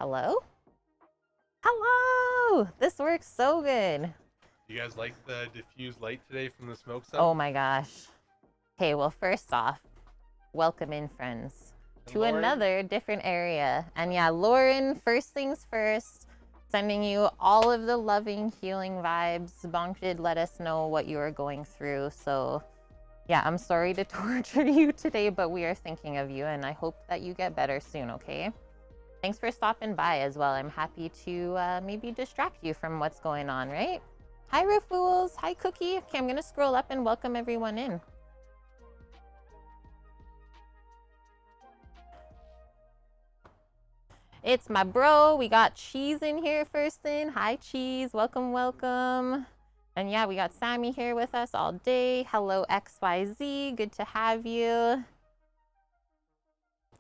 Hello? Hello! This works so good. You guys like the diffused light today from the smoke Oh zone? my gosh. Okay, well, first off, welcome in, friends, And to Lauren, another different area. And yeah, Lauren, first things first, sending you all of the loving, healing vibes. Bonk did let us know what you are going through. So yeah, I'm sorry to torture you today, but we are thinking of you and I hope that you get better soon, okay? Thanks for stopping by as well. I'm happy to maybe distract you from what's going on, right? Hi, Rafools. Hi, Cookie. Okay, I'm going to scroll up and welcome everyone in. It's my bro. We got Cheese in here first thing. Hi, Cheese. Welcome, welcome. And yeah, we got Sammy here with us all day. Hello, XYZ. Good to have you.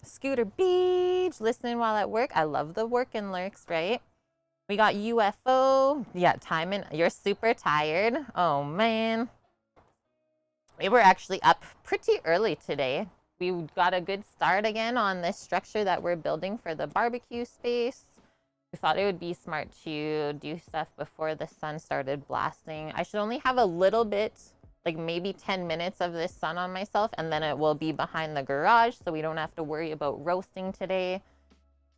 Scooter Beach, listening while at work. I love the work and lurks, right? We got UFO. Yeah, Timon, you're super tired. Oh, man. We were actually up pretty early today. We got a good start again on this structure that we're building for the barbecue space. We thought it would be smart to do stuff before the sun started blasting. I should only have a little bit, like maybe 10 minutes of this sun on myself, and then it will be behind the garage, so we don't have to worry about roasting today.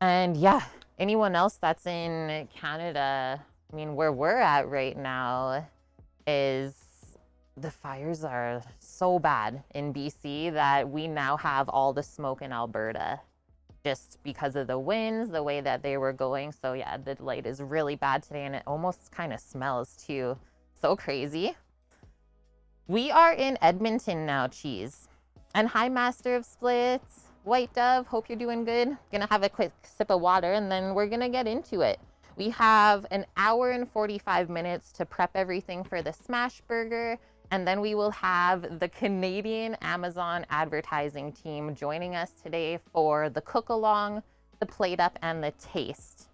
And yeah, anyone else that's in Canada, I mean, where we're at right now is the fires are so bad in BC that we now have all the smoke in Alberta just because of the winds, the way that they were going. So yeah, the light is really bad today and it almost kind of smells too. So crazy. We are in Edmonton now, Cheese. And hi, Master of Splits. White Dove, hope you're doing good. Gonna have a quick sip of water and then we're gonna get into it. We have an hour and 45 minutes to prep everything for the smash burger. And then we will have the Canadian Amazon advertising team joining us today for the cook along, the plate up, and the taste.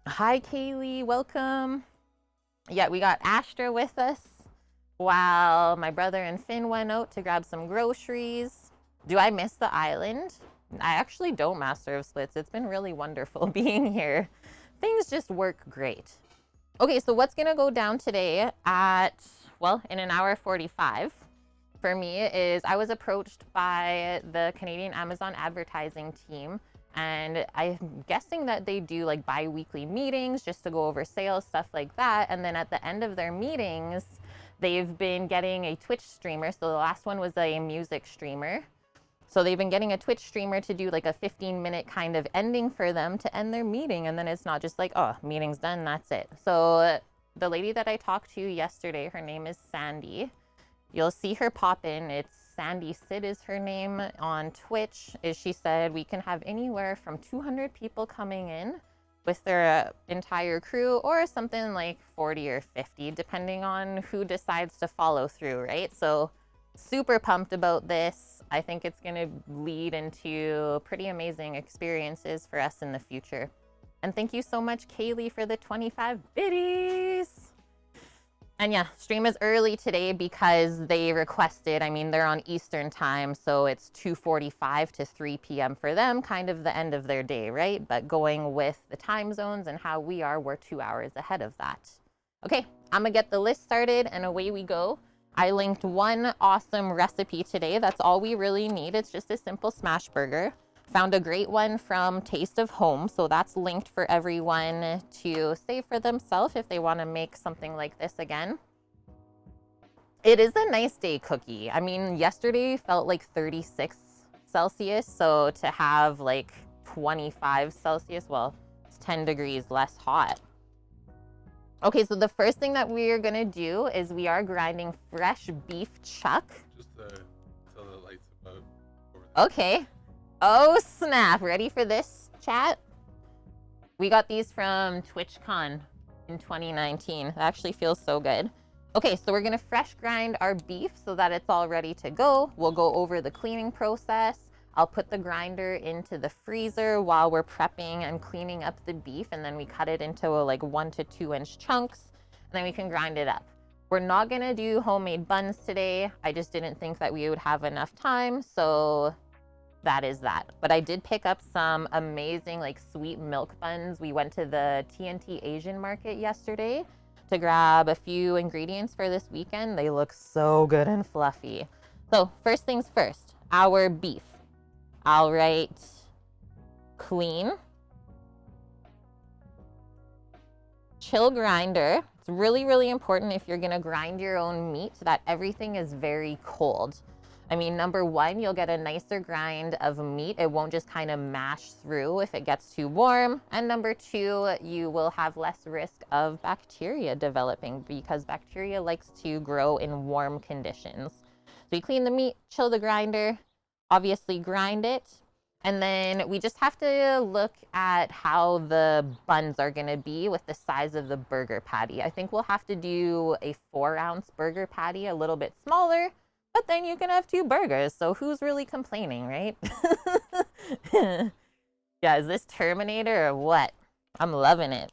Hi, Kaylee, welcome. Yeah, we got Astra with us while my brother and Finn went out to grab some groceries. Do I miss the island? I actually don't, Master of Splits. It's been really wonderful being here. Things just work great. Okay, so what's gonna go down today at, well, in an hour 45 for me is I was approached by the Canadian Amazon advertising team, and I'm guessing that they do like bi-weekly meetings just to go over sales, stuff like that. And then at the end of their meetings, they've been getting a Twitch streamer. So the last one was a music streamer. So they've been getting a Twitch streamer to do like a 15-minute kind of ending for them to end their meeting. And then it's not just like, oh, meeting's done, that's it. So the lady that I talked to yesterday, her name is Sandy. You'll see her pop in. It's Sandy Sid is her name on Twitch. She said we can have anywhere from 200 people coming in with their entire crew, or something like 40 or 50, depending on who decides to follow through, right? So super pumped about this. I think it's going to lead into pretty amazing experiences for us in the future. And thank you so much, Kaylee, for the 25 biddies. And yeah, stream is early today because they requested, I mean, they're on Eastern time, so it's 2:45 to 3 p.m. for them, kind of the end of their day, right? But going with the time zones and how we are, we're 2 hours ahead of that. Okay, I'm gonna get the list started and away we go. I linked one awesome recipe today. That's all we really need. It's just a simple smash burger. Found a great one from Taste of Home, so that's linked for everyone to save for themselves if they want to make something like this again. It is a nice day, Cookie. I mean, yesterday felt like 36 Celsius, so to have like 25 Celsius, well, it's 10 degrees less hot. Okay, so the first thing that we are gonna do is we are grinding fresh beef chuck. just till the lights above. Okay. Oh, snap. Ready for this, chat? We got these from TwitchCon in 2019. It actually feels so good. Okay, so we're going to fresh grind our beef so that it's all ready to go. We'll go over the cleaning process. I'll put the grinder into the freezer while we're prepping and cleaning up the beef, and then we cut it into like 1 to 2 inch chunks, and then we can grind it up. We're not going to do homemade buns today. I just didn't think that we would have enough time, so that is that. But I did pick up some amazing like sweet milk buns. We went to the TNT Asian market yesterday to grab a few ingredients for this weekend. They look so good and fluffy. So first things first, our beef. I'll write clean, chill grinder. It's really, really important if you're gonna grind your own meat that everything is very cold. I mean, number one, you'll get a nicer grind of meat. It won't just kind of mash through if it gets too warm. And number two, you will have less risk of bacteria developing because bacteria likes to grow in warm conditions. So you clean the meat, chill the grinder, obviously grind it. And then we just have to look at how the buns are gonna be with the size of the burger patty. I think we'll have to do a 4-ounce burger patty, a little bit smaller, but then you can have 2 burgers. So who's really complaining, right? Yeah, is this Terminator or what? I'm loving it.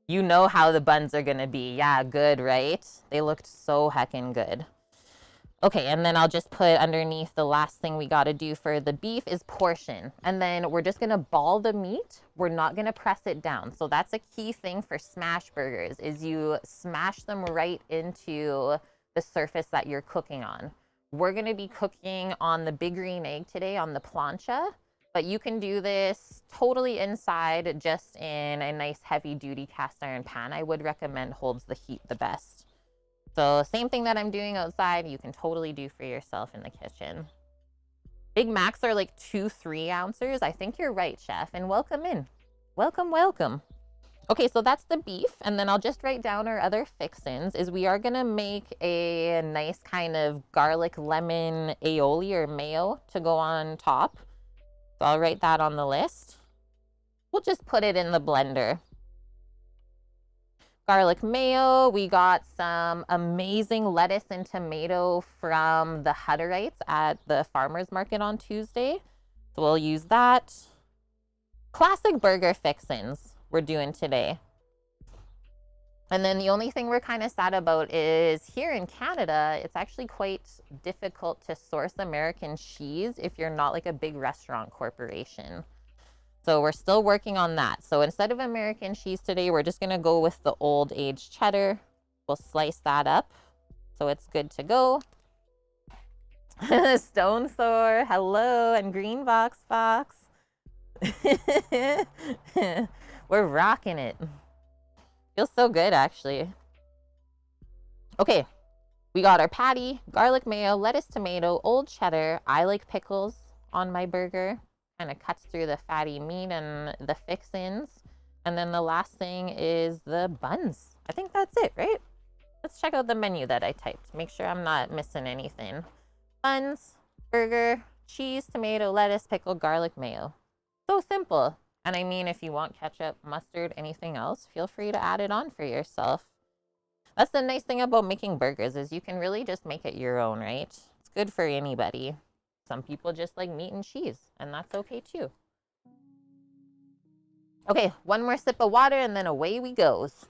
You know how the buns are gonna be. Yeah, good, right? They looked so heckin' good. Okay, and then I'll just put underneath the last thing we gotta do for the beef is portion. And then we're just gonna ball the meat. We're not gonna press it down. So that's a key thing for smash burgers is you smash them right into the surface that you're cooking on. We're gonna be cooking on the big green egg today on the plancha, but you can do this totally inside just in a nice heavy duty cast iron pan. I would recommend holds the heat the best. So same thing that I'm doing outside, you can totally do for yourself in the kitchen. Big Macs are like 2-3 ounces. I think you're right, chef, and welcome in. Welcome, welcome. Okay, so that's the beef, and then I'll just write down our other fixins is we are gonna make a nice kind of garlic lemon aioli or mayo to go on top. So I'll write that on the list. We'll just put it in the blender. Garlic mayo, we got some amazing lettuce and tomato from the Hutterites at the farmer's market on Tuesday. So we'll use that. Classic burger fixins we're doing today. And then the only thing we're kind of sad about is here in Canada, it's actually quite difficult to source American cheese if you're not like a big restaurant corporation. So we're still working on that. So instead of American cheese today, we're just gonna go with the old aged cheddar. We'll slice that up so it's good to go. Stone Thor, hello, and Green Box Fox. We're rocking it. Feels so good, actually. Okay, we got our patty, garlic mayo, lettuce, tomato, old cheddar. I like pickles on my burger. Kind of cuts through the fatty meat and the fixins. And then the last thing is the buns. I think that's it, right? Let's check out the menu that I typed. Make sure I'm not missing anything. Buns, burger, cheese, tomato, lettuce, pickle, garlic, mayo. So simple. And I mean, if you want ketchup, mustard, anything else, feel free to add it on for yourself. That's the nice thing about making burgers is you can really just make it your own, right? It's good for anybody. Some people just like meat and cheese, and that's okay too. Okay, one more sip of water and then away we goes.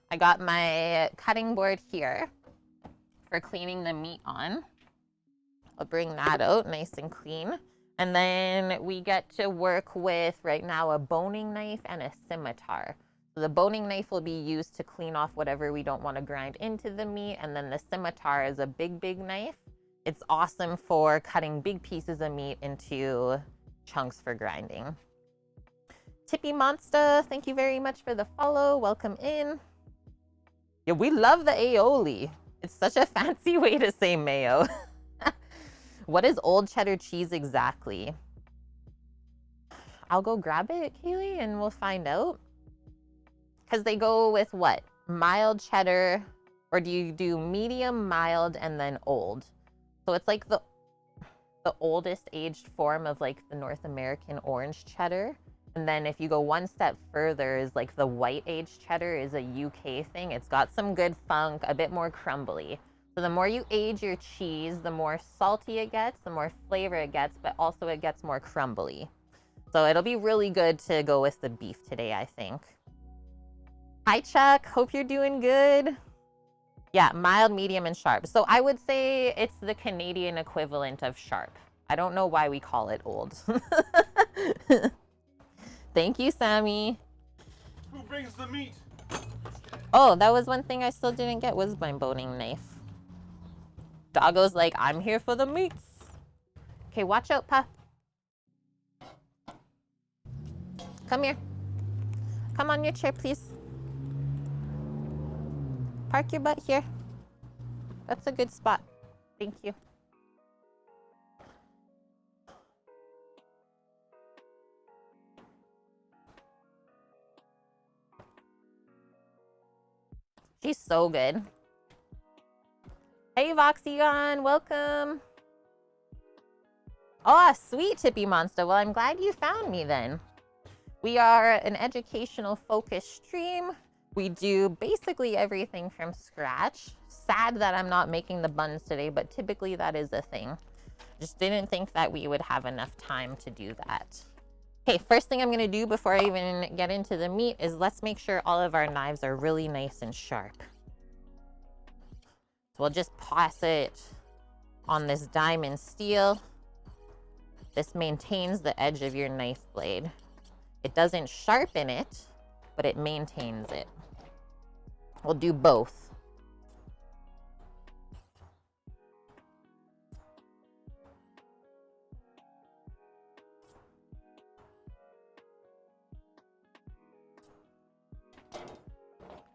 I got my cutting board here for cleaning the meat on. I'll bring that out nice and clean. And then we get to work with right now a boning knife and a scimitar. So the boning knife will be used to clean off whatever we don't want to grind into the meat. And then the scimitar is a big knife. It's awesome for cutting big pieces of meat into chunks for grinding. Tippy Monster, thank you very much for the follow. Welcome in. Yeah, we love the aioli. It's such a fancy way to say mayo. What is old cheddar cheese exactly? I'll go grab it, Kaylee, and we'll find out. Because they go with what? Mild cheddar, or do you do medium, mild, and then old? So it's like the oldest aged form of like the North American orange cheddar. And then if you go one step further is like the white aged cheddar is a UK thing. It's got some good funk, a bit more crumbly. So the more you age your cheese, the more salty it gets, the more flavor it gets, but also it gets more crumbly. So it'll be really good to go with the beef today, I think. Hi, Chuck. Hope you're doing good. Yeah, mild, medium, and sharp. So I would say it's the Canadian equivalent of sharp. I don't know why we call it old. Thank you, Sammy. Who brings the meat? Oh, that was one thing I still didn't get was my boning knife. Doggo's like, I'm here for the meats. Okay, watch out, Pa. Come here. Come on your chair, please. Park your butt here. That's a good spot. Thank you. She's so good. Hey, Voxeon, welcome. Oh, sweet, Tippy Monster. Well, I'm glad you found me then. We are an educational focused stream. We do basically everything from scratch. Sad that I'm not making the buns today, but typically that is a thing. Just didn't think that we would have enough time to do that. Okay, first thing I'm gonna do before I even get into the meat is let's make sure all of our knives are really nice and sharp. So we'll just pass it on this diamond steel. This maintains the edge of your knife blade. It doesn't sharpen it, but it maintains it. We'll do both.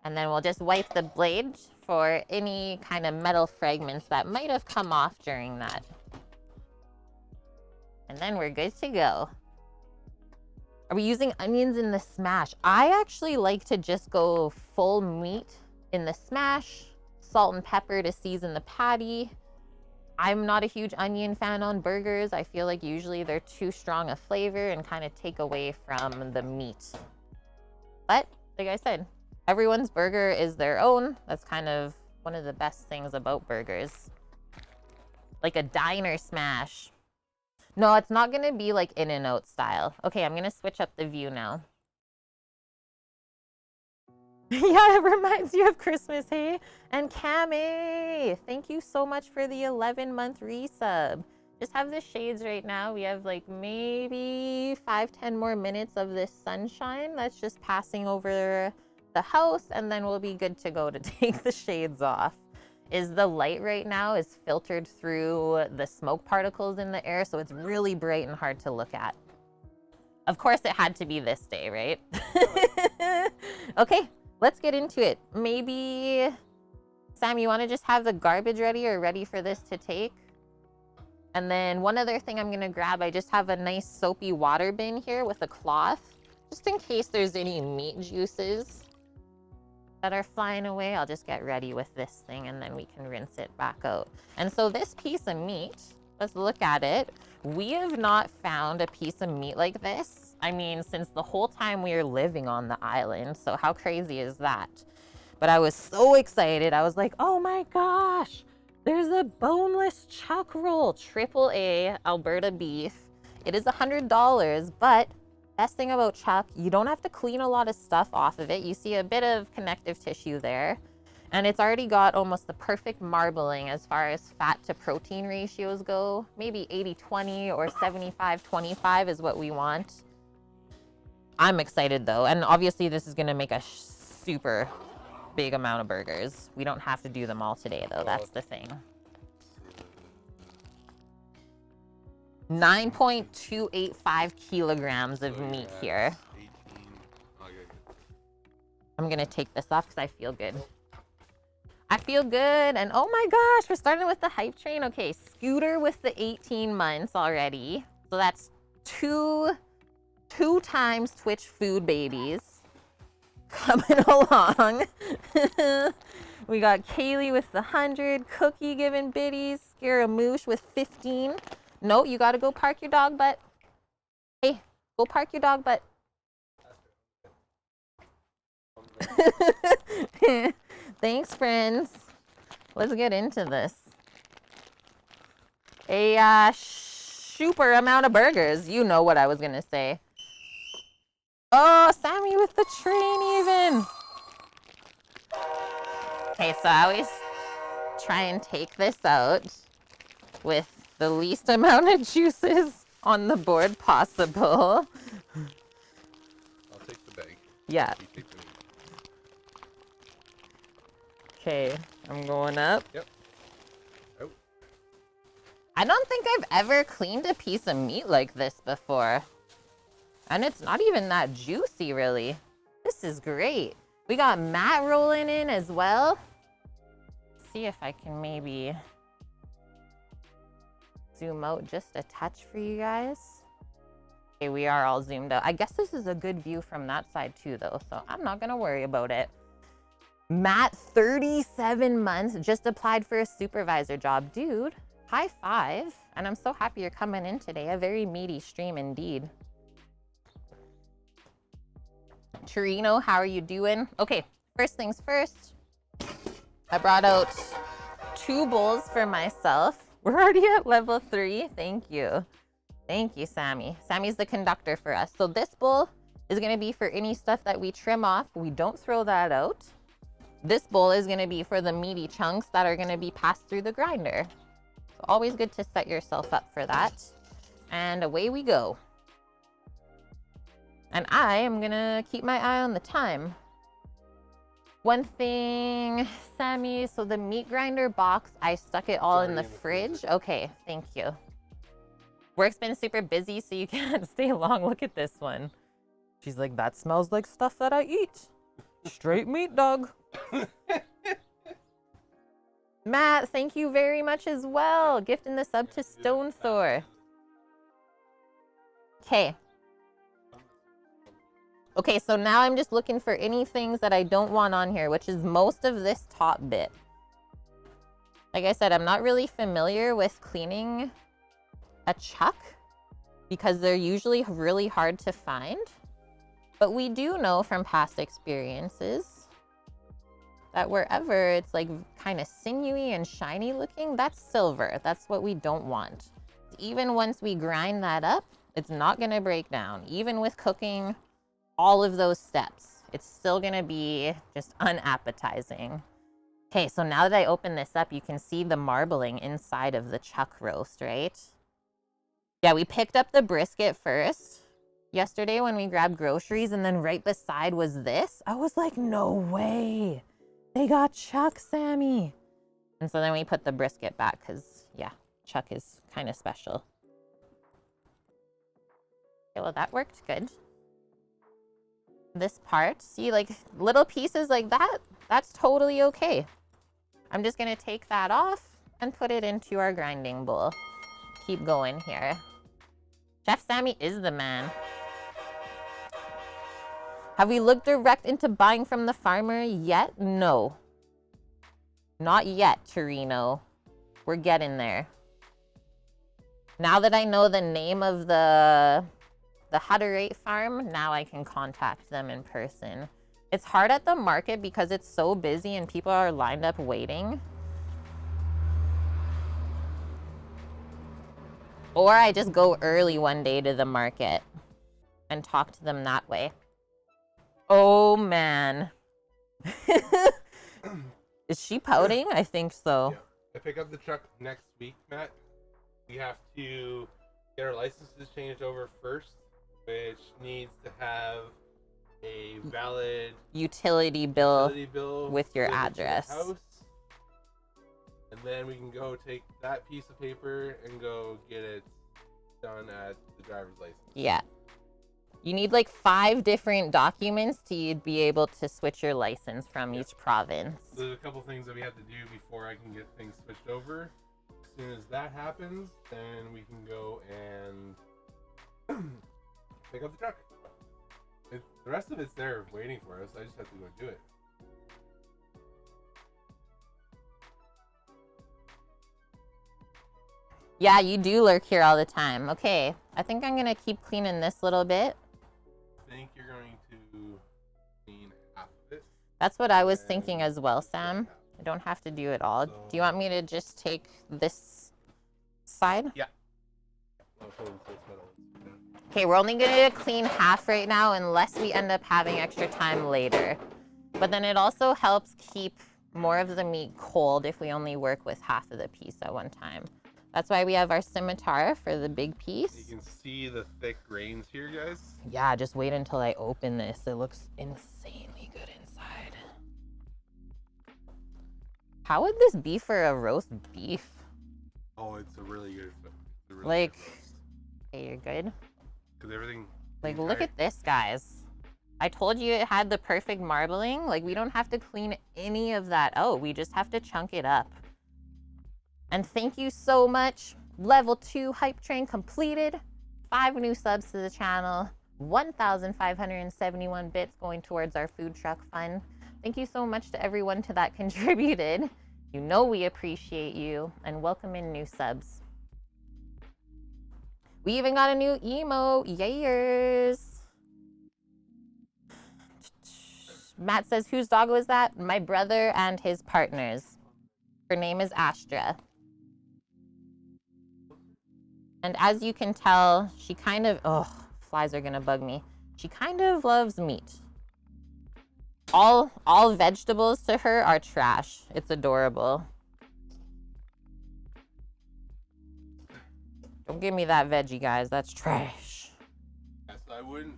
And then we'll just wipe the blade for any kind of metal fragments that might have come off during that. And then we're good to go. Are we using onions in the smash? I actually like to just go full meat in the smash, salt and pepper to season the patty. I'm not a huge onion fan on burgers. I feel like usually they're too strong a flavor and kind of take away from the meat. But like I said, everyone's burger is their own. That's kind of one of the best things about burgers. Like a diner smash. No, it's not gonna be like In-N-Out style. Okay, I'm gonna switch up the view now. Yeah, it reminds you of Christmas, hey? And Cammy, thank you so much for the 11-month resub. Just have the shades right now. We have like maybe 5-10 more minutes of this sunshine that's just passing over the house, and then we'll be good to go to take the shades off. Is the light right now is filtered through the smoke particles in the air, so it's really bright and hard to look at. Of course, it had to be this day, right? Okay, let's get into it. Maybe, Sam, you want to just have the garbage ready or ready for this to take? And then one other thing I'm going to grab, I just have a nice soapy water bin here with a cloth, just in case there's any meat juices that are flying away. I'll just get ready with this thing and then we can rinse it back out. And so this piece of meat, let's look at it. We have not found a piece of meat like this, I mean, since the whole time we are living on the island. So how crazy is that? But I was so excited. I was like, oh my gosh, there's a boneless chuck roll, AAA Alberta beef. It is $100, but best thing about chuck, you don't have to clean a lot of stuff off of it. You see a bit of connective tissue there, and it's already got almost the perfect marbling as far as fat to protein ratios go. Maybe 80-20 or 75-25 is what we want. I'm excited though, and obviously this is gonna make a super big amount of burgers. We don't have to do them all today though, that's the thing. 9.285 kilograms of meat here. 18. Okay. I'm gonna take this off because I feel good. I feel good, and oh my gosh, we're starting with the hype train. Okay, Scooter with the 18 months already. So that's two times Twitch food babies coming along. We got Kaylee with the 100, Cookie giving biddies, Scaramouche with 15. No, you gotta go park your dog butt. Hey, go park your dog butt. Thanks, friends. Let's get into this. A super amount of burgers. You know what I was gonna say. Oh, Sammy with the train even. Okay, so I always try and take this out with the least amount of juices on the board possible. I'll take the bag. Yeah. You take the meat. Okay, I'm going up. Yep. Oh. I don't think I've ever cleaned a piece of meat like this before. And it's not even that juicy, really. This is great. We got Matt rolling in as well. See if I can maybe zoom out just a touch for you guys. Okay, we are all zoomed out. I guess this is a good view from that side too, though, so I'm not gonna worry about it. Matt, 37 months, just applied for a supervisor job. Dude, high five. And I'm so happy you're coming in today. A very meaty stream indeed. Torino, how are you doing? Okay, first things first. I brought out 2 bowls for myself. We're already at level 3. Thank you. Thank you, Sammy. Sammy's the conductor for us. So this bowl is gonna be for any stuff that we trim off. We don't throw that out. This bowl is gonna be for the meaty chunks that are gonna be passed through the grinder. So always good to set yourself up for that. And away we go. And I am gonna keep my eye on the time. One thing, Sammy, so the meat grinder box, I stuck it all in the fridge. Okay, thank you. Work's been super busy, so you can't stay long. Look at this one. She's like, that smells like stuff that I eat. Straight meat, dog. Matt, thank you very much as well. Gifting this up to Stone Thor. Okay. Okay, so now I'm just looking for any things that I don't want on here, which is most of this top bit. Like I said, I'm not really familiar with cleaning a chuck because they're usually really hard to find. But we do know from past experiences that wherever it's like kind of sinewy and shiny looking, that's silver. That's what we don't want. Even once we grind that up, it's not gonna break down. Even with cooking all of those steps, it's still gonna be just unappetizing. Okay, so now that I open this up, you can see the marbling inside of the chuck roast, right? Yeah, we picked up the brisket first yesterday when we grabbed groceries, and then right beside was this. I was like, no way. They got chuck, Sammy. And so then we put the brisket back because, yeah, chuck is kind of special. Okay, well, that worked good. This part, see, like little pieces like that, that's totally okay. I'm just gonna take that off and put it into our grinding bowl. Keep going here. Chef Sammy is the man. Have we looked direct into buying from the farmer yet? No. Not yet, Torino. We're getting there. Now that I know the name of the Hutterate farm, now I can contact them in person. It's hard at the market because it's so busy and people are lined up waiting. Or I just go early one day to the market and talk to them that way. Oh, man. Is she pouting? I think so. Yeah. I pick up the truck next week, Matt. We have to get our licenses changed over first, which needs to have a valid utility bill with your delivered to the address. house. And then we can go take that piece of paper and go get it done at the driver's license. Yeah. You need like 5 different documents to be able to switch your license from each province. So there's a couple things that we have to do before I can get things switched over. As soon as that happens, then we can go and pick up the truck. The rest of it's there waiting for us. I just have to go do it. Yeah, you do lurk here all the time. Okay, I think I'm gonna keep cleaning this little bit. I think you're going to clean half of it. That's what I was thinking as well, Sam. I don't have to do it all. Do you want me to just take this side? Yeah. Okay, we're only gonna clean half right now unless we end up having extra time later. But then it also helps keep more of the meat cold if we only work with half of the piece at one time. That's why we have our scimitar for the big piece. You can see the thick grains here, guys. Yeah, just wait until I open this. It looks insanely good inside. How would this be for a roast beef? Oh, it's a really good. Like, okay, you're good. Because everything. Like, look at this, guys. I told you it had the perfect marbling. Like, we don't have to clean any of that out. We just have to chunk it up. And thank you so much. Level 2 hype train completed. 5 new subs to the channel. 1,571 bits going towards our food truck fund. Thank you so much to everyone that contributed. You know we appreciate you. And welcome in new subs. We even got a new emote. Yayers. Matt says, whose dog was that? My brother and his partner's. Her name is Astra. And as you can tell, she kind of, oh, flies are gonna bug me. She kind of loves meat. All vegetables to her are trash. It's adorable. Don't give me that veggie, guys. That's trash. Yes, I wouldn't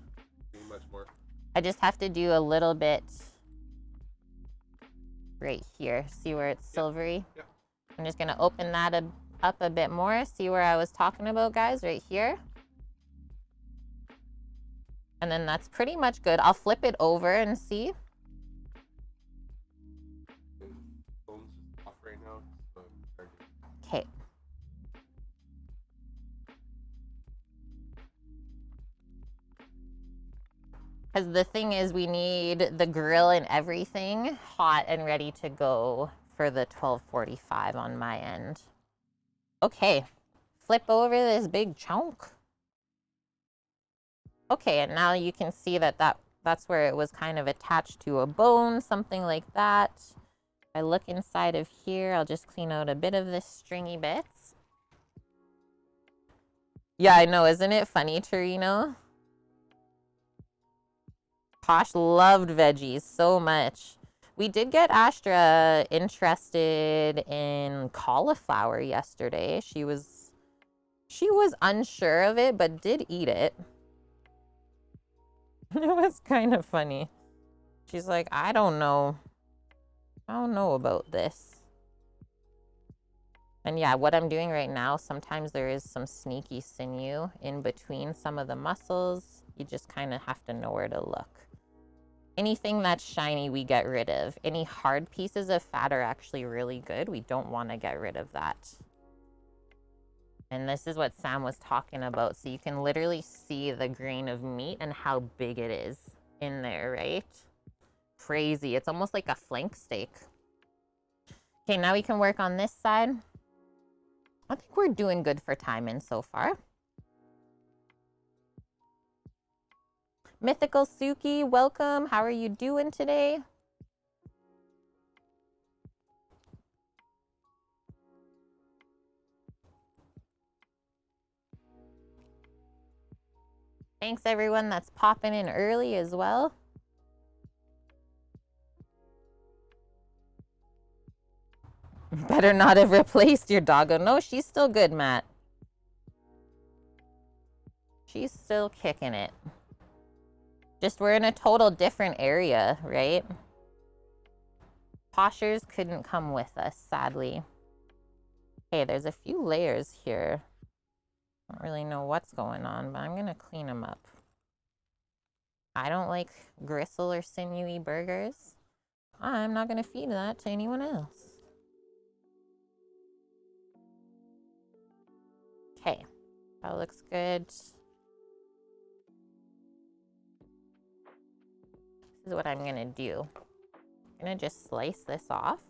do much more. I just have to do a little bit right here. See where it's silvery? Yep. I'm just gonna open that up a bit more. See where I was talking about, guys, right here. And then that's pretty much good. I'll flip it over and see. Phone's just off right now, so Okay. Because the thing is, we need the grill and everything hot and ready to go for the 12:45 on my end. Okay, flip over this big chunk. Okay, and now you can see that's where it was kind of attached to a bone, something like that. If I look inside of here, I'll just clean out a bit of this stringy bits. Yeah, I know, isn't it funny, Torino? Posh loved veggies so much. We did get Astra interested in cauliflower yesterday. She was unsure of it, but did eat it. It was kind of funny. She's like, I don't know about this. And yeah, what I'm doing right now, sometimes there is some sneaky sinew in between some of the muscles. You just kind of have to know where to look. Anything that's shiny, we get rid of. Any hard pieces of fat are actually really good. We don't want to get rid of that. And this is what Sam was talking about. So you can literally see the grain of meat and how big it is in there, right? Crazy. It's almost like a flank steak. Okay, now we can work on this side. I think we're doing good for timing so far. Mythical Suki, welcome. How are you doing today? Thanks everyone that's popping in early as well. Better not have replaced your doggo. No, she's still good, Matt. She's still kicking it. Just we're in a total different area, right? Poshers couldn't come with us, sadly. Okay, there's a few layers here. I don't really know what's going on, but I'm gonna clean them up. I don't like gristle or sinewy burgers. I'm not gonna feed that to anyone else. Okay, that looks good. This is what I'm gonna do. I'm gonna just slice this off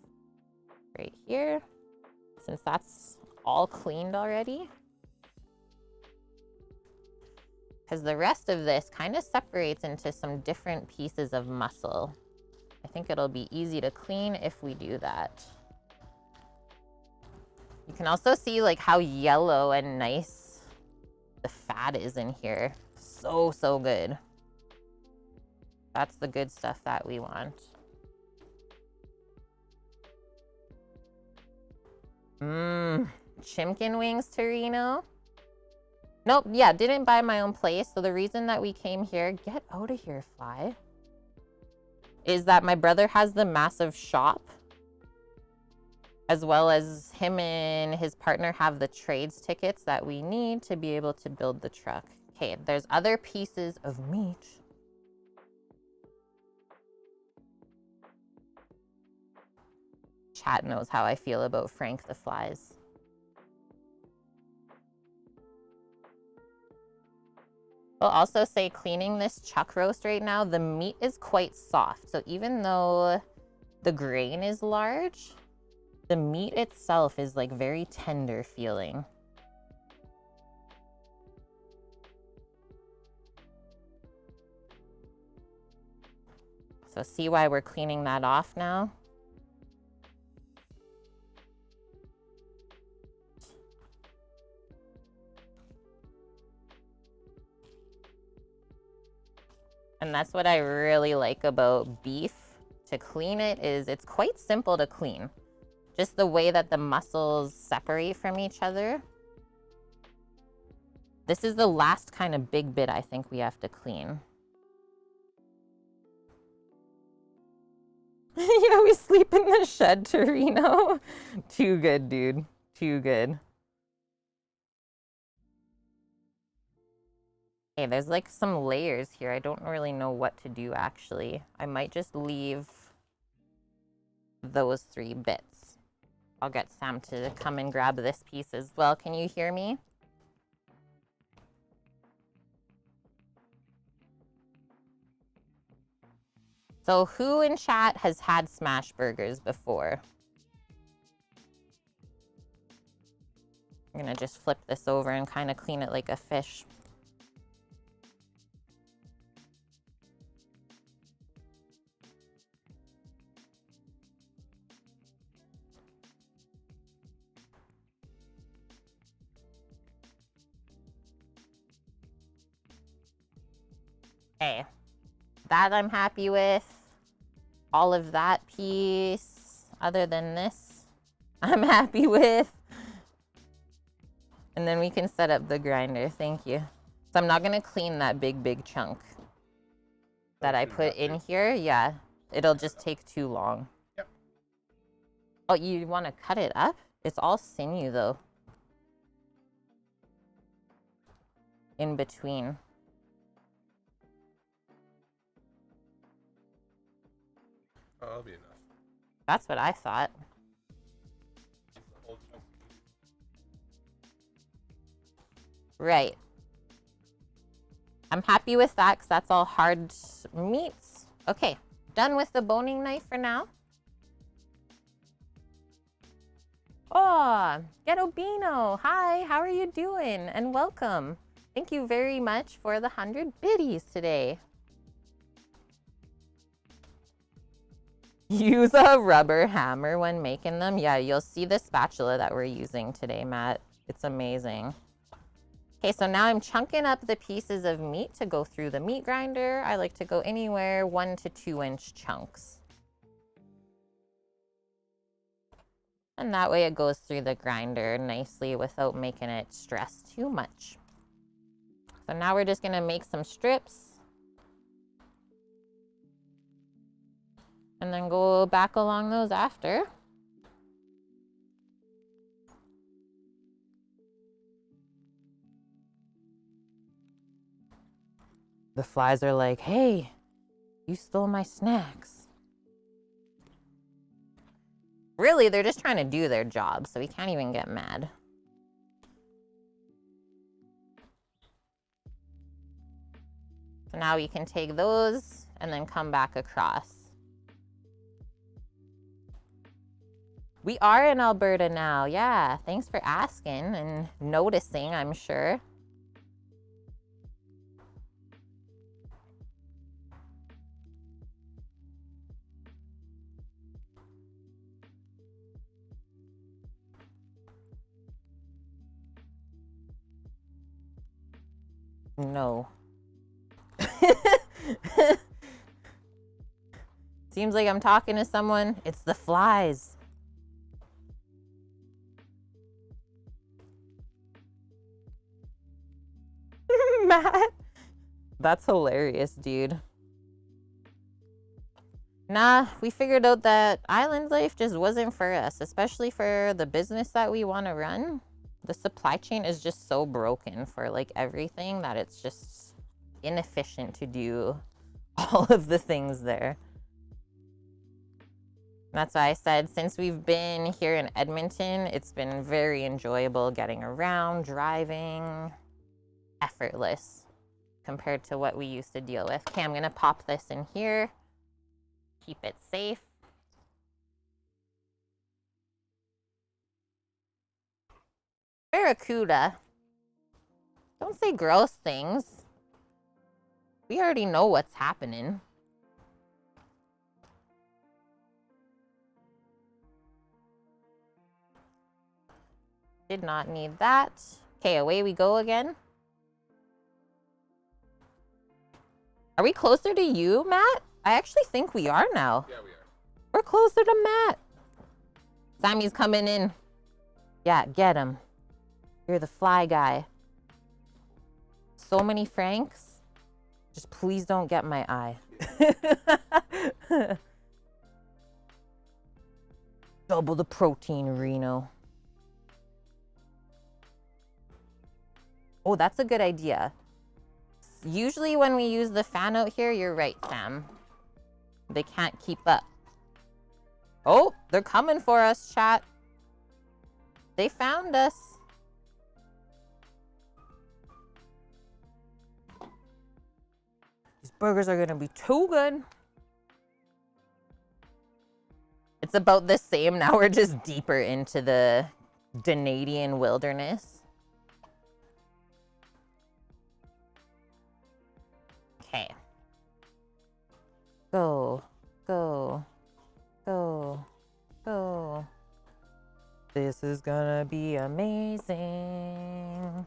right here, since that's all cleaned already. Because the rest of this kind of separates into some different pieces of muscle. I think it'll be easy to clean if we do that. You can also see like how yellow and nice the fat is in here. So, so good. That's the good stuff that we want. Chimkin wings, Torino. Nope, yeah, didn't buy my own place. So the reason that we came here, get out of here, fly, is that my brother has the massive shop, as well as him and his partner have the trades tickets that we need to be able to build the truck. Okay, there's other pieces of meat. Chat knows how I feel about Frank the Flies. I'll also say cleaning this chuck roast right now, the meat is quite soft. So even though the grain is large, the meat itself is like very tender feeling. So see why we're cleaning that off now? And that's what I really like about beef. To clean it is it's quite simple to clean. Just the way that the muscles separate from each other. This is the last kind of big bit I think we have to clean. Yeah, we sleep in the shed, Torino. Too good, dude. Too good. Okay, there's like some layers here. I don't really know what to do, actually. I might just leave those 3 bits. I'll get Sam to come and grab this piece as well. Can you hear me? So who in chat has had smash burgers before? I'm gonna just flip this over and kind of clean it like a fish. Okay, that I'm happy with. All of that piece, other than this, I'm happy with. And then we can set up the grinder, thank you. So I'm not gonna clean that big chunk that I put in here. Yeah, it'll just take too long. Yep. Oh, you wanna cut it up? It's all sinew though. In between. Oh, that'll be enough. That's what I thought. Right. I'm happy with that because that's all hard meats. Okay, done with the boning knife for now. Oh, Getobino. Hi, how are you doing? And welcome. Thank you very much for the 100 biddies today. Use a rubber hammer when making them. Yeah, you'll see the spatula that we're using today, Matt. It's amazing. Okay, so now I'm chunking up the pieces of meat to go through the meat grinder. I like to go anywhere 1 to 2 inch chunks. And that way it goes through the grinder nicely without making it stress too much. So now we're just gonna make some strips. And then go back along those after. The flies are like, hey, you stole my snacks. Really, they're just trying to do their job, so we can't even get mad. So now we can take those and then come back across. We are in Alberta now. Yeah, thanks for asking and noticing, I'm sure. No. Seems like I'm talking to someone. It's the flies. That's hilarious, dude. Nah, we figured out that island life just wasn't for us, especially for the business that we want to run. The supply chain is just so broken for like everything that it's just inefficient to do all of the things there. That's why I said since we've been here in Edmonton, it's been very enjoyable getting around, driving, effortless compared to what we used to deal with. Okay, I'm gonna pop this in here. Keep it safe. Barracuda. Don't say gross things. We already know what's happening. Did not need that. Okay, away we go again. Are we closer to you, Matt? I actually think we are now. Yeah, we are. We're closer to Matt. Sammy's coming in. Yeah, get him. You're the fly guy. So many francs. Just please don't get my eye. Double the protein, Reno. Oh, that's a good idea. Usually when we use the fan out here, you're right, Sam. They can't keep up. Oh, they're coming for us, chat. They found us. These burgers are gonna be too good. It's about the same. Now we're just deeper into the Canadian wilderness. Okay. Go, go, go, go. This is gonna be amazing.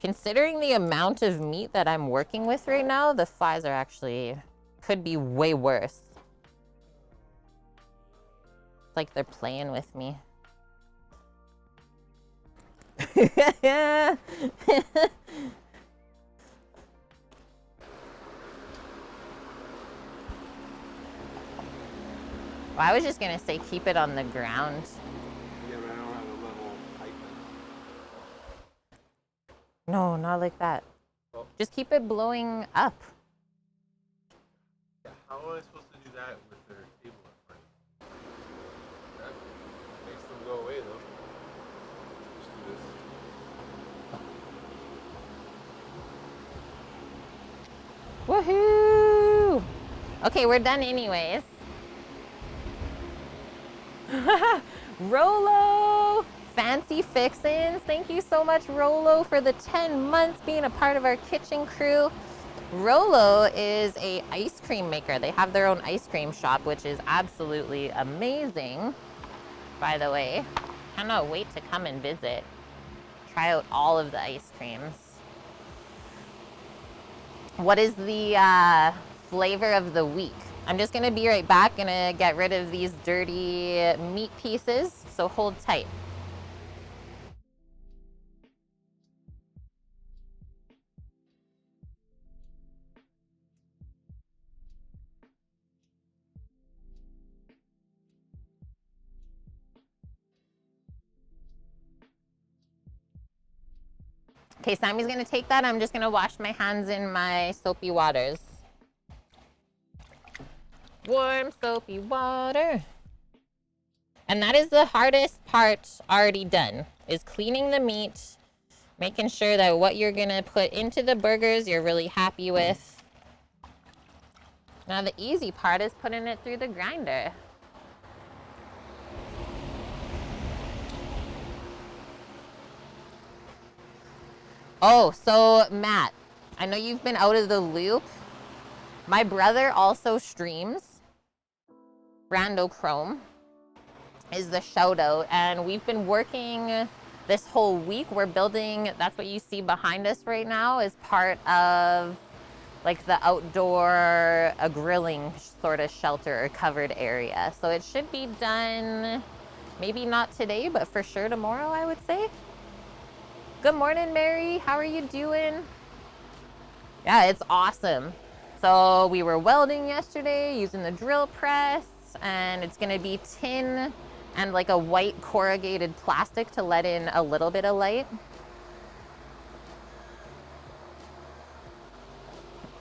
Considering the amount of meat that I'm working with right now, the flies are actually could be way worse. It's like they're playing with me. Well, I was just gonna say keep it on the ground. Yeah, but I don't have a level height. No, not like that. Oh. Just keep it blowing up. Yeah, how am I supposed to do that with their table in front? That makes them go away, though. Just do this. Woohoo! Okay, we're done anyways. Rolo! Fancy Fixins. Thank you so much, Rolo, for the 10 months being a part of our kitchen crew. Rolo is a ice cream maker. They have their own ice cream shop, which is absolutely amazing, by the way. Cannot wait to come and visit. Try out all of the ice creams. What is the flavor of the week? I'm just gonna be right back. Gonna get rid of these dirty meat pieces, so hold tight. Okay, Sammy's gonna take that. I'm just gonna wash my hands in my soapy waters. Warm soapy water. And that is the hardest part already done, is cleaning the meat, making sure that what you're gonna put into the burgers you're really happy with. Now the easy part is putting it through the grinder. Oh, so Matt, I know you've been out of the loop. My brother also streams. Rando Chrome is the shout out, and we've been working this whole week. We're building, that's what you see behind us right now, is part of like the outdoor, a grilling sort of shelter or covered area. So it should be done, maybe not today, but for sure tomorrow, I would say. Good morning, Mary. How are you doing? Yeah, it's awesome. So we were welding yesterday using the drill press, and it's gonna be tin and like a white corrugated plastic to let in a little bit of light.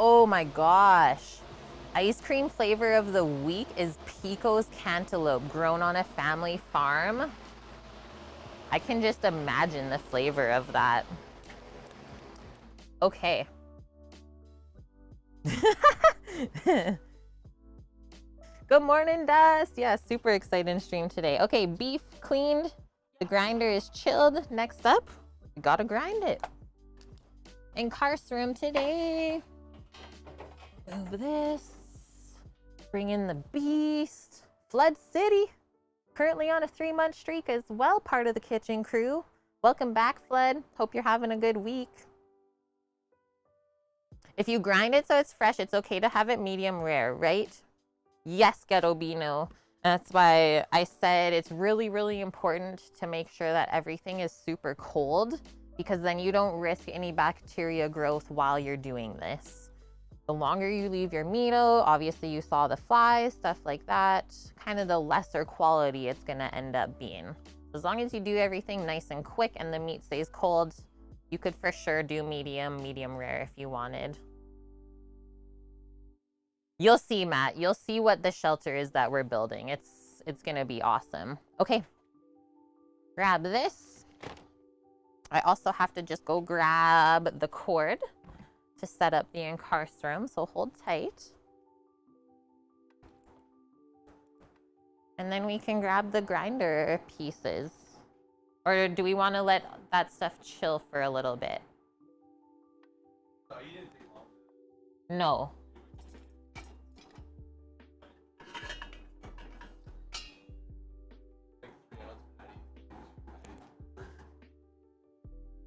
Oh my gosh. Ice cream flavor of the week is Pico's Cantaloupe, grown on a family farm. I can just imagine the flavor of that. Okay. Good morning, Dust. Yeah, super exciting stream today. Okay, beef cleaned. The grinder is chilled. Next up, we gotta grind it. In Karst's room today. Move this. Bring in the beast. Flood City. Currently on a 3-month streak as well, part of the kitchen crew. Welcome back, Flood. Hope you're having a good week. If you grind it so it's fresh, it's okay to have it medium rare, right? Yes, Ghetto Bino. That's why I said it's really, really important to make sure that everything is super cold, because then you don't risk any bacteria growth while you're doing this. The longer you leave your meat out, obviously you saw the flies, stuff like that, kind of the lesser quality it's gonna end up being. As long as you do everything nice and quick and the meat stays cold, you could for sure do medium rare if you wanted. You'll see, Matt. You'll see what the shelter is that we're building. It's gonna be awesome. Okay, grab this. I also have to just go grab the cord to set up the in-Karst room, so hold tight. And then we can grab the grinder pieces. Or do we want to let that stuff chill for a little bit? No, you didn't take long. No.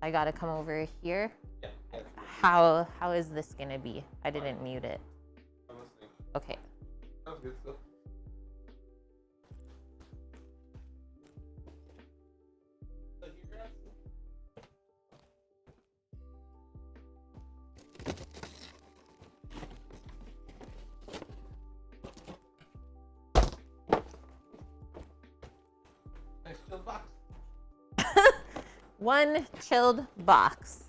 I gotta come over here. Yeah. How is this gonna be? I didn't mute it. I'm listening. Okay. Sounds good still. Nice chilled box. One chilled box.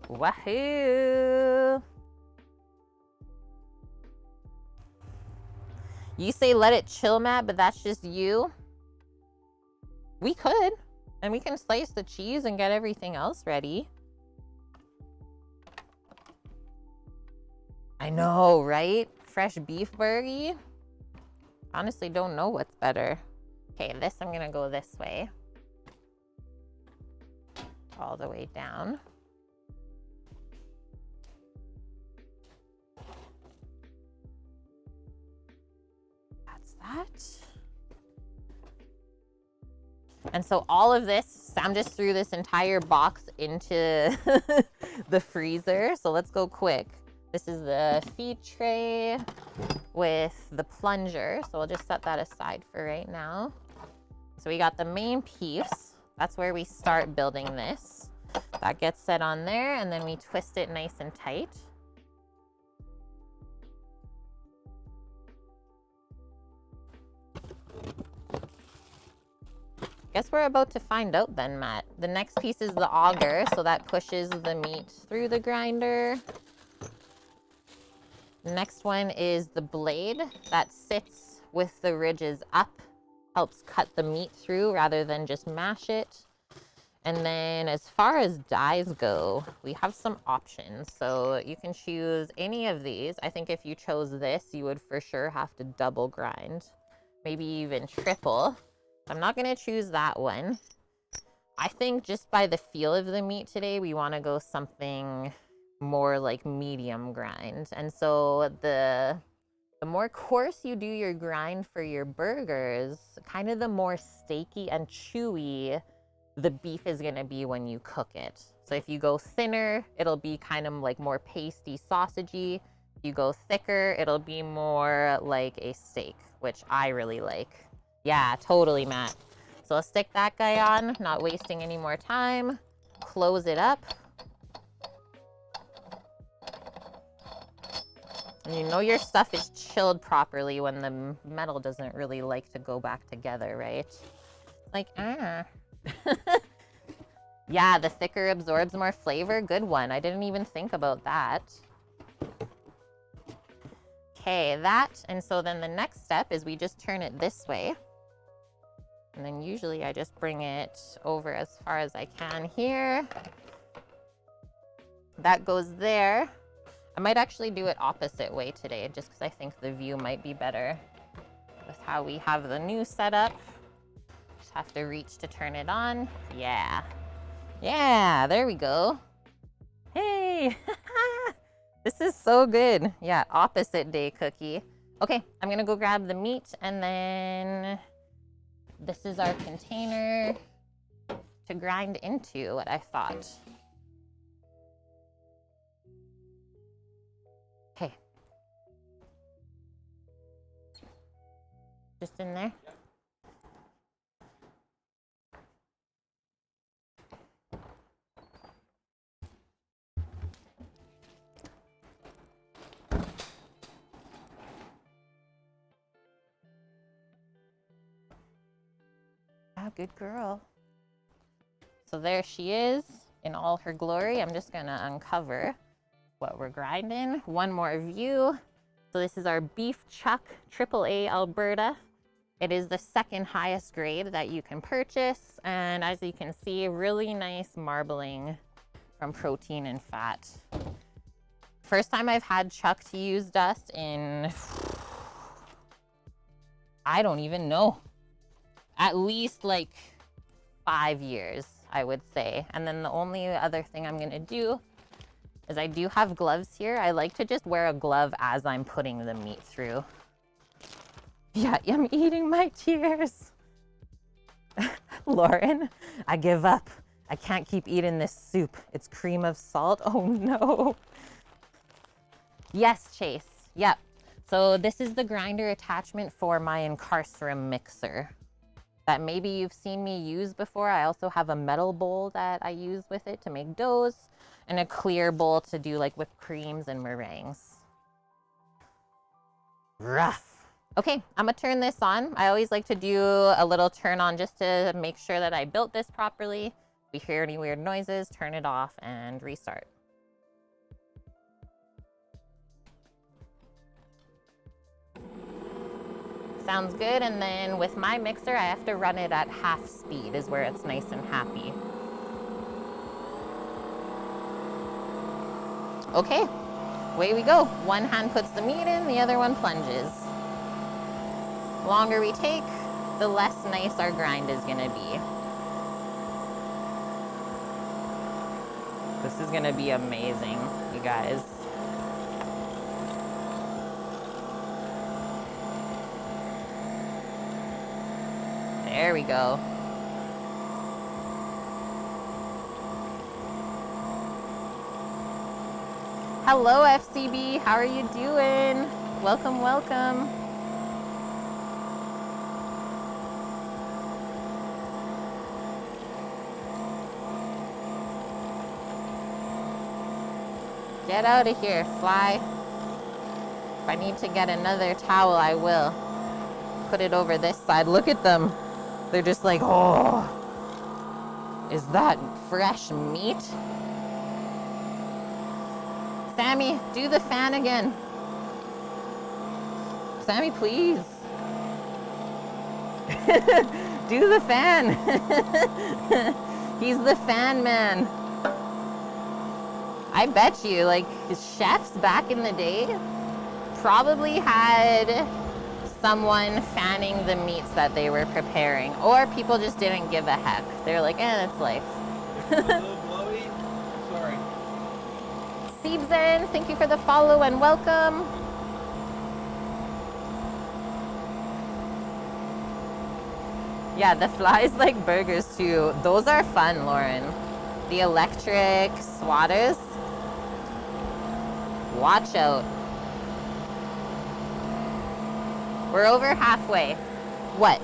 Wahoo! You say let it chill, Matt, but that's just you? We could. And we can slice the cheese and get everything else ready. I know, right? Fresh beef burgie. Honestly, don't know what's better. Okay, this I'm gonna go this way. All the way down. That's that. And so all of this, Sam just threw this entire box into the freezer. So let's go quick. This is the feed tray with the plunger. So we'll just set that aside for right now. So we got the main piece. That's where we start building this. That gets set on there, and then we twist it nice and tight. Guess we're about to find out then, Matt. The next piece is the auger, so that pushes the meat through the grinder. Next one is the blade that sits with the ridges up, helps cut the meat through rather than just mash it. And then as far as dies go, we have some options. So you can choose any of these. I think if you chose this, you would for sure have to double grind, maybe even triple. I'm not gonna choose that one. I think just by the feel of the meat today, we wanna go something more like medium grind. And so the more coarse you do your grind for your burgers, kind of the more steaky and chewy the beef is gonna be when you cook it. So if you go thinner, it'll be kind of like more pasty, sausagey. If you go thicker, it'll be more like a steak, which I really like. Yeah, totally, Matt. So I'll stick that guy on, not wasting any more time. Close it up. And you know your stuff is chilled properly when the metal doesn't really like to go back together, right? Like, Yeah, the thicker absorbs more flavor. Good one. I didn't even think about that. Okay, that. And so then the next step is we just turn it this way. And then usually I just bring it over as far as I can here. That goes there. I might actually do it opposite way today, just because I think the view might be better with how we have the new setup. Just have to reach to turn it on. Yeah. Yeah, there we go. Hey, this is so good. Yeah, opposite day cookie. Okay, I'm gonna go grab the meat, and then this is our container to grind into, what I thought. Okay. Just in there? Ah, good girl. So there she is in all her glory. I'm just gonna uncover what we're grinding. One more view. So this is our beef chuck, AAA Alberta. It is the second highest grade that you can purchase. And as you can see, really nice marbling from protein and fat. First time I've had chuck to use dust in, I don't even know, at least like 5 years, I would say. And then the only other thing I'm gonna do is I do have gloves here. I like to just wear a glove as I'm putting the meat through. Yeah, I'm eating my tears. Lauren, I give up. I can't keep eating this soup. It's cream of salt. Oh no. Yes, Chase. Yep. So this is the grinder attachment for my Incarcerum mixer that maybe you've seen me use before. I also have a metal bowl that I use with it to make doughs, and a clear bowl to do like whipped creams and meringues. Rough. Okay, I'm gonna turn this on. I always like to do a little turn on just to make sure that I built this properly. If you hear any weird noises, turn it off and restart. Sounds good. And then with my mixer, I have to run it at half speed is where it's nice and happy. Okay, away we go. One hand puts the meat in, the other one plunges. The longer we take, the less nice our grind is gonna be. This is gonna be amazing, you guys. There we go. Hello, FCB. How are you doing? Welcome, welcome. Get out of here, fly. If I need to get another towel, I will. Put it over this side. Look at them. They're just like, oh, is that fresh meat? Sammy, do the fan again. Sammy, please. Do the fan. He's the fan man. I bet you, like, chefs back in the day probably had someone fanning the meats that they were preparing, or people just didn't give a heck. They're like, that's life. It's a little blowy. Sorry. Siebzen, thank you for the follow and welcome. Yeah, the flies like burgers too. Those are fun, Lauren. The electric swatters. Watch out. We're over halfway. What?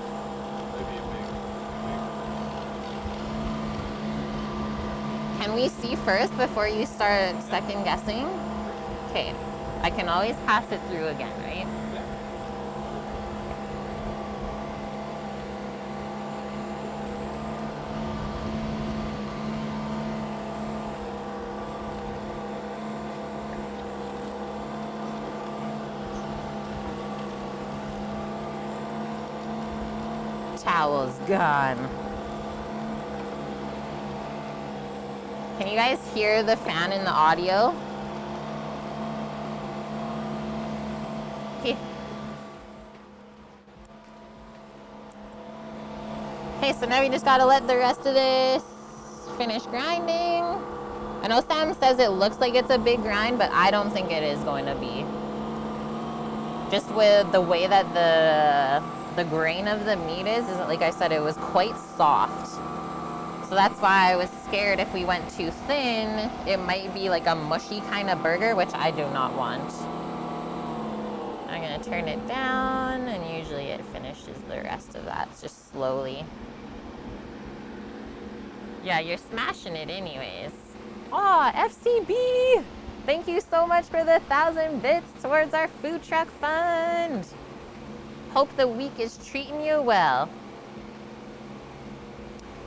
Can we see first before you start second guessing? Okay. I can always pass it through again, right? Towel's gone. Can you guys hear the fan in the audio? Okay. Okay, so now we just gotta let the rest of this finish grinding. I know Sam says it looks like it's a big grind, but I don't think it is going to be. Just with the way that the grain of the meat is like I said, it was quite soft. So that's why I was scared if we went too thin, it might be like a mushy kind of burger, which I do not want. I'm gonna turn it down, and usually it finishes the rest of that just slowly. Yeah, you're smashing it anyways. Aw, FCB! Thank you so much for the 1,000 bits towards our food truck fund. Hope the week is treating you well.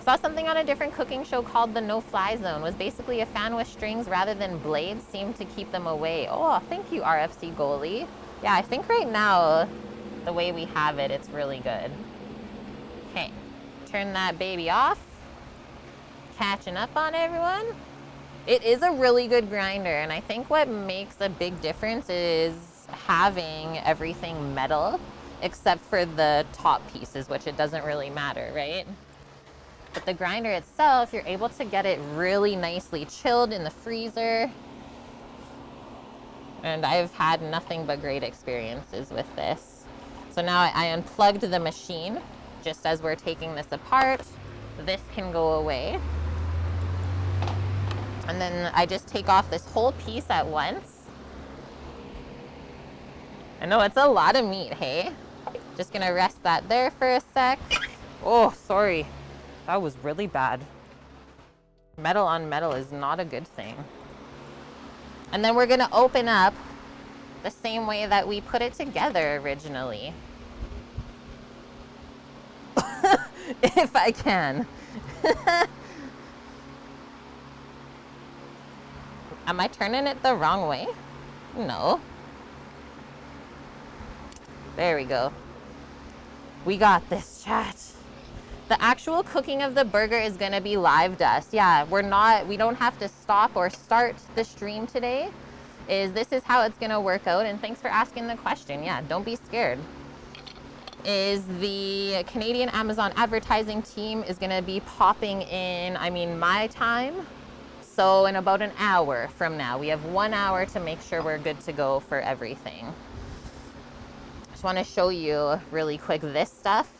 Saw something on a different cooking show called the No Fly Zone. Was basically a fan with strings rather than blades, seemed to keep them away. Oh, thank you, RFC goalie. Yeah, I think right now, the way we have it, it's really good. Okay, turn that baby off. Catching up on everyone. It is a really good grinder, and I think what makes a big difference is having everything metal, except for the top pieces, which it doesn't really matter, right? But the grinder itself, you're able to get it really nicely chilled in the freezer. And I've had nothing but great experiences with this. So now I unplugged the machine just as we're taking this apart. This can go away. And then I just take off this whole piece at once. I know it's a lot of meat, hey? Just gonna rest that there for a sec. Oh, sorry. That was really bad. Metal on metal is not a good thing. And then we're gonna open up the same way that we put it together originally. If I can. Am I turning it the wrong way? No. There we go. We got this, chat. The actual cooking of the burger is gonna be live dust. Yeah, we don't have to stop or start the stream today. This is how it's gonna work out, and thanks for asking the question. Yeah, don't be scared. The Canadian Amazon advertising team is gonna be popping in, my time. So in about an hour from now, we have 1 hour to make sure we're good to go for everything. Just wanna show you really quick this stuff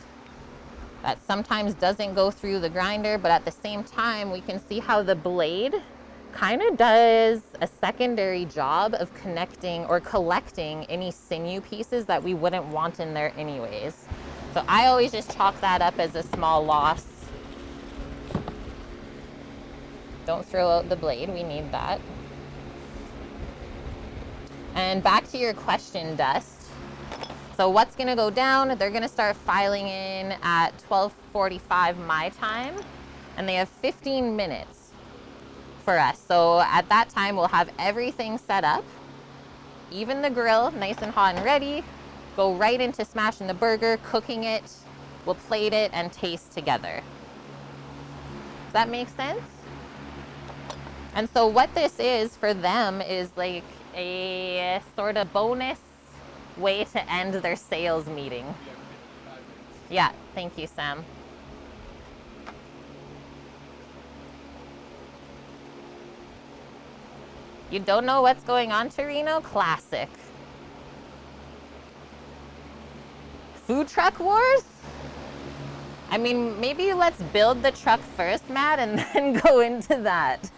that sometimes doesn't go through the grinder, but at the same time, we can see how the blade kind of does a secondary job of connecting or collecting any sinew pieces that we wouldn't want in there anyways. So I always just chalk that up as a small loss. Don't throw out the blade, we need that. And back to your question, Dust. So what's gonna go down? They're gonna start filing in at 12:45 my time, and they have 15 minutes for us. So at that time, we'll have everything set up, even the grill, nice and hot and ready, go right into smashing the burger, cooking it, we'll plate it and taste together. Does that make sense? And so what this is for them is like a sort of bonus way to end their sales meeting. Yeah, thank you, Sam. You don't know what's going on, Torino? Classic. Food truck wars? I mean, maybe let's build the truck first, Matt, and then go into that.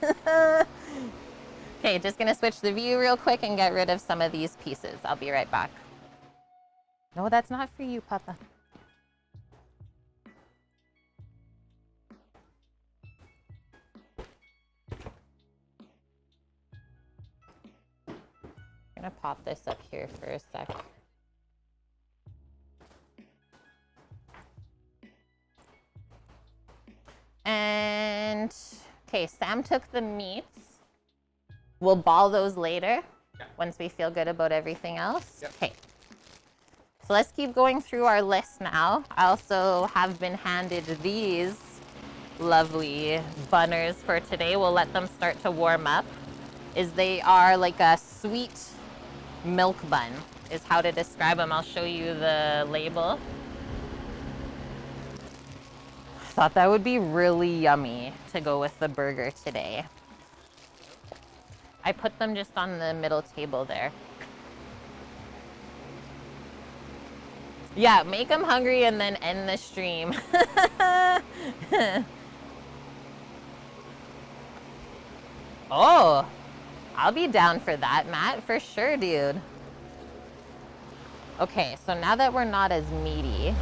Okay, just gonna switch the view real quick and get rid of some of these pieces. I'll be right back. No, that's not for you, Papa. I'm gonna pop this up here for a sec. And, okay, Sam took the meats. We'll ball those later, once we feel good about everything else. Yep. Okay. So let's keep going through our list now. I also have been handed these lovely bunners for today. We'll let them start to warm up. They are like a sweet milk bun, is how to describe them. I'll show you the label. Thought that would be really yummy to go with the burger today. I put them just on the middle table there. Yeah, make them hungry and then end the stream. Oh, I'll be down for that, Matt, for sure, dude. Okay, so now that we're not as meaty,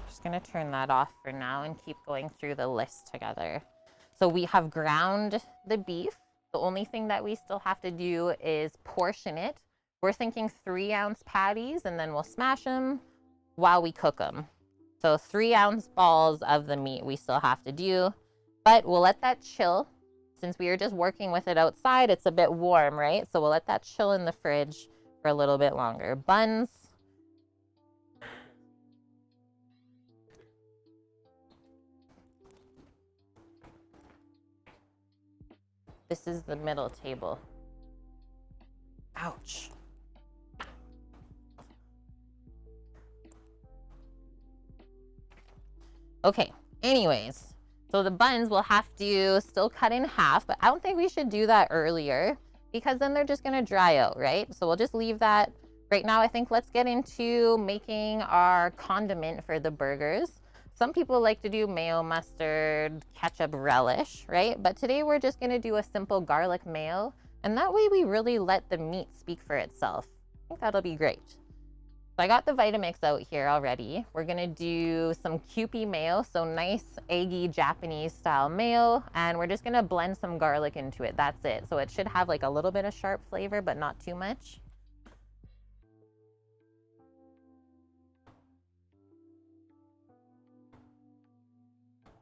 just gonna turn that off for now and keep going through the list together. So we have ground the beef. The only thing that we still have to do is portion it. We're thinking 3-ounce patties, and then we'll smash them while we cook them. So 3-ounce balls of the meat we still have to do, but we'll let that chill. Since we were just working with it outside, it's a bit warm, right? So we'll let that chill in the fridge for a little bit longer. Buns. This is the middle table. Ouch. Okay, anyways, so the buns will have to still cut in half, but I don't think we should do that earlier because then they're just gonna dry out, right? So we'll just leave that right now. I think let's get into making our condiment for the burgers. Some people like to do mayo, mustard, ketchup, relish, right? But today we're just gonna do a simple garlic mayo, and that way we really let the meat speak for itself. I think that'll be great. So I got the Vitamix out here already. We're gonna do some Kewpie mayo, so nice eggy Japanese style mayo, and we're just gonna blend some garlic into it. That's it. So it should have like a little bit of sharp flavor, but not too much.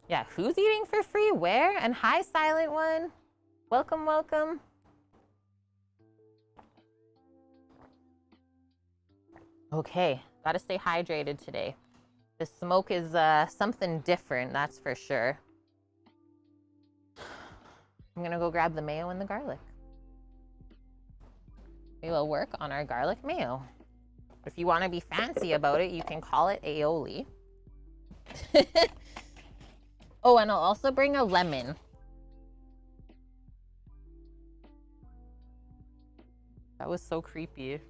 Yeah, who's eating for free? Where? And hi, Silent One. Welcome, welcome. Okay, gotta stay hydrated today. The smoke is something different, that's for sure. I'm gonna go grab the mayo and the garlic. We will work on our garlic mayo. If you want to be fancy about it, you can call it aioli. Oh, and I'll also bring a lemon. That was so creepy.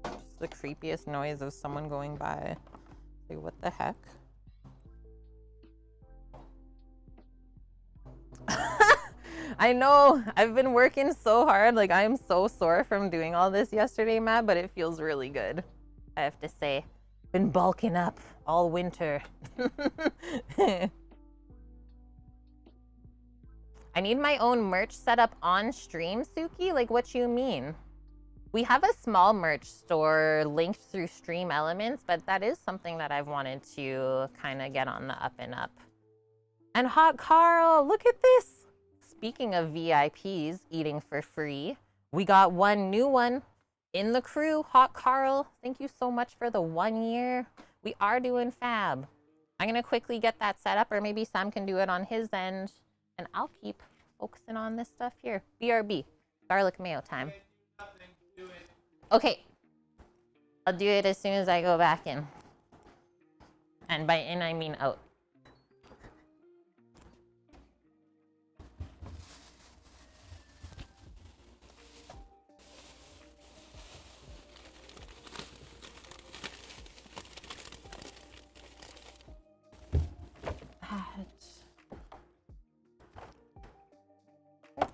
Just the creepiest noise of someone going by. Like, what the heck? I know, I've been working so hard. Like, I'm so sore from doing all this yesterday, Matt, but it feels really good. I have to say, been bulking up all winter. I need my own merch set up on stream, Suki? Like, what you mean? We have a small merch store linked through Stream Elements, but that is something that I've wanted to kind of get on the up and up. And Hot Carl, look at this. Speaking of VIPs eating for free, we got one new one in the crew. Hot Carl, thank you so much for the 1 year. We are doing fab. I'm going to quickly get that set up, or maybe Sam can do it on his end, and I'll keep focusing on this stuff here. BRB, garlic mayo time. Okay, I'll do it as soon as I go back in. And by in, I mean out.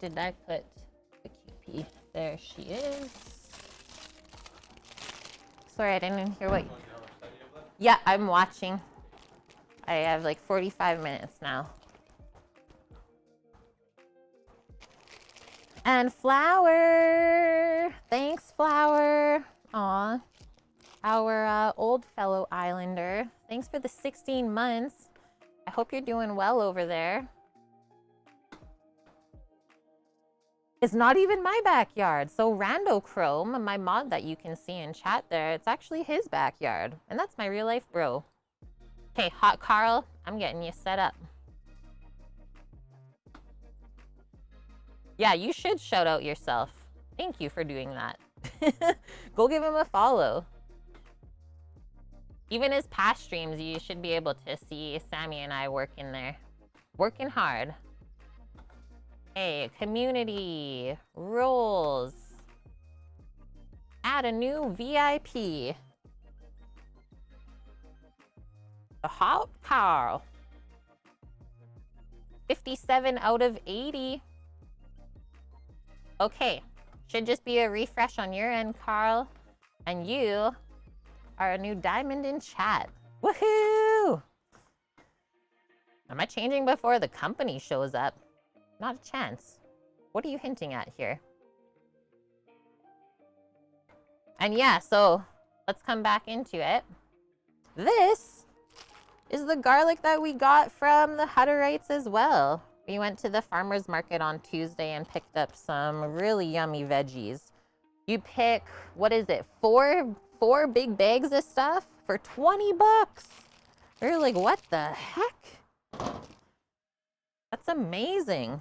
did I put the QP? There she is. Sorry, I didn't hear what. Yeah, I'm watching. I have like 45 minutes now. And Flower. Thanks, Flower. Aw. Our old fellow islander. Thanks for the 16 months. I hope you're doing well over there. It's not even my backyard. So Rando Chrome, my mod that you can see in chat there, it's actually his backyard. And that's my real life bro. Okay, Hot Carl, I'm getting you set up. Yeah, you should shout out yourself. Thank you for doing that. Go give him a follow. Even his past streams, you should be able to see Sammy and I working there. Working hard. Hey, community, roles. Add a new VIP. The Hot Carl. 57 out of 80. Okay, should just be a refresh on your end, Carl. And you are a new diamond in chat. Woohoo! Am I changing before the company shows up? Not a chance. What are you hinting at here? And yeah, so let's come back into it. This is the garlic that we got from the Hutterites as well. We went to the farmer's market on Tuesday and picked up some really yummy veggies. You pick, what is it, four big bags of stuff for 20 bucks. We're like, what the heck? That's amazing.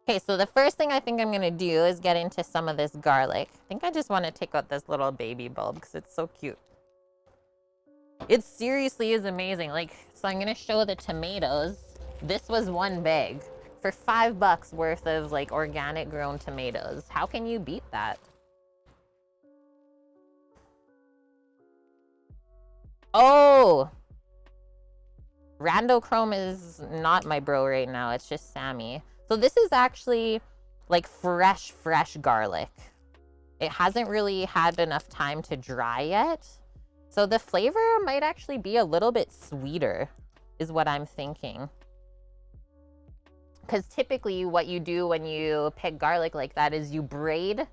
Okay, so the first thing I think I'm gonna do is get into some of this garlic. I think I just want to take out this little baby bulb because it's so cute. It seriously is amazing. Like, so I'm gonna show the tomatoes. This was one bag for $5 worth of like organic grown tomatoes. How can you beat that? Oh, Rando Chrome is not my bro right now. It's just Sammy. So this is actually like fresh garlic. It hasn't really had enough time to dry yet. So the flavor might actually be a little bit sweeter, is what I'm thinking. Because typically what you do when you pick garlic like that is you braid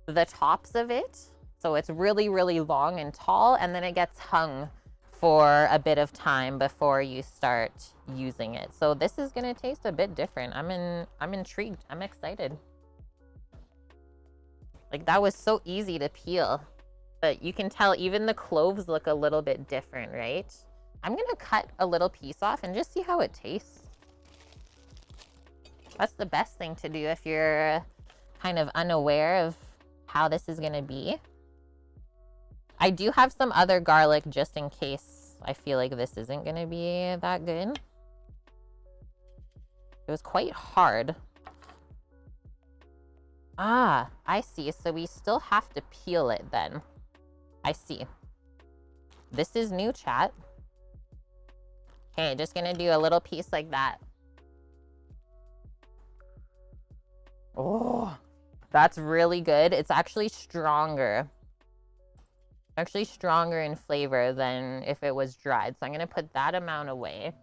the tops of it. So it's really, really long and tall, and then it gets hung for a bit of time before you start using it. So this is gonna taste a bit different. I'm intrigued. I'm excited. Like, that was so easy to peel. But you can tell even the cloves look a little bit different, right? I'm gonna cut a little piece off and just see how it tastes. That's the best thing to do if you're kind of unaware of how this is gonna be. I do have some other garlic just in case I feel like this isn't gonna be that good. It was quite hard. Ah, I see. So we still have to peel it then. I see. This is new, chat. Okay, just gonna do a little piece like that. Oh, that's really good. It's actually stronger. Actually stronger in flavor than if it was dried. So I'm gonna put that amount away.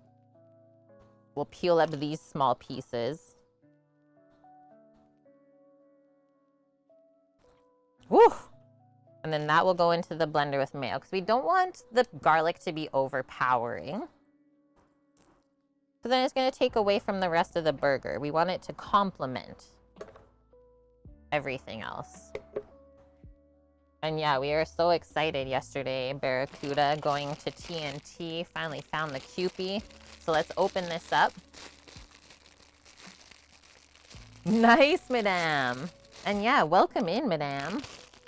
We'll peel up these small pieces. Woo! And then that will go into the blender with mayo because we don't want the garlic to be overpowering. Because then it's going to take away from the rest of the burger. We want it to complement everything else. And yeah, we were so excited yesterday, Barracuda, going to TNT. Finally found the Kewpie. So let's open this up. Nice, madame. And yeah, welcome in, madame.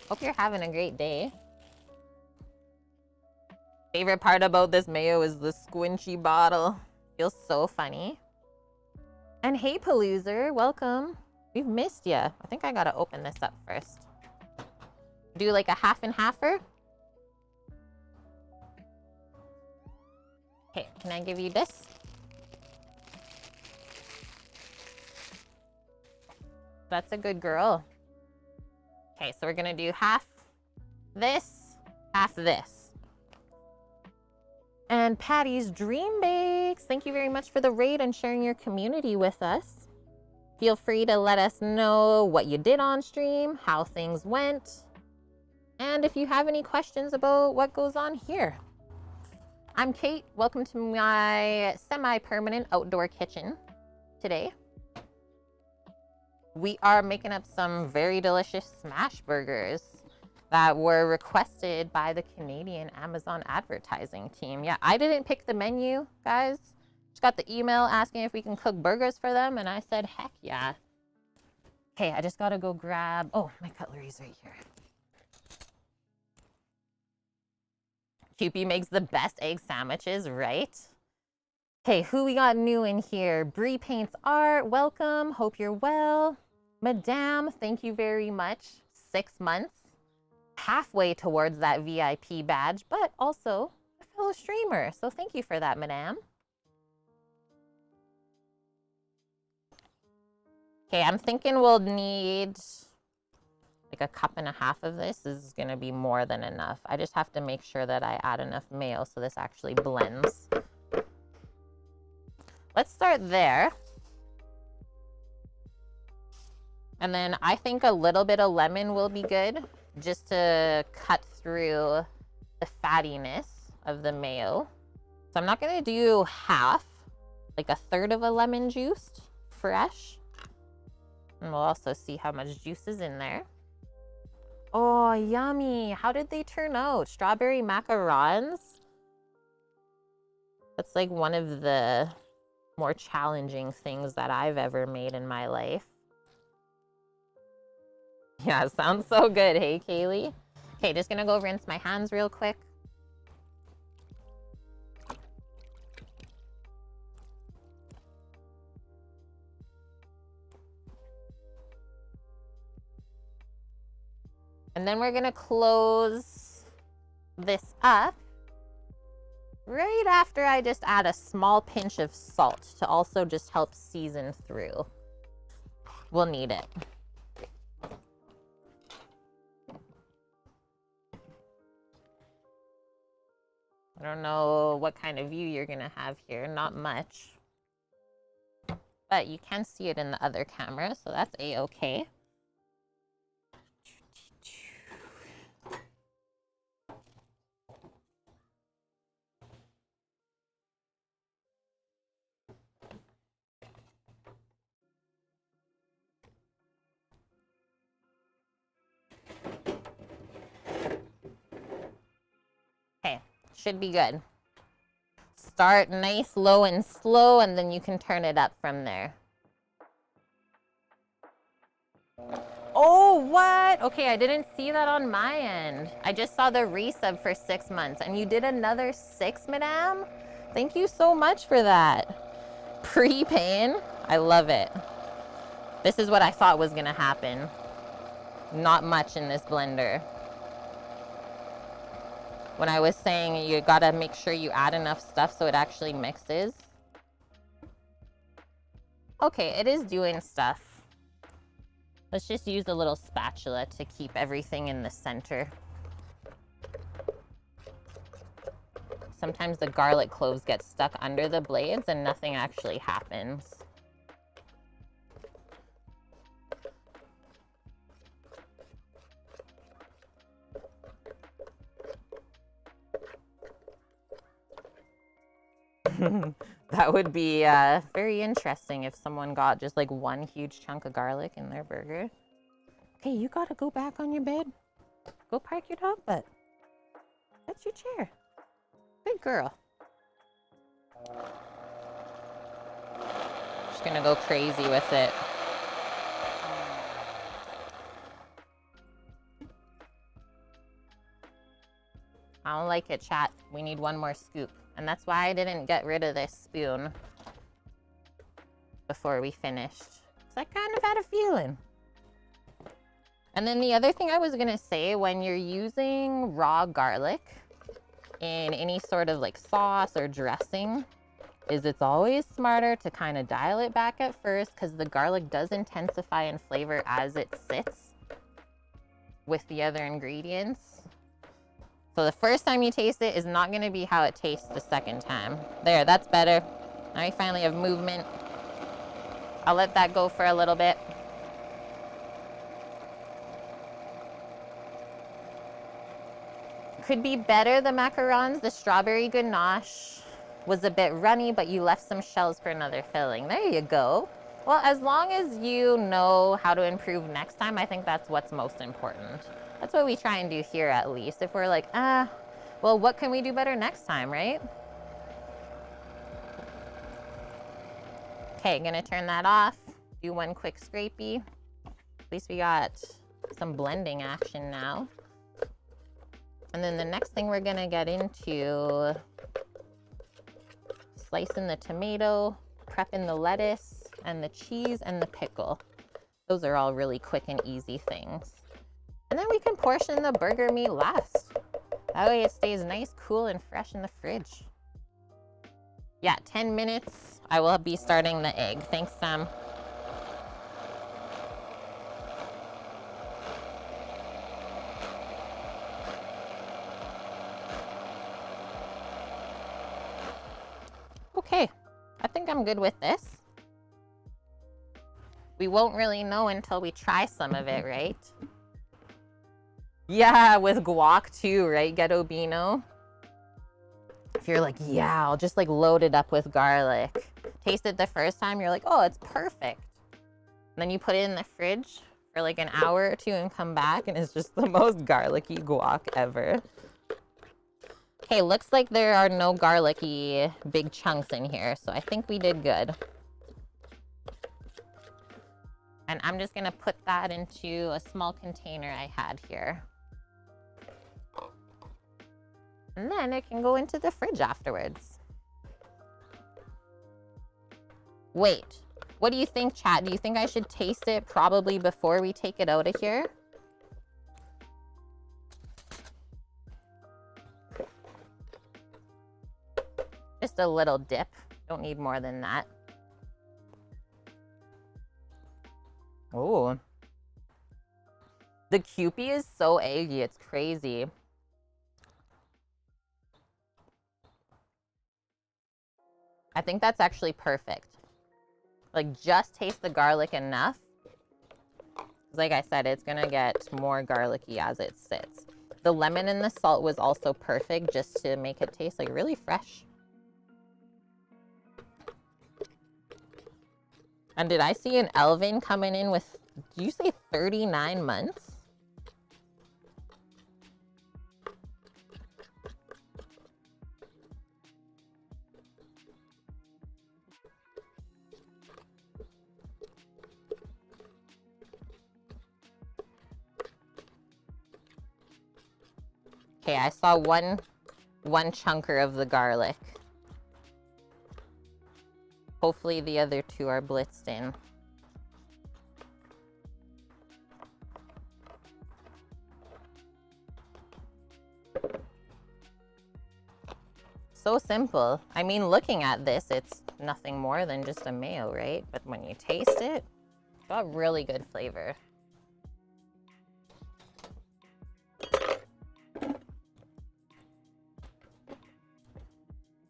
Hope you're having a great day. Favorite part about this mayo is the squinchy bottle. Feels so funny. And hey, Paloozer, welcome. We've missed you. I think I gotta open this up first. Do like a half and halfer. Okay, can I give you this? That's a good girl. Okay, so we're gonna do half this, half this. And Patty's Dream Bakes, thank you very much for the raid and sharing your community with us. Feel free to let us know what you did on stream, how things went, and if you have any questions about what goes on here. I'm Kate. Welcome to my semi-permanent outdoor kitchen today. We are making up some very delicious smash burgers that were requested by the Canadian Amazon advertising team. Yeah, I didn't pick the menu, guys. Just got the email asking if we can cook burgers for them, and I said, heck yeah. Okay, I just gotta go grab, oh, my cutlery's right here. Cupie makes the best egg sandwiches, right? Okay, who we got new in here? Bree Paints Art, welcome. Hope you're well. Madame, thank you very much. 6 months. Halfway towards that VIP badge, but also a fellow streamer. So thank you for that, Madame. Okay, I'm thinking we'll need like a cup and a half of this. This is gonna be more than enough. I just have to make sure that I add enough mayo so this actually blends. Let's start there. And then I think a little bit of lemon will be good just to cut through the fattiness of the mayo. So I'm not gonna do half, like a third of a lemon juiced, fresh. And we'll also see how much juice is in there. Oh, yummy. How did they turn out? Strawberry macarons? That's like one of the more challenging things that I've ever made in my life. Yeah, sounds so good. Hey, Kaylee. Okay, just gonna go rinse my hands real quick. And then we're gonna close this up right after I just add a small pinch of salt to also just help season through. We'll need it. I don't know what kind of view you're gonna have here, not much. But you can see it in the other camera, so that's a-okay. Okay, should be good. Start nice, low and slow, and then you can turn it up from there. Oh, what? Okay, I didn't see that on my end. I just saw the resub for 6 months, and you did another 6, madame? Thank you so much for that. Pre-pain? I love it. This is what I thought was gonna happen. Not much in this blender. When I was saying you gotta make sure you add enough stuff so it actually mixes. Okay, it is doing stuff. Let's just use a little spatula to keep everything in the center. Sometimes the garlic cloves get stuck under the blades and nothing actually happens. That would be very interesting if someone got just like one huge chunk of garlic in their burger. Okay, you gotta go back on your bed. Go park your dog butt. That's your chair. Good girl. Just gonna go crazy with it. I don't like it, chat. We need one more scoop. And that's why I didn't get rid of this spoon before we finished. Because I kind of had a feeling. And then the other thing I was gonna say, when you're using raw garlic in any sort of like sauce or dressing, is it's always smarter to kind of dial it back at first because the garlic does intensify in flavor as it sits with the other ingredients. So the first time you taste it is not going to be how it tastes the second time. There, that's better. Now we finally have movement. I'll let that go for a little bit. Could be better, the macarons. The strawberry ganache was a bit runny, but you left some shells for another filling. There you go. Well, as long as you know how to improve next time, I think that's what's most important. That's what we try and do here, at least. If we're like, well, what can we do better next time, right? Okay, gonna turn that off. Do one quick scrapey. At least we got some blending action now. And then the next thing we're gonna get into, slicing the tomato, prepping the lettuce, and the cheese, and the pickle. Those are all really quick and easy things. And then we can portion the burger meat last. That way it stays nice, cool, and fresh in the fridge. Yeah, 10 minutes, I will be starting the egg. Thanks, Sam. Okay, I think I'm good with this. We won't really know until we try some of it, right? Yeah, with guac too, right, Ghetto Beano? If you're like, yeah, I'll just like load it up with garlic. Taste it the first time, you're like, oh, it's perfect. And then you put it in the fridge for like an hour or two and come back and it's just the most garlicky guac ever. Okay, looks like there are no garlicky big chunks in here, so I think we did good. And I'm just gonna put that into a small container I had here. And then it can go into the fridge afterwards. Wait, what do you think, chat? Do you think I should taste it probably before we take it out of here? Just a little dip. Don't need more than that. Oh. The Kewpie is so eggy, it's crazy. I think that's actually perfect. Like, just taste the garlic enough. Like I said, it's gonna get more garlicky as it sits. The lemon and the salt was also perfect just to make it taste like really fresh. And did I see an Elvin coming in with, did you say 39 months? Okay, I saw one chunker of the garlic. Hopefully the other two are blitzed in. So simple. I mean, looking at this, it's nothing more than just a mayo, right? But when you taste it, it's got really good flavor.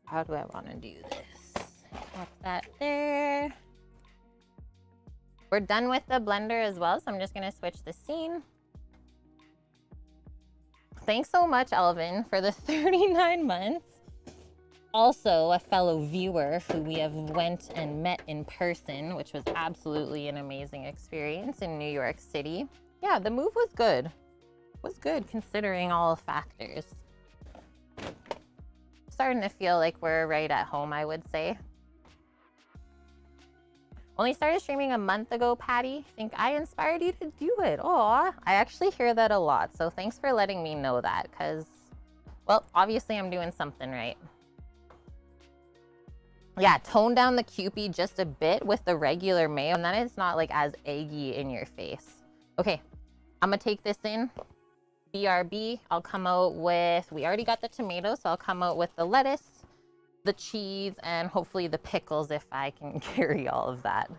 How do I want to do this? Pop that there. We're done with the blender as well, so I'm just gonna switch the scene. Thanks so much, Elvin, for the 39 months. Also, a fellow viewer who we have went and met in person, which was absolutely an amazing experience in New York City. Yeah, the move was good. It was good considering all factors. Starting to feel like we're right at home, I would say. Only started streaming a month ago, Patty. Think I inspired you to do it. Aw, I actually hear that a lot. So thanks for letting me know that, because, well, obviously I'm doing something right. Yeah, tone down the Kewpie just a bit with the regular mayo, and then it's not like as eggy in your face. Okay, I'm gonna take this in. BRB, I'll come out with, we already got the tomatoes, so I'll come out with the lettuce, the cheese, and hopefully the pickles if I can carry all of that.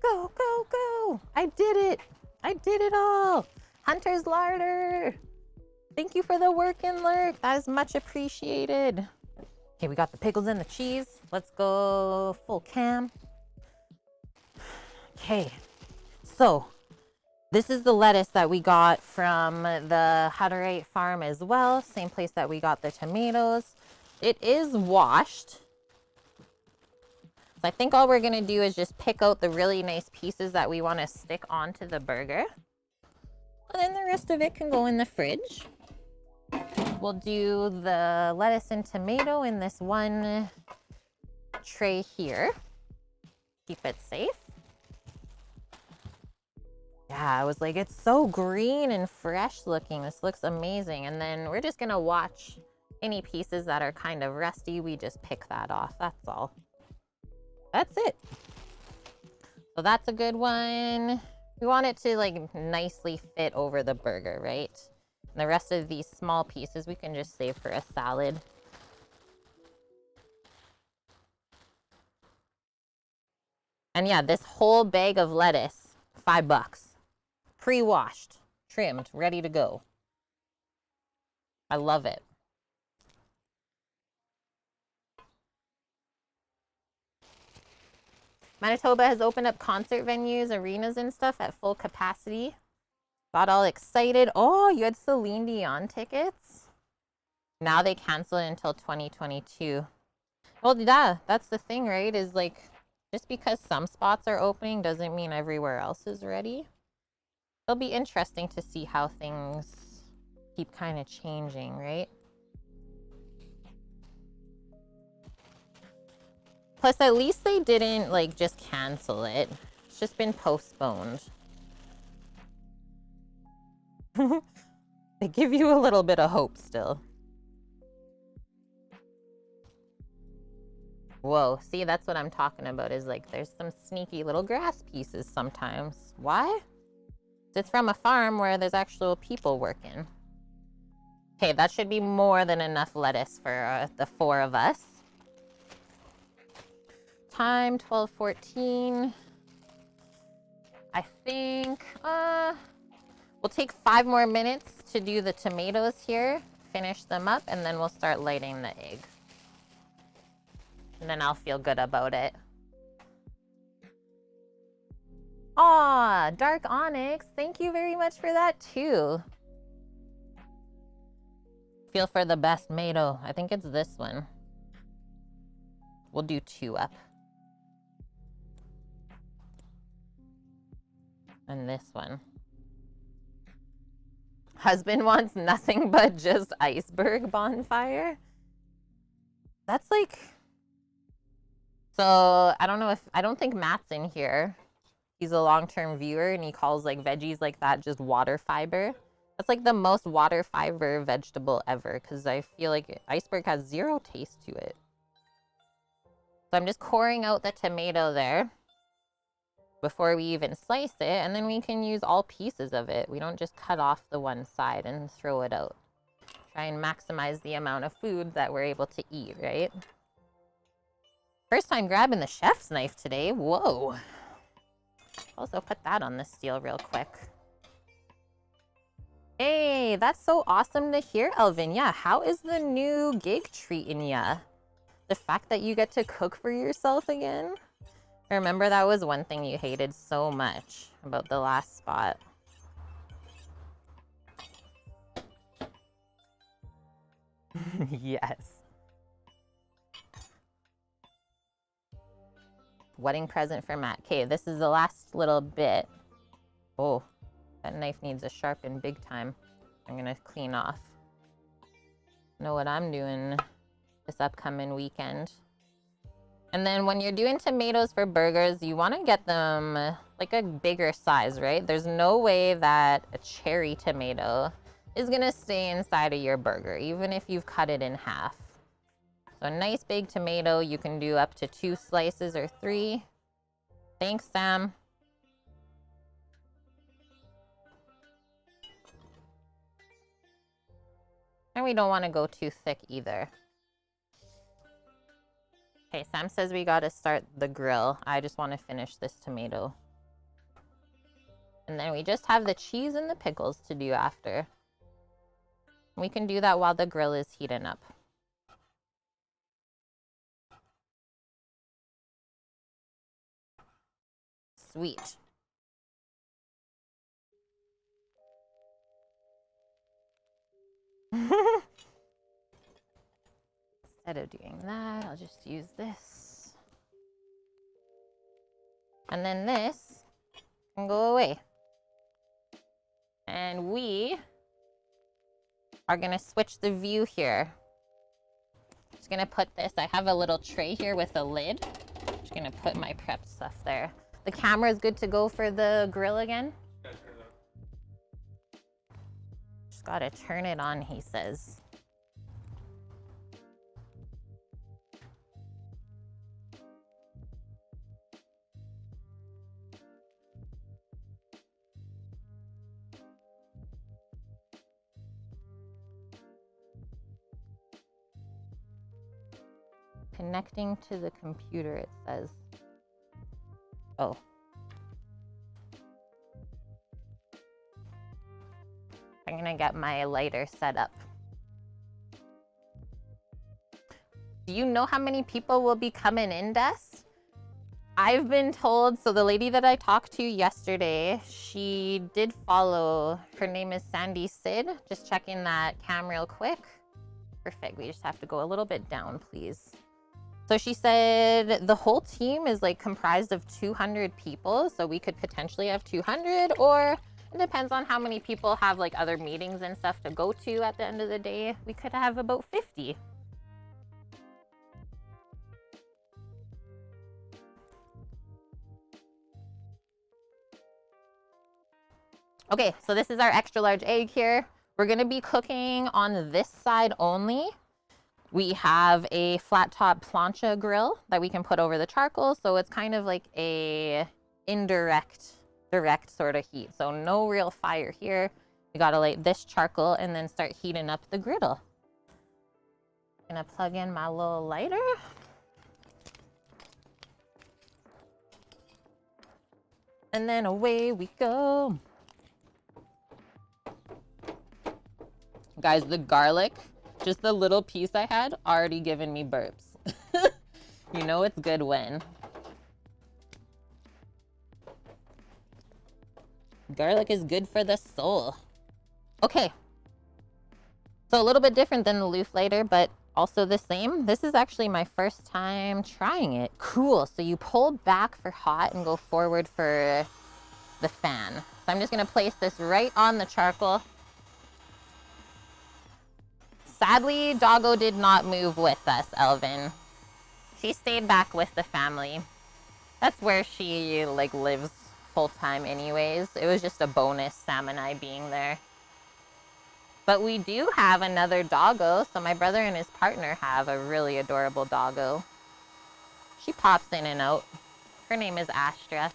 Go, go, go. I did it. I did it all. Hunter's Larder. Thank you for the work and lurk. That is much appreciated. Okay, we got the pickles and the cheese. Let's go full cam. Okay, so this is the lettuce that we got from the Hutterite farm as well. Same place that we got the tomatoes. It is washed. So I think all we're gonna do is just pick out the really nice pieces that we wanna stick onto the burger. And then the rest of it can go in the fridge. We'll do the lettuce and tomato in this one tray here. Keep it safe. Yeah, I was like, it's so green and fresh looking. This looks amazing. And then we're just gonna watch any pieces that are kind of rusty. We just pick that off, that's all. That's it. So that's a good one. We want it to like nicely fit over the burger, right? And the rest of these small pieces we can just save for a salad. And yeah, this whole bag of lettuce, $5. Pre-washed, trimmed, ready to go. I love it. Manitoba has opened up concert venues, arenas and stuff at full capacity. Got all excited. Oh, you had Celine Dion tickets? Now they cancel it until 2022. Well, yeah, that's the thing, right? Is like, just because some spots are opening doesn't mean everywhere else is ready. It'll be interesting to see how things keep kind of changing, right? Plus, at least they didn't like just cancel it. It's just been postponed. They give you a little bit of hope still. Whoa, see, that's what I'm talking about, is like there's some sneaky little grass pieces sometimes. Why? It's from a farm where there's actual people working. Okay, that should be more than enough lettuce for the 4 of us. Time 12:14. I think we'll take 5 more minutes to do the tomatoes here, finish them up, and then we'll start lighting the egg. And then I'll feel good about it. Aw, Dark Onyx, thank you very much for that too. Feel for the best tomato. I think it's this one. We'll do 2 up. And this one. Husband wants nothing but just iceberg bonfire. That's like... So, I don't know if... I don't think Matt's in here. He's a long-term viewer and he calls like veggies like that just water fiber. That's like the most water fiber vegetable ever, because I feel like iceberg has 0 taste to it. So I'm just coring out the tomato there before we even slice it, and then we can use all pieces of it. We don't just cut off the one side and throw it out. Try and maximize the amount of food that we're able to eat, right? First time grabbing the chef's knife today. Whoa. Also put that on the steel real quick. Hey, that's so awesome to hear, Elvin. Yeah, how is the new gig treating ya? The fact that you get to cook for yourself again? I remember that was one thing you hated so much about the last spot. Yes. Wedding present for Matt. Okay, this is the last little bit. Oh, that knife needs a sharpen big time. I'm gonna clean off. Know what I'm doing this upcoming weekend. And then when you're doing tomatoes for burgers, you want to get them like a bigger size, right? There's no way that a cherry tomato is gonna stay inside of your burger, even if you've cut it in half. So a nice big tomato, you can do up to 2 slices or 3. Thanks, Sam. And we don't want to go too thick either. Okay, Sam says we gotta start the grill. I just want to finish this tomato. And then we just have the cheese and the pickles to do after. We can do that while the grill is heating up. Sweet. Instead of doing that, I'll just use this. And then this can go away. And we are gonna switch the view here. Just gonna put this, I have a little tray here with a lid. Just gonna put my prep stuff there. The camera is good to go for the grill again? Yeah, turn it on. Just gotta turn it on, he says. Connecting to the computer, it says. Oh. I'm gonna get my lighter set up. Do you know how many people will be coming in, Des? I've been told, so the lady that I talked to yesterday, she did follow, her name is Sandy Sid. Just checking that cam real quick. Perfect, we just have to go a little bit down, please. So she said the whole team is like comprised of 200 people. So we could potentially have 200, or it depends on how many people have like other meetings and stuff to go to at the end of the day. We could have about 50. Okay, so this is our extra large egg here. We're gonna be cooking on this side only. We have a flat top plancha grill that we can put over the charcoal. So it's kind of like a direct sort of heat. So no real fire here. We gotta light this charcoal and then start heating up the griddle. Gonna plug in my little lighter. And then away we go. Guys, the garlic, just the little piece I had, already given me burps. You know it's good when. Garlic is good for the soul. Okay. So a little bit different than the loaf lighter, but also the same. This is actually my first time trying it. Cool. So you pull back for hot and go forward for the fan. So I'm just gonna place this right on the charcoal. Sadly, Doggo did not move with us, Elvin. She stayed back with the family. That's where she like lives full time anyways. It was just a bonus, Sam and I being there. But we do have another doggo. So my brother and his partner have a really adorable doggo. She pops in and out. Her name is Astra.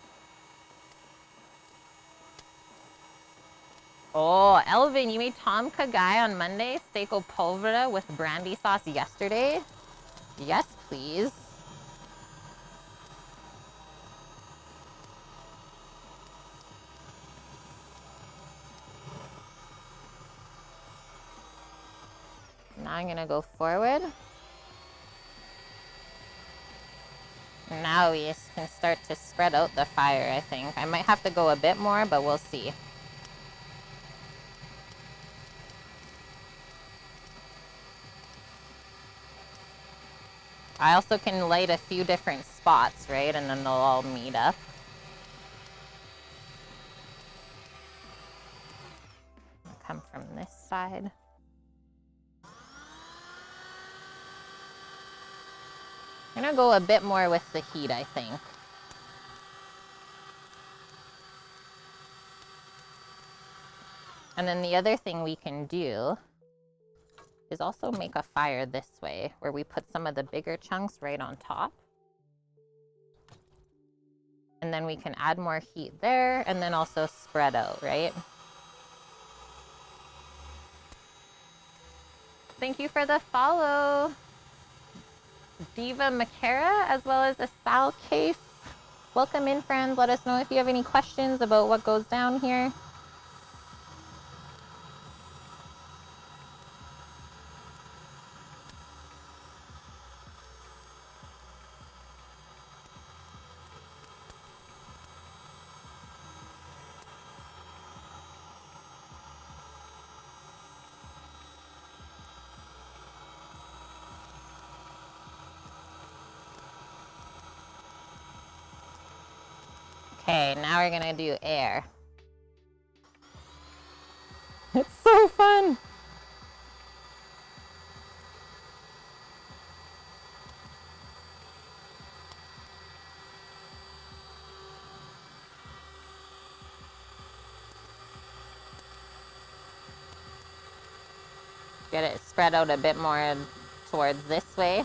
Oh, Elvin, you made Tom Kagai on Monday, steak au poivre with brandy sauce yesterday? Yes, please. Now I'm gonna go forward. Now we can start to spread out the fire, I think. I might have to go a bit more, but we'll see. I also can light a few different spots, right? And then they'll all meet up. I'll come from this side. I'm gonna go a bit more with the heat, I think. And then the other thing we can do is also make a fire this way, where we put some of the bigger chunks right on top. And then we can add more heat there, and then also spread out, right? Thank you for the follow, Diva Makara, as well as a Sal Case. Welcome in, friends. Let us know if you have any questions about what goes down here. Okay, now we're gonna do air. It's so fun. Get it spread out a bit more towards this way.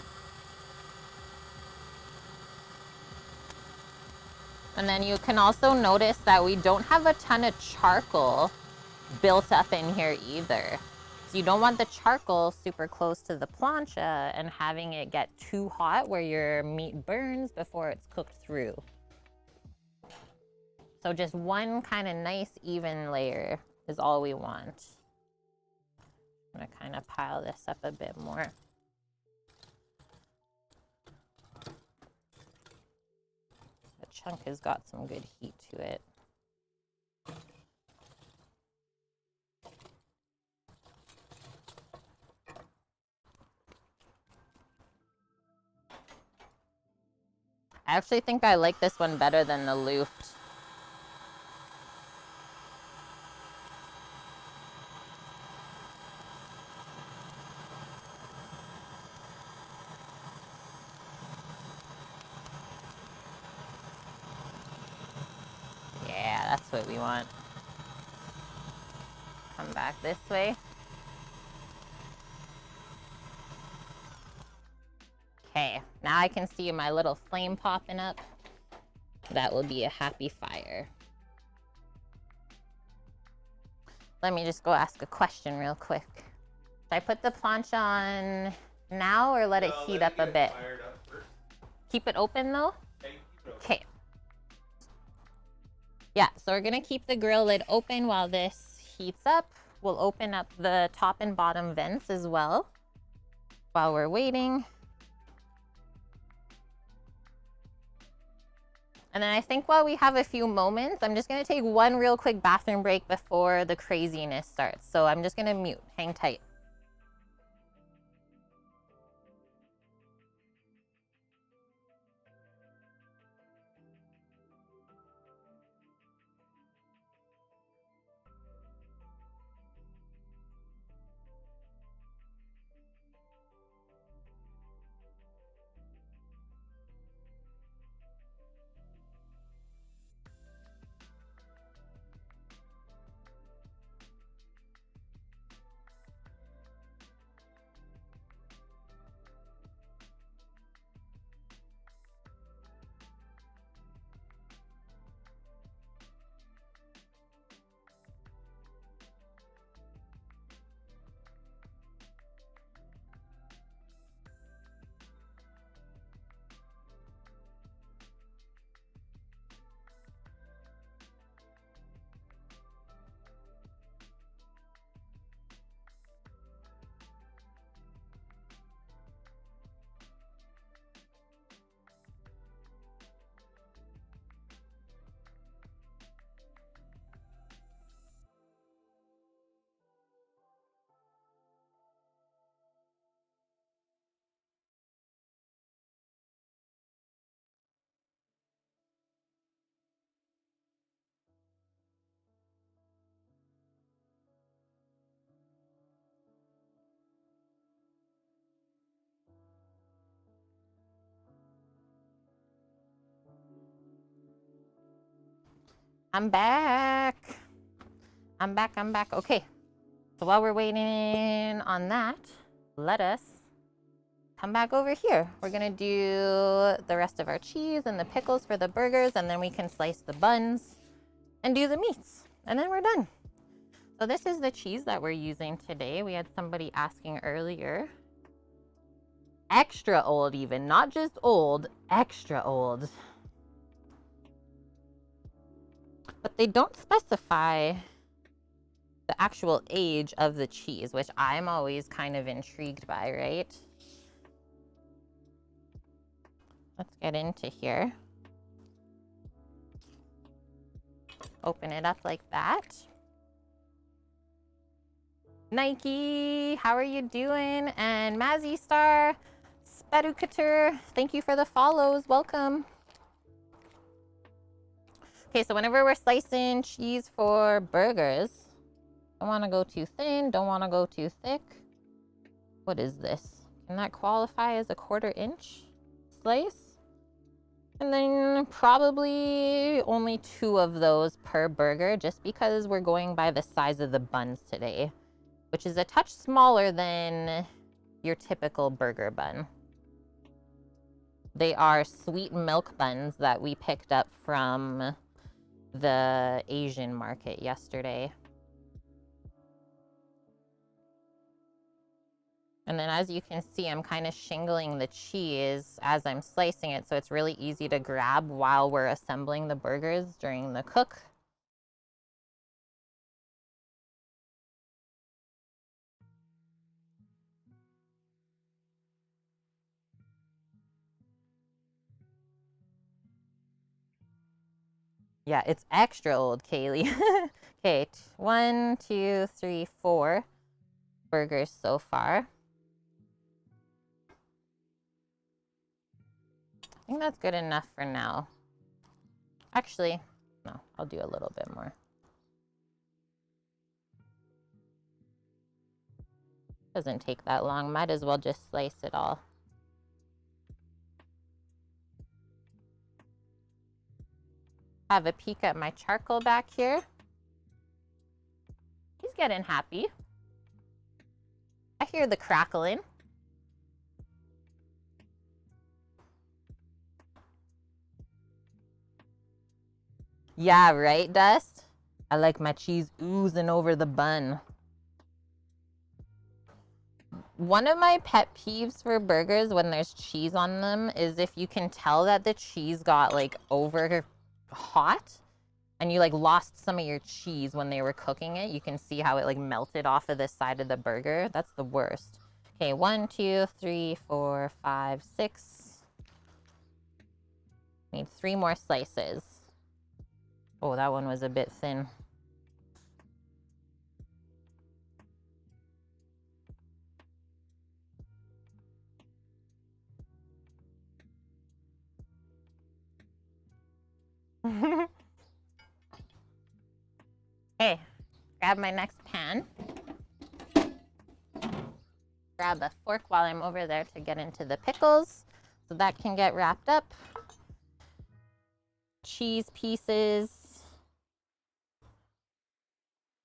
And then you can also notice that we don't have a ton of charcoal built up in here either. So you don't want the charcoal super close to the plancha and having it get too hot where your meat burns before it's cooked through. So just one kind of nice even layer is all we want. I'm gonna kind of pile this up a bit more. The chunk has got some good heat to it. I actually think I like this one better than the Luft. Yeah, that's what we want. Come back this way. Okay, now I can see my little flame popping up. That will be a happy fire. Let me just go ask a question real quick. Should I put the plancha on now or let it heat up a bit? Keep it open though? Okay. Yeah, so we're gonna keep the grill lid open while this heats up. We'll open up the top and bottom vents as well while we're waiting. And then I think while we have a few moments, I'm just gonna take one real quick bathroom break before the craziness starts. So I'm just gonna mute, hang tight. I'm back. I'm back. Okay. So while we're waiting on that, let us come back over here. We're gonna do the rest of our cheese and the pickles for the burgers, and then we can slice the buns and do the meats, and then we're done. So this is the cheese that we're using today. We had somebody asking earlier. Extra old even, not just old, extra old. But they don't specify the actual age of the cheese, which I'm always kind of intrigued by, right? Let's get into here. Open it up like that. Nike, how are you doing? And Mazzy Star, Speducator, thank you for the follows. Welcome. Okay, so whenever we're slicing cheese for burgers, don't want to go too thin, don't want to go too thick. What is this? Can that qualify as a 1/4 inch slice? And then probably only 2 of those per burger, just because we're going by the size of the buns today, which is a touch smaller than your typical burger bun. They are sweet milk buns that we picked up from the Asian market yesterday. And then as you can see, I'm kind of shingling the cheese as I'm slicing it, so it's really easy to grab while we're assembling the burgers during the cook. Yeah, it's extra old, Kaylee. Okay, 1, 2, 3, 4 burgers so far. I think that's good enough for now. Actually, no, I'll do a little bit more. Doesn't take that long. Might as well just slice it all. Have a peek at my charcoal back here. He's getting happy. I hear the crackling. Yeah, right, Dust? I like my cheese oozing over the bun. One of my pet peeves for burgers when there's cheese on them is if you can tell that the cheese got like over hot and you like lost some of your cheese when they were cooking it. You can see how it like melted off of the side of the burger. That's the worst. Okay, 1, 2, 3, 4, 5, 6. Need 3 more slices. Oh, that one was a bit thin. Okay, grab my next pan. Grab a fork while I'm over there to get into the pickles so that can get wrapped up. Cheese pieces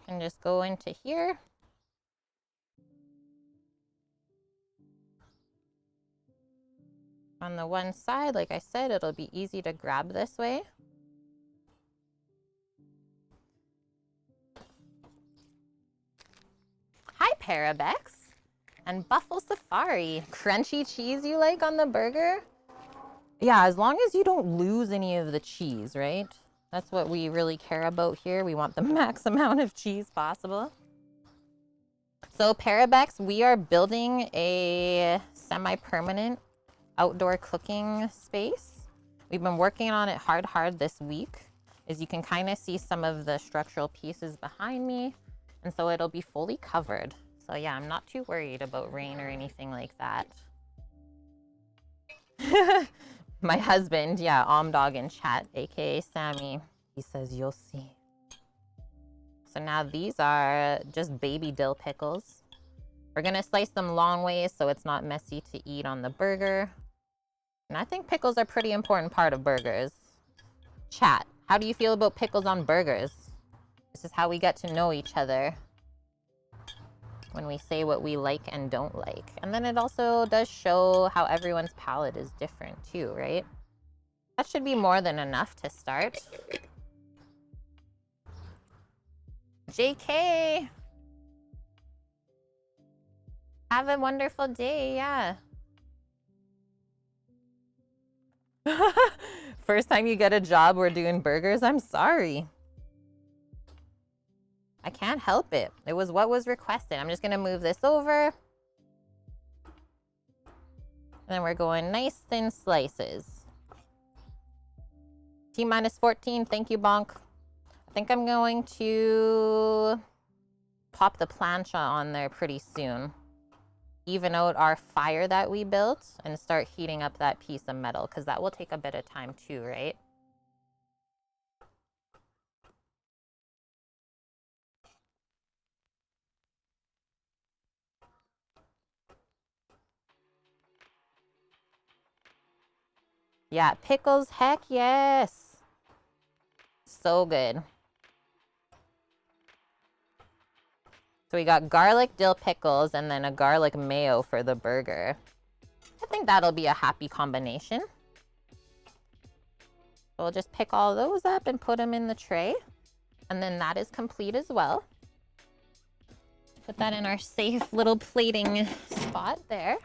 can just go into here. On the one side, like I said, it'll be easy to grab this way. Hi, Parabex and Buffalo Safari. Crunchy cheese you like on the burger? Yeah, as long as you don't lose any of the cheese, right? That's what we really care about here. We want the max amount of cheese possible. So Parabex, we are building a semi-permanent outdoor cooking space. We've been working on it hard this week. As you can kind of see some of the structural pieces behind me. And so it'll be fully covered. So yeah, I'm not too worried about rain or anything like that. My husband, yeah, OMDAL in chat, aka Sammy, he says, you'll see. So now these are just baby dill pickles. We're gonna slice them long ways so it's not messy to eat on the burger. And I think pickles are a pretty important part of burgers. Chat, How do you feel about pickles on burgers? This is how we get to know each other. When we say what we like and don't like. And then it also does show how everyone's palate is different too, right? That should be more than enough to start. JK! Have a wonderful day, yeah. First time you get a job, we're doing burgers? I'm sorry. I can't help it. It was what was requested. I'm just gonna move this over. And then we're going nice thin slices. T-minus 14, thank you, Bonk. I think I'm going to pop the plancha on there pretty soon. Even out our fire that we built and start heating up that piece of metal, because that will take a bit of time too, right? Yeah, pickles, heck yes. So good. So we got garlic dill pickles and then a garlic mayo for the burger. I think that'll be a happy combination. We'll just pick all those up and put them in the tray. And then that is complete as well. Put that in our safe little plating spot there.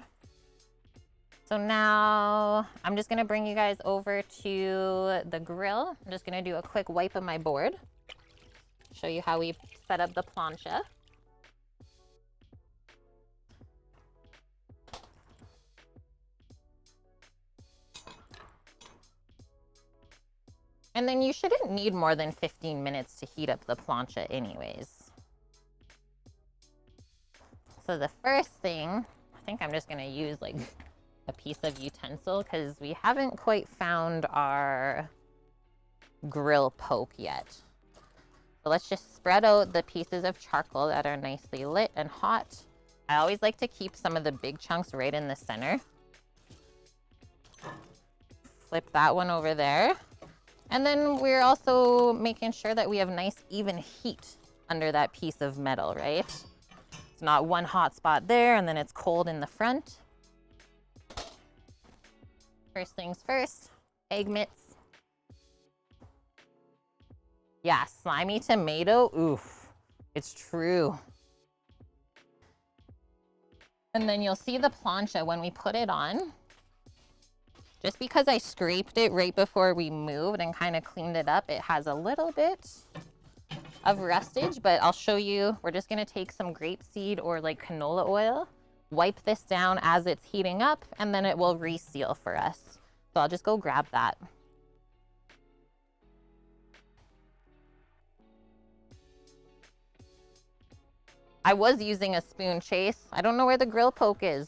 So now I'm just gonna bring you guys over to the grill. I'm just gonna do a quick wipe of my board. Show you how we set up the plancha. And then you shouldn't need more than 15 minutes to heat up the plancha anyways. So the first thing, I think I'm just gonna use like a piece of utensil because we haven't quite found our grill poke yet. So let's just spread out the pieces of charcoal that are nicely lit and hot. I always like to keep some of the big chunks right in the center. Flip that one over there. And then we're also making sure that we have nice even heat under that piece of metal, right? It's not one hot spot there and then it's cold in the front. First things first, egg mitts. Yeah, slimy tomato, oof, it's true. And then you'll see the plancha when we put it on. Just because I scraped it right before we moved and kind of cleaned it up, it has a little bit of rustage, but I'll show you. We're just gonna take some grapeseed or like canola oil, wipe this down as it's heating up, and then it will reseal for us. So I'll just go grab that. I was using a spoon, Chase. I don't know where the grill poke is.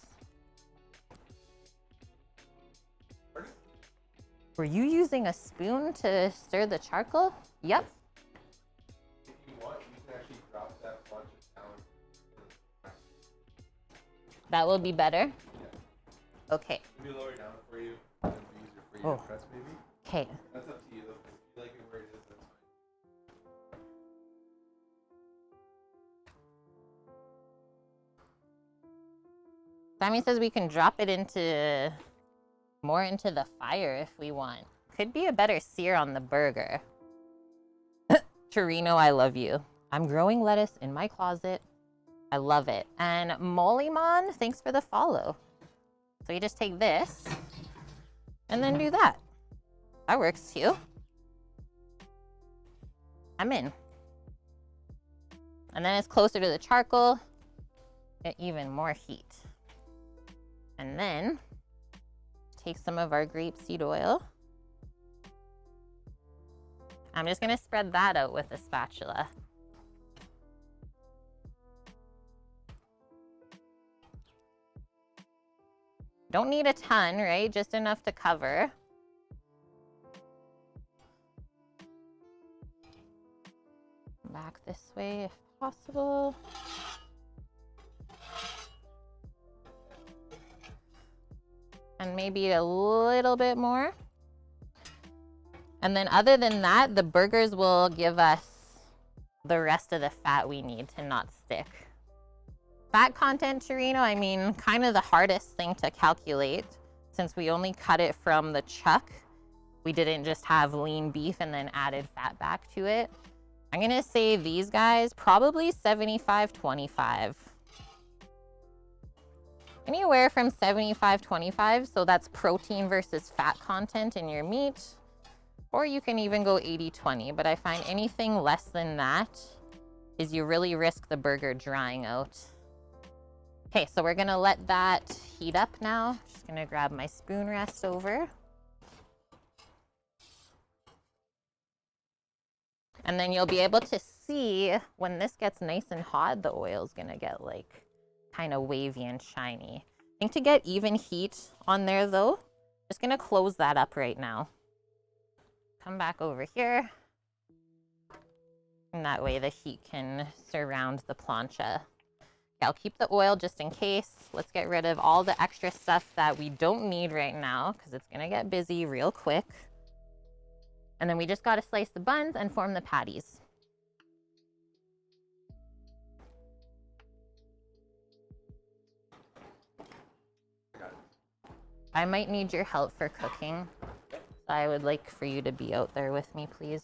Were you using a spoon to stir the charcoal? Yep. If you want, you can actually drop that plancha down. That will be better? Yeah. Okay. Maybe lower down for you. And it'll be easier for you to press, maybe. Okay. That's up to you, though. If you like it where it is, that's fine. Sammy says we can drop it into more into the fire if we want. Could be a better sear on the burger. Torino, I love you. I'm growing lettuce in my closet. I love it. And Molimon, thanks for the follow. So you just take this and then do that. That works too. I'm in. And then it's closer to the charcoal, get even more heat. And then take some of our grapeseed oil. I'm just gonna spread that out with a spatula. Don't need a ton, right? Just enough to cover. Back this way if possible. And maybe a little bit more. And then other than that, the burgers will give us the rest of the fat we need to not stick. Fat content, Torino, I mean, kind of the hardest thing to calculate since we only cut it from the chuck. We didn't just have lean beef and then added fat back to it. I'm gonna say these guys, probably 75-25. Anywhere from 75-25, so that's protein versus fat content in your meat. Or you can even go 80-20, but I find anything less than that is you really risk the burger drying out. Okay, so we're gonna let that heat up now. Just gonna grab my spoon rest over. And then you'll be able to see when this gets nice and hot, the oil's gonna get like kind of wavy and shiny. I think to get even heat on there though, just gonna close that up right now. Come back over here. And that way the heat can surround the plancha. I'll keep the oil just in case. Let's get rid of all the extra stuff that we don't need right now because it's gonna get busy real quick. And then we just gotta slice the buns and form the patties. I might need your help for cooking. So I would like for you to be out there with me, please.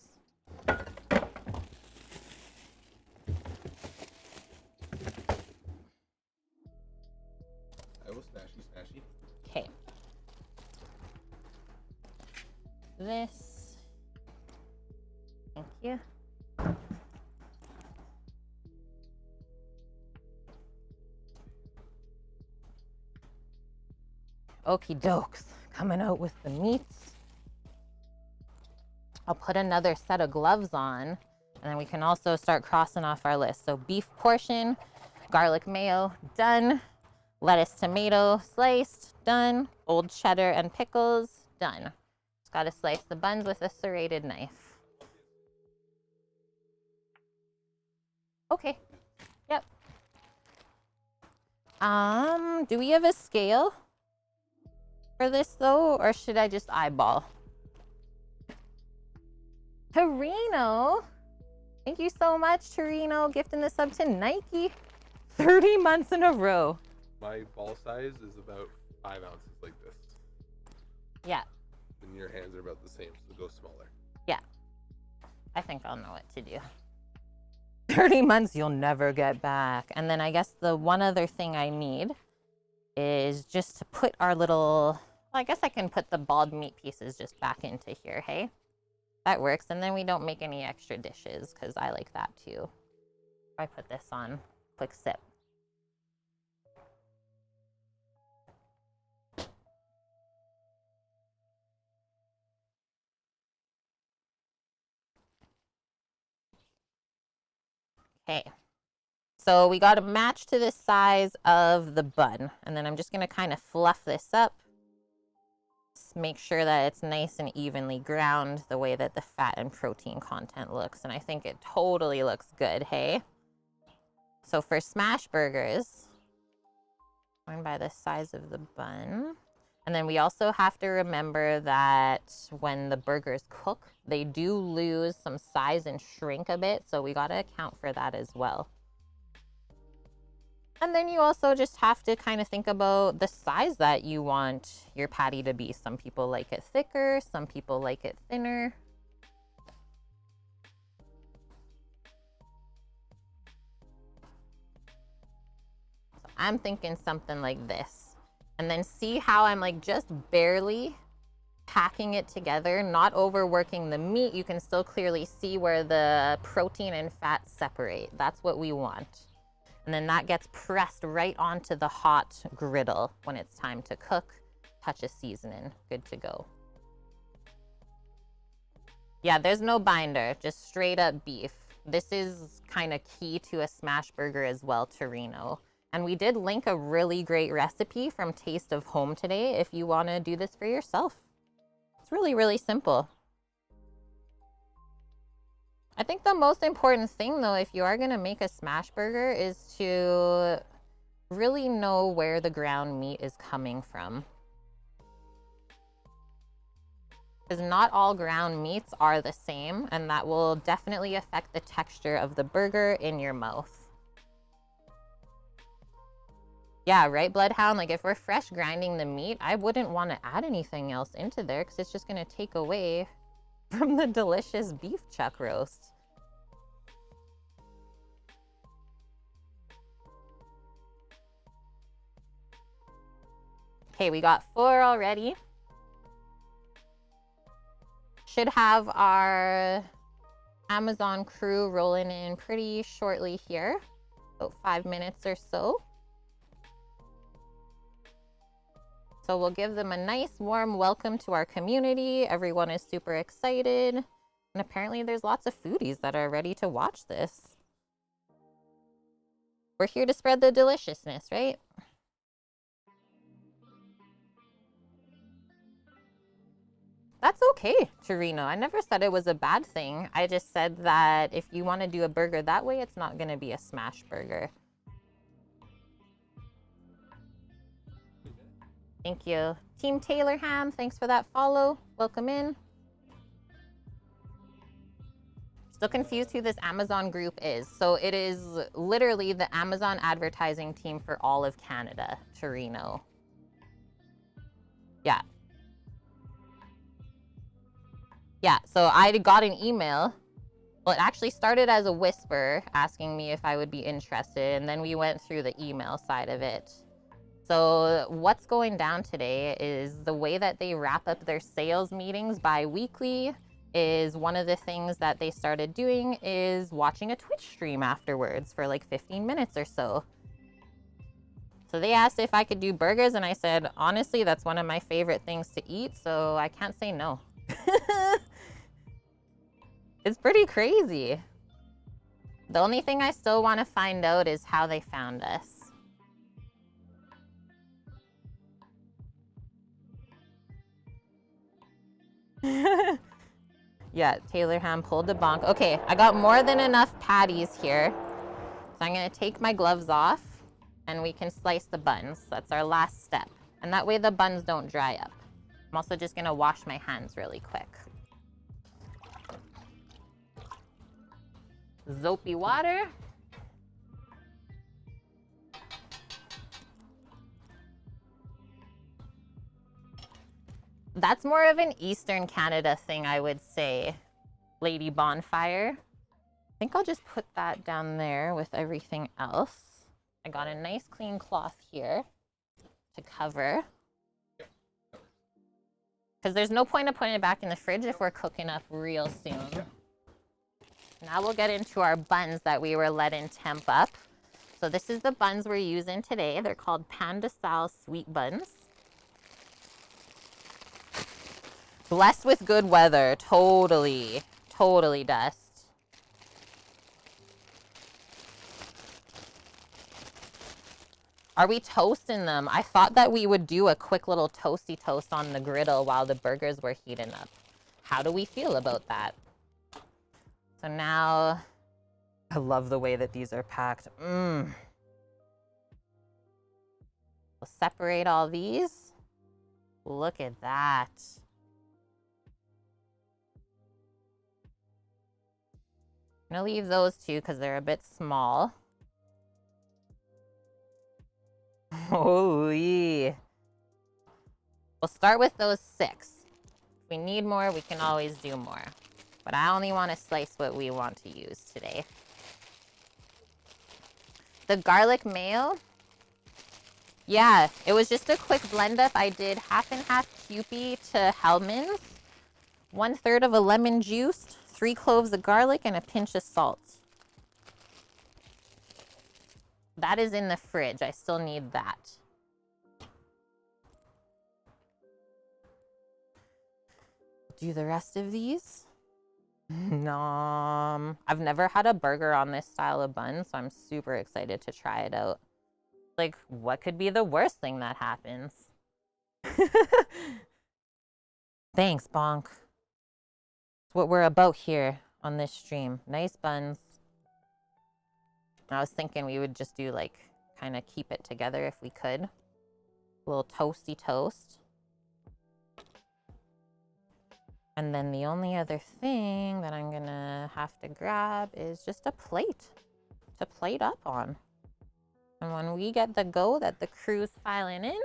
Smashy. Okay. This. Thank you. Okie dokes. Coming out with the meats. I'll put another set of gloves on, and then we can also start crossing off our list. So beef portion, garlic mayo, done. Lettuce, tomato, sliced, done. Old cheddar and pickles, done. Just gotta slice the buns with a serrated knife. Okay, yep. Do we have a scale for this though, or should I just eyeball? Torino, thank you so much, Torino, gifting this up to Nike. 30 months in a row. My ball size is about 5 ounces like this. Yeah. And your hands are about the same, so go smaller. Yeah. I think I'll know what to do. 30 months you'll never get back. And then I guess the one other thing I need is just to put our little, well, I guess I can put the balled meat pieces just back into here, hey? That works. And then we don't make any extra dishes because I like that too. I put this on, quick sip. Okay, so we got to match to the size of the bun. And then I'm just going to kind of fluff this up. Just make sure that it's nice and evenly ground the way that the fat and protein content looks. And I think it totally looks good, hey? So for smash burgers, going by the size of the bun. And then we also have to remember that when the burgers cook, they do lose some size and shrink a bit. So we got to account for that as well. And then you also just have to kind of think about the size that you want your patty to be. Some people like it thicker, some people like it thinner. So I'm thinking something like this. And then see how I'm like just barely packing it together, not overworking the meat. You can still clearly see where the protein and fat separate. That's what we want. And then that gets pressed right onto the hot griddle when it's time to cook. Touch of seasoning, good to go. Yeah, there's no binder, just straight up beef. This is kind of key to a smash burger as well, Torino. And we did link a really great recipe from Taste of Home today if you want to do this for yourself. It's really, really simple. I think the most important thing though, if you are going to make a smash burger, is to really know where the ground meat is coming from. because not all ground meats are the same, and that will definitely affect the texture of the burger in your mouth. Yeah, right, Bloodhound? Like, if we're fresh grinding the meat, I wouldn't want to add anything else into there because it's just going to take away from the delicious beef chuck roast. Okay, we got 4 already. Should have our Amazon crew rolling in pretty shortly here, about 5 minutes or so. So we'll give them a nice warm welcome to our community. Everyone is super excited. And apparently there's lots of foodies that are ready to watch this. We're here to spread the deliciousness, right? That's okay, Torino. I never said it was a bad thing. I just said that if you want to do a burger that way, it's not going to be a smash burger. Thank you. Team Taylor Ham, thanks for that follow. Welcome in. Still confused who this Amazon group is. So it is literally the Amazon advertising team for all of Canada, Torino. Yeah. Yeah, so I got an email. Well, it actually started as a whisper asking me if I would be interested, and then we went through the email side of it. So what's going down today is the way that they wrap up their sales meetings bi-weekly is one of the things that they started doing is watching a Twitch stream afterwards for like 15 minutes or so. So they asked if I could do burgers, and I said, honestly, that's one of my favorite things to eat, so I can't say no. It's pretty crazy. The only thing I still want to find out is how they found us. Yeah, Taylor Ham pulled the bonk. Okay, I got more than enough patties here. So I'm going to take my gloves off and we can slice the buns. That's our last step. And that way the buns don't dry up. I'm also just going to wash my hands really quick. Soapy water. That's more of an Eastern Canada thing, I would say. Lady Bonfire. I think I'll just put that down there with everything else. I got a nice clean cloth here to cover. Because there's no point of putting it back in the fridge if we're cooking up real soon. Now we'll get into our buns that we were letting temp up. So this is the buns we're using today. They're called Pan de Sal sweet buns. Blessed with good weather. Totally. Totally, Dust. Are we toasting them? I thought that we would do a quick little toasty toast on the griddle while the burgers were heating up. How do we feel about that? So now, I love the way that these are packed. We'll separate all these. Look at that. I'm gonna leave those two because they're a bit small. Holy. We'll start with those 6. If we need more, we can always do more. But I only want to slice what we want to use today. The garlic mayo. Yeah, it was just a quick blend up. I did half and half Kewpie to Hellmann's. 1/3 of a lemon juice, 3 cloves of garlic, and a pinch of salt. That is in the fridge. I still need that. Do the rest of these. Nom. I've never had a burger on this style of bun, so I'm super excited to try it out. Like, what could be the worst thing that happens? Thanks, Bonk. It's what we're about here on this stream. Nice buns. I was thinking we would just do, like, kind of keep it together if we could. A little toasty toast. And then the only other thing that I'm gonna have to grab is just a plate to plate up on. And when we get the go that the crew's filing in,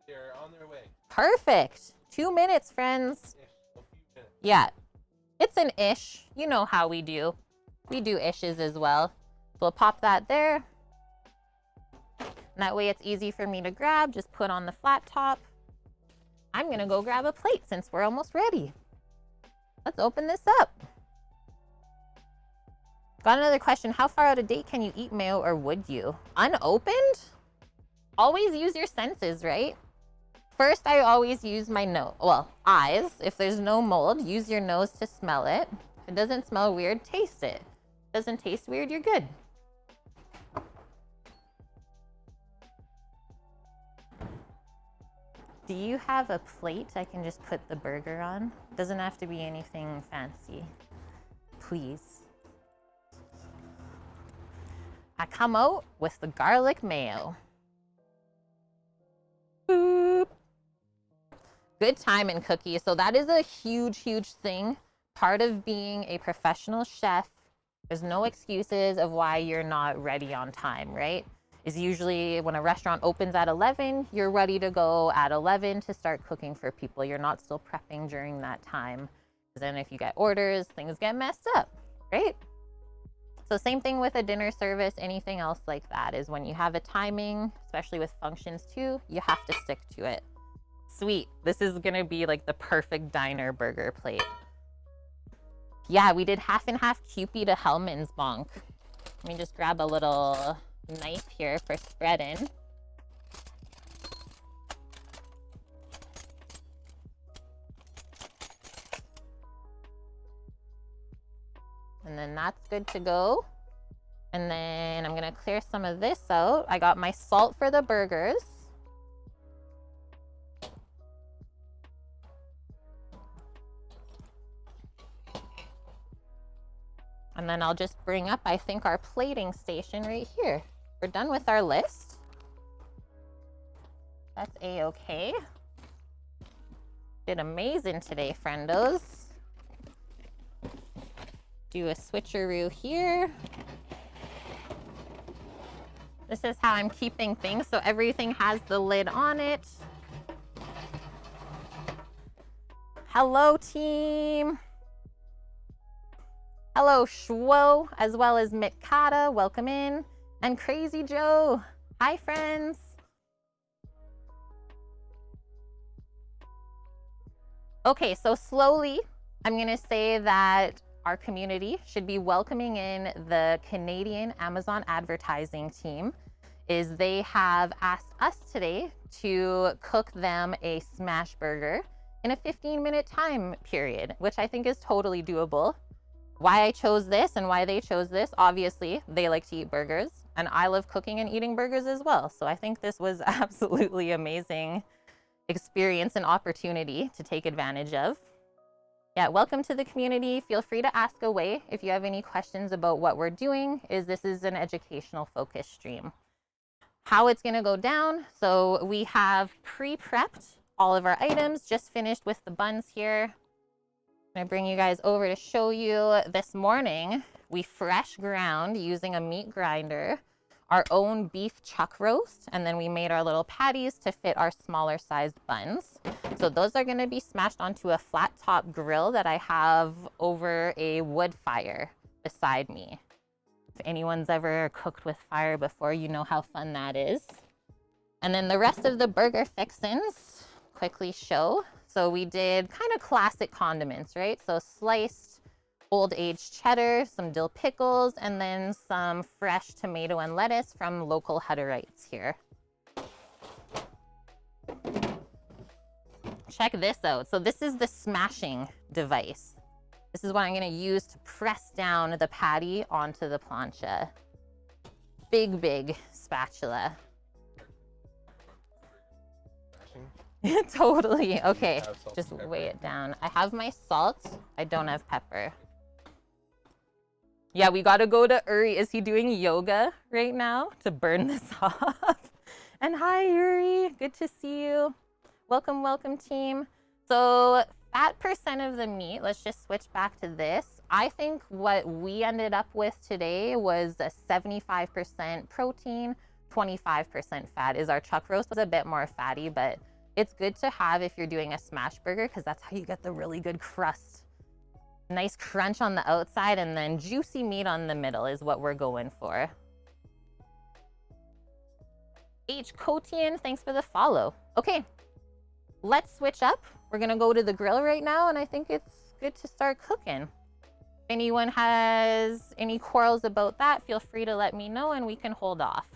they're on their way. Perfect. 2 minutes, friends. Yeah, it's an ish. You know how we do. We do ishes as well. So we'll pop that there. And that way it's easy for me to grab. Just put on the flat top. I'm gonna go grab a plate since we're almost ready. Let's open this up. Got another question. How far out of date can you eat mayo, or would you? Unopened? Always use your senses, right? First, I always use my eyes. If there's no mold, use your nose to smell it. If it doesn't smell weird, taste it. If it doesn't taste weird, you're good. Do you have a plate I can just put the burger on? Doesn't have to be anything fancy. Please. I come out with the garlic mayo. Boop. Good time in cookies. So that is a huge, huge thing. Part of being a professional chef, there's no excuses of why you're not ready on time, right? Is usually when a restaurant opens at 11, you're ready to go at 11 to start cooking for people. You're not still prepping during that time. Then if you get orders, things get messed up, right? So same thing with a dinner service, anything else like that is when you have a timing, especially with functions too, you have to stick to it. Sweet. This is gonna be like the perfect diner burger plate. Yeah, we did half and half Kewpie to Hellman's bonk. Let me just grab a little knife here for spreading. And then that's good to go. And then I'm gonna clear some of this out. I got my salt for the burgers. And then I'll just bring up, I think, our plating station right here. We're done with our list. That's a-okay. Did amazing today, friendos. Do a switcheroo here. This is how I'm keeping things, so everything has the lid on it. Hello, team. Hello, Shwo, as well as Mikata. Welcome in. And Crazy Joe. Hi, friends. Okay, so slowly, I'm going to say that our community should be welcoming in the Canadian Amazon advertising team. Is they have asked us today to cook them a smash burger in a 15-minute time period, which I think is totally doable. Why I chose this and why they chose this, obviously, they like to eat burgers, and I love cooking and eating burgers as well. So I think this was absolutely amazing experience and opportunity to take advantage of. Yeah, welcome to the community. Feel free to ask away if you have any questions about what we're doing. This is an educational focus stream. How it's gonna go down, so we have pre-prepped all of our items, just finished with the buns here. I'm gonna bring you guys over to show you this morning. We fresh ground using a meat grinder, our own beef chuck roast, and then we made our little patties to fit our smaller sized buns. So those are gonna be smashed onto a flat top grill that I have over a wood fire beside me. If anyone's ever cooked with fire before, you know how fun that is. And then the rest of the burger fixins, quickly show. So we did kind of classic condiments, right? So sliced old aged cheddar, some dill pickles, and then some fresh tomato and lettuce from local Hutterites here. Check this out. So this is the smashing device. This is what I'm gonna use to press down the patty onto the plancha. Big, big spatula. Totally. Okay, just weigh it down. I have my salt. I don't have pepper. Yeah, we got to go to Uri. Is he doing yoga right now to burn this off? And hi, Uri. Good to see you. Welcome, welcome, team. So fat percent of the meat, let's just switch back to this. I think what we ended up with today was a 75% protein, 25% fat. Is our chuck roast was a bit more fatty, but it's good to have if you're doing a smash burger because that's how you get the really good crust. Nice crunch on the outside and then juicy meat on the middle is what we're going for. H. Cotian, thanks for the follow. Okay, let's switch up. We're gonna go to the grill right now, and I think it's good to start cooking. If anyone has any quarrels about that, feel free to let me know and we can hold off.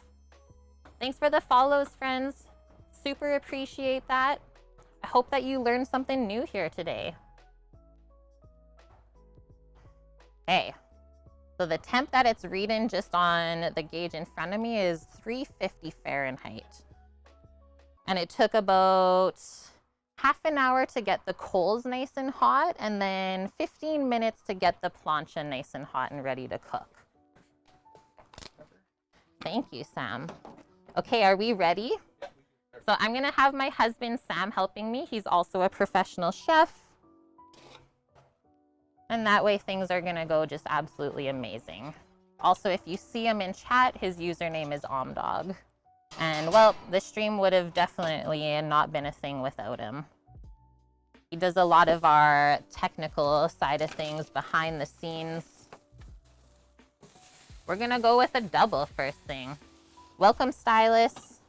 Thanks for the follows, friends. Super appreciate that. I hope that you learned something new here today. Hey. So the temp that it's reading just on the gauge in front of me is 350 Fahrenheit. And it took about half an hour to get the coals nice and hot and then 15 minutes to get the plancha nice and hot and ready to cook. Thank you, Sam. Okay, are we ready? So I'm gonna have my husband, Sam, helping me. He's also a professional chef. And that way things are gonna go just absolutely amazing. Also, if you see him in chat, his username is OMDAL. And well, the stream would have definitely not been a thing without him. He does a lot of our technical side of things behind the scenes. We're gonna go with a double first thing. Welcome, stylists.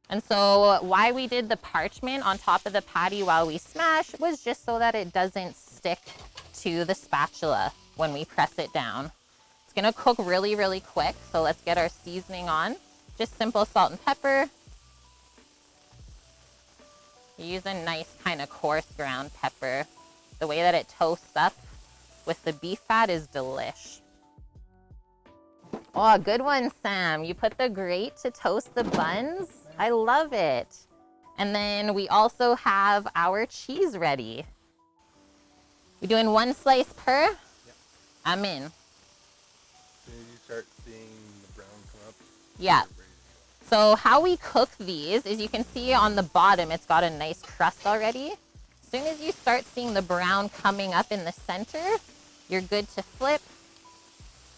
And so why we did the parchment on top of the patty while we smash was just so that it doesn't stick to the spatula when we press it down. It's gonna cook really, really quick. So let's get our seasoning on. Just simple salt and pepper. Use a nice kind of coarse ground pepper. The way that it toasts up with the beef fat is delish. Oh, good one, Sam. You put the grate to toast the buns. I love it. And then we also have our cheese ready. We doing one slice per? Yep. I'm in. As soon as you start seeing the brown come up. Yeah. So how we cook these is you can see on the bottom, it's got a nice crust already. As soon as you start seeing the brown coming up in the center, you're good to flip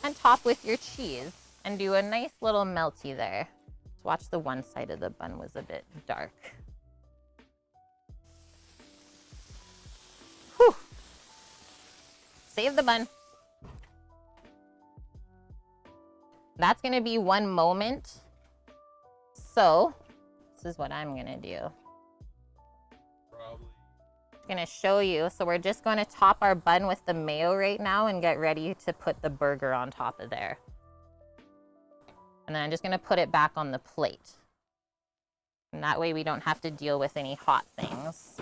and top with your cheese and do a nice little melty there. Just watch the one side of the bun was a bit dark. Whew. Save the bun. That's gonna be one moment. So, this is what I'm gonna do. Probably. I'm gonna show you. So we're just gonna top our bun with the mayo right now and get ready to put the burger on top of there. And then I'm just gonna put it back on the plate. And that way we don't have to deal with any hot things.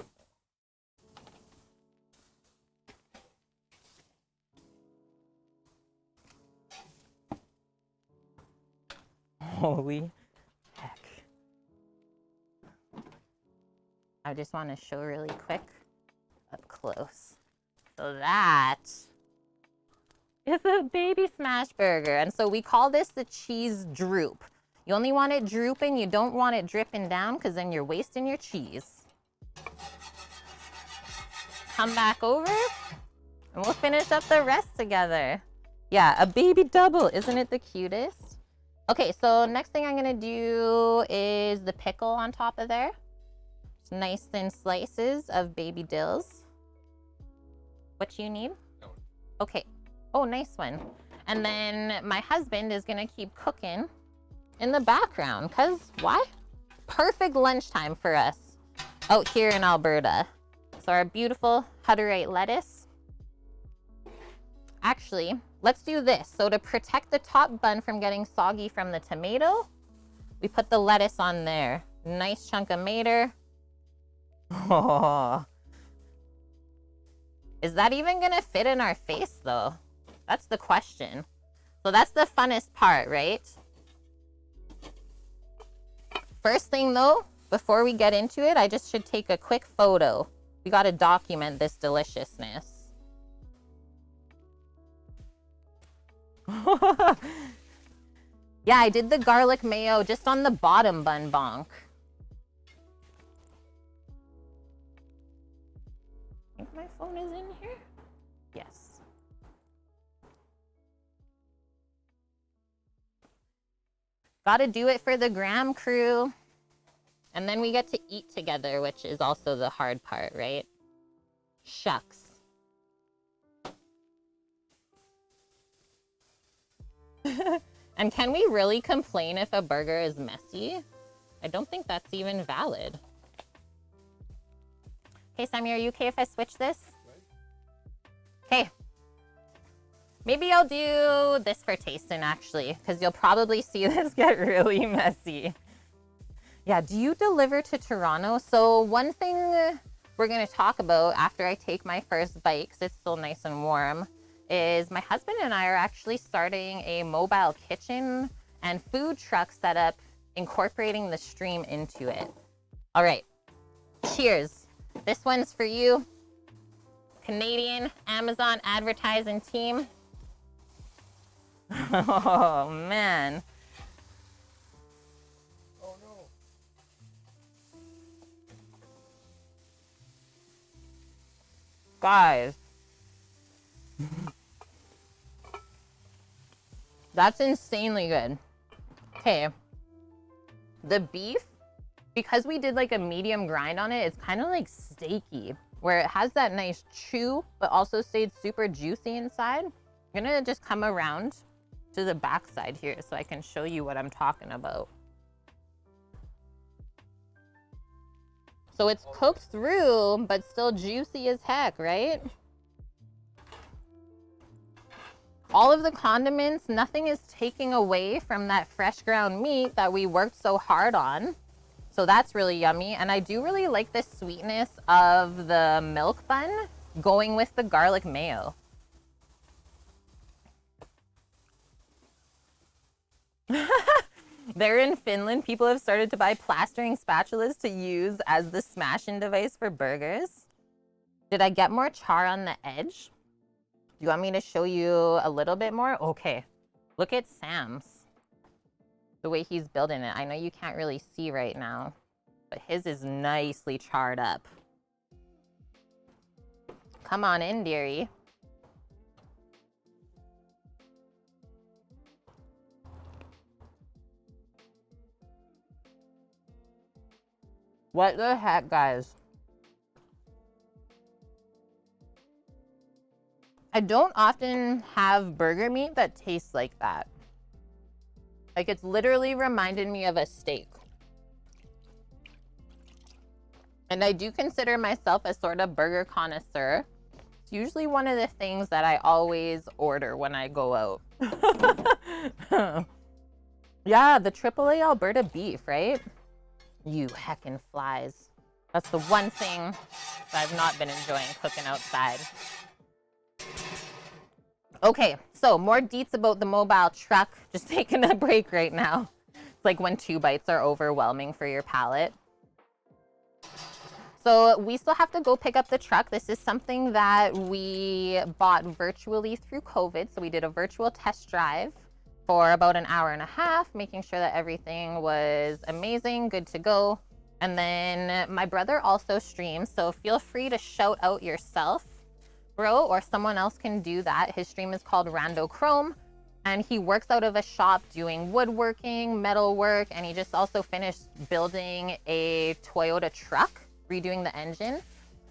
Holy heck. I just want to show really quick up close. So that is a baby smash burger. And so we call this the cheese droop. You only want it drooping. You don't want it dripping down because then you're wasting your cheese. Come back over and we'll finish up the rest together. Yeah, a baby double. Isn't it the cutest? Okay, so next thing I'm gonna do is the pickle on top of there. Just nice thin slices of baby dills. What you need? Okay. Oh, nice one. And then my husband is gonna keep cooking in the background, cause why? Perfect lunchtime for us out here in Alberta. So our beautiful Hutterite lettuce. Actually, let's do this. So to protect the top bun from getting soggy from the tomato, we put the lettuce on there. Nice chunk of mater. Oh. Is that even gonna fit in our face though? That's the question. So that's the funnest part, right? First thing though, before we get into it, I just should take a quick photo. We gotta document this deliciousness. Yeah, I did the garlic mayo just on the bottom bun bonk. think my phone is in here. Yes. Gotta do it for the gram crew. And then we get to eat together, which is also the hard part, right? Shucks. And can we really complain if a burger is messy? I don't think that's even valid. Okay, Sammy, are you okay if I switch this? Okay. Maybe I'll do this for tasting, actually, because you'll probably see this get really messy. Yeah, do you deliver to Toronto? So one thing we're going to talk about after I take my first bite, because it's still nice and warm, is my husband and I are actually starting a mobile kitchen and food truck setup, incorporating the stream into it. All right, cheers. This one's for you, Canadian Amazon advertising team. Oh, man. Oh, no. Guys. That's insanely good. Okay. The beef, because we did like a medium grind on it, it's kind of like steaky, where it has that nice chew, but also stayed super juicy inside. I'm gonna just come around to the back side here so I can show you what I'm talking about. So it's cooked through, but still juicy as heck, right? All of the condiments, nothing is taking away from that fresh ground meat that we worked so hard on. So that's really yummy. And I do really like the sweetness of the milk bun going with the garlic mayo. There in Finland, people have started to buy plastering spatulas to use as the smashing device for burgers. Did I get more char on the edge? Do you want me to show you a little bit more? Okay, look at Sam's. The way he's building it. I know you can't really see right now, but his is nicely charred up. Come on in, dearie. What the heck, guys? I don't often have burger meat that tastes like that. Like, it's literally reminded me of a steak. And I do consider myself a sort of burger connoisseur. It's usually one of the things that I always order when I go out. Yeah, the AAA Alberta beef, right? You heckin' flies. That's the one thing that I've not been enjoying cooking outside. Okay, so more deets about the mobile truck. Just taking a break right now. It's like when 2 bites are overwhelming for your palate. So we still have to go pick up the truck. This is something that we bought virtually through COVID. So we did a virtual test drive for about an hour and a half, making sure that everything was amazing, good to go. And then my brother also streams, so feel free to shout out yourself, bro, or someone else can do that. His stream is called Rando Chrome, and he works out of a shop doing woodworking, metal work, and he just also finished building a Toyota truck, redoing the engine.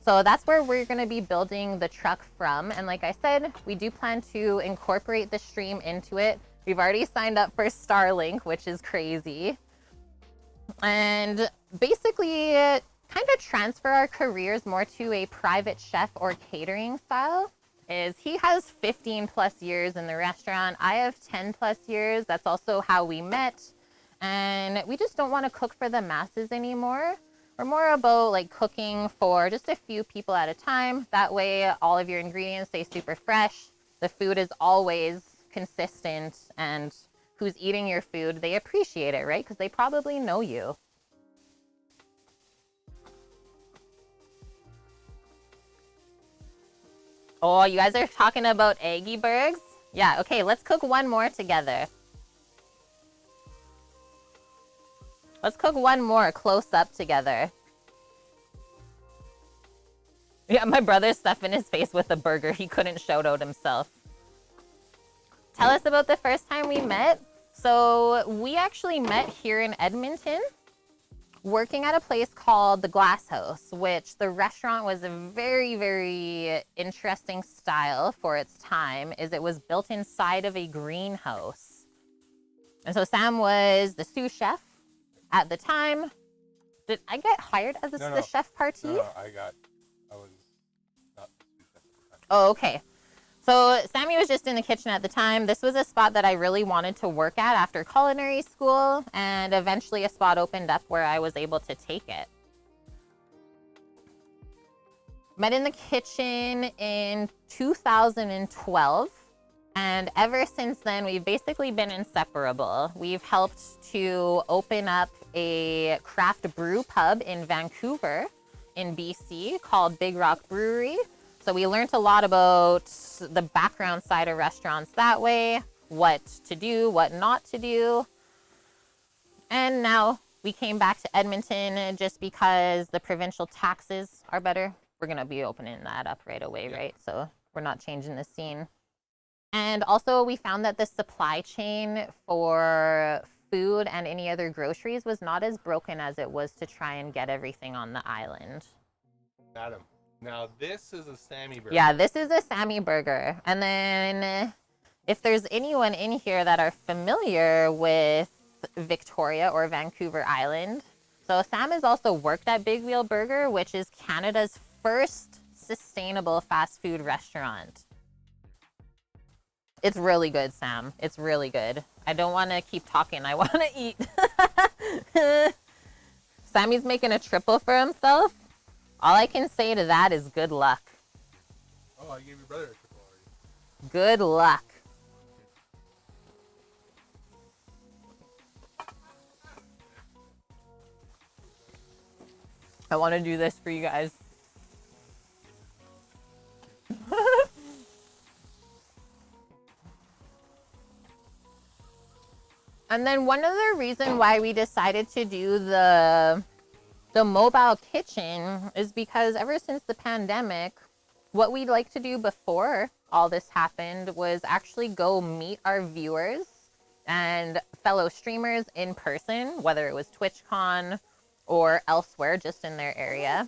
So that's where we're gonna be building the truck from. And like I said, we do plan to incorporate the stream into it. We've already signed up for Starlink, which is crazy. And basically kind of transfer our careers more to a private chef or catering style. Is he has 15 plus years in the restaurant. I have 10 plus years. That's also how we met. And we just don't want to cook for the masses anymore. We're more about like cooking for just a few people at a time. That way all of your ingredients stay super fresh. The food is always consistent, and who's eating your food, they appreciate it, right? Because they probably know you. Oh, you guys are talking about Eggy Bergs? Yeah, okay, let's cook one more together. Let's cook one more close up together. Yeah, my brother's stuffing his face with a burger. He couldn't shout out himself. Tell us about the first time we met. So we actually met here in Edmonton, working at a place called the Glass House, which the restaurant was a very, very interesting style for its time, is it was built inside of a greenhouse. And so Sam was the sous chef at the time. Did I get hired as the chef partie? No, I was not the sous chef at the time. Oh, okay. So Sammy was just in the kitchen at the time. This was a spot that I really wanted to work at after culinary school, and eventually a spot opened up where I was able to take it. Met in the kitchen in 2012, and ever since then, we've basically been inseparable. We've helped to open up a craft brew pub in Vancouver, in BC, called Big Rock Brewery. So we learned a lot about the background side of restaurants that way, what to do, what not to do. And now we came back to Edmonton just because the provincial taxes are better. We're going to be opening that up right away, right? So we're not changing the scene. And also we found that the supply chain for food and any other groceries was not as broken as it was to try and get everything on the island. Adam, now this is a Sammy burger. Yeah, this is a Sammy burger. And then if there's anyone in here that are familiar with Victoria or Vancouver Island, so Sam has also worked at Big Wheel Burger, which is Canada's first sustainable fast food restaurant. It's really good, Sam. It's really good. I don't want to keep talking. I want to eat. Sammy's making a triple for himself. All I can say to that is good luck. Oh, I gave your brother a triple already. Good luck. I want to do this for you guys. And then one other reason why we decided to do the mobile kitchen is because ever since the pandemic, what we'd like to do before all this happened was actually go meet our viewers and fellow streamers in person, whether it was TwitchCon or elsewhere, just in their area.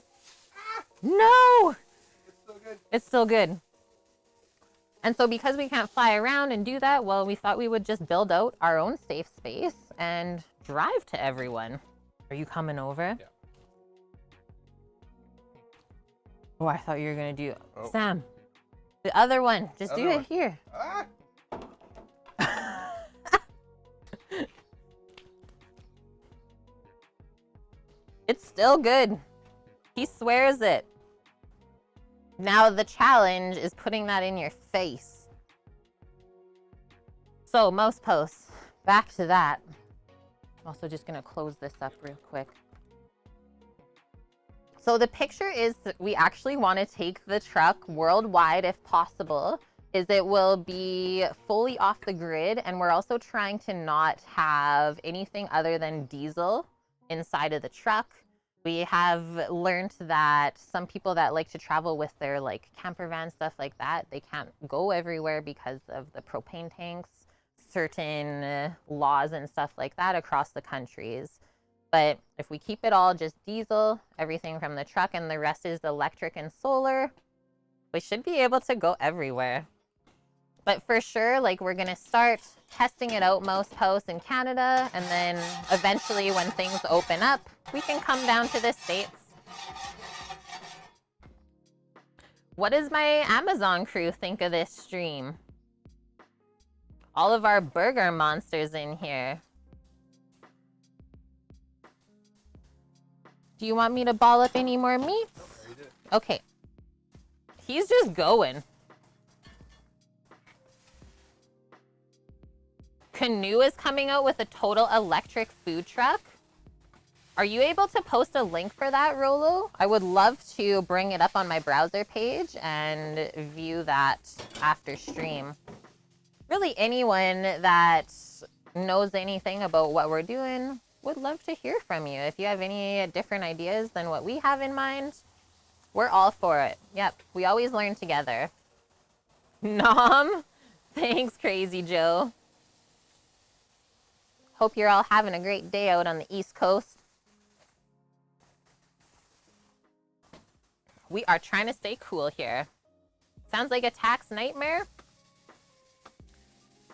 No! It's still good. It's still good. And so because we can't fly around and do that, well, we thought we would just build out our own safe space and drive to everyone. Are you coming over? Yeah. Oh, I thought you were going to do... Oh. Sam, the other one. Just do it here. Ah! It's still good. He swears it. Now the challenge is putting that in your face. So, most posts. Back to that. I'm also just going to close this up real quick. So the picture is that we actually want to take the truck worldwide if possible. Is it will be fully off the grid, and we're also trying to not have anything other than diesel inside of the truck. We have learned that some people that like to travel with their like camper van, stuff like that, they can't go everywhere because of the propane tanks, certain laws and stuff like that across the countries. But if we keep it all just diesel, everything from the truck, and the rest is electric and solar, we should be able to go everywhere. But for sure, like, we're going to start testing it out most posts in Canada, and then eventually when things open up, we can come down to the States. What does my Amazon crew think of this stream? All of our burger monsters in here. Do you want me to ball up any more meats? Okay. He's just going. Canoe is coming out with a total electric food truck. Are you able to post a link for that, Rolo? I would love to bring it up on my browser page and view that after stream. Really, anyone that knows anything about what we're doing, would love to hear from you. If you have any different ideas than what we have in mind, We're all for it. Yep, we always learn together. Nom. Thanks, Crazy Joe. Hope you're all having a great day out on the East Coast. We are trying to stay cool here. Sounds like a tax nightmare.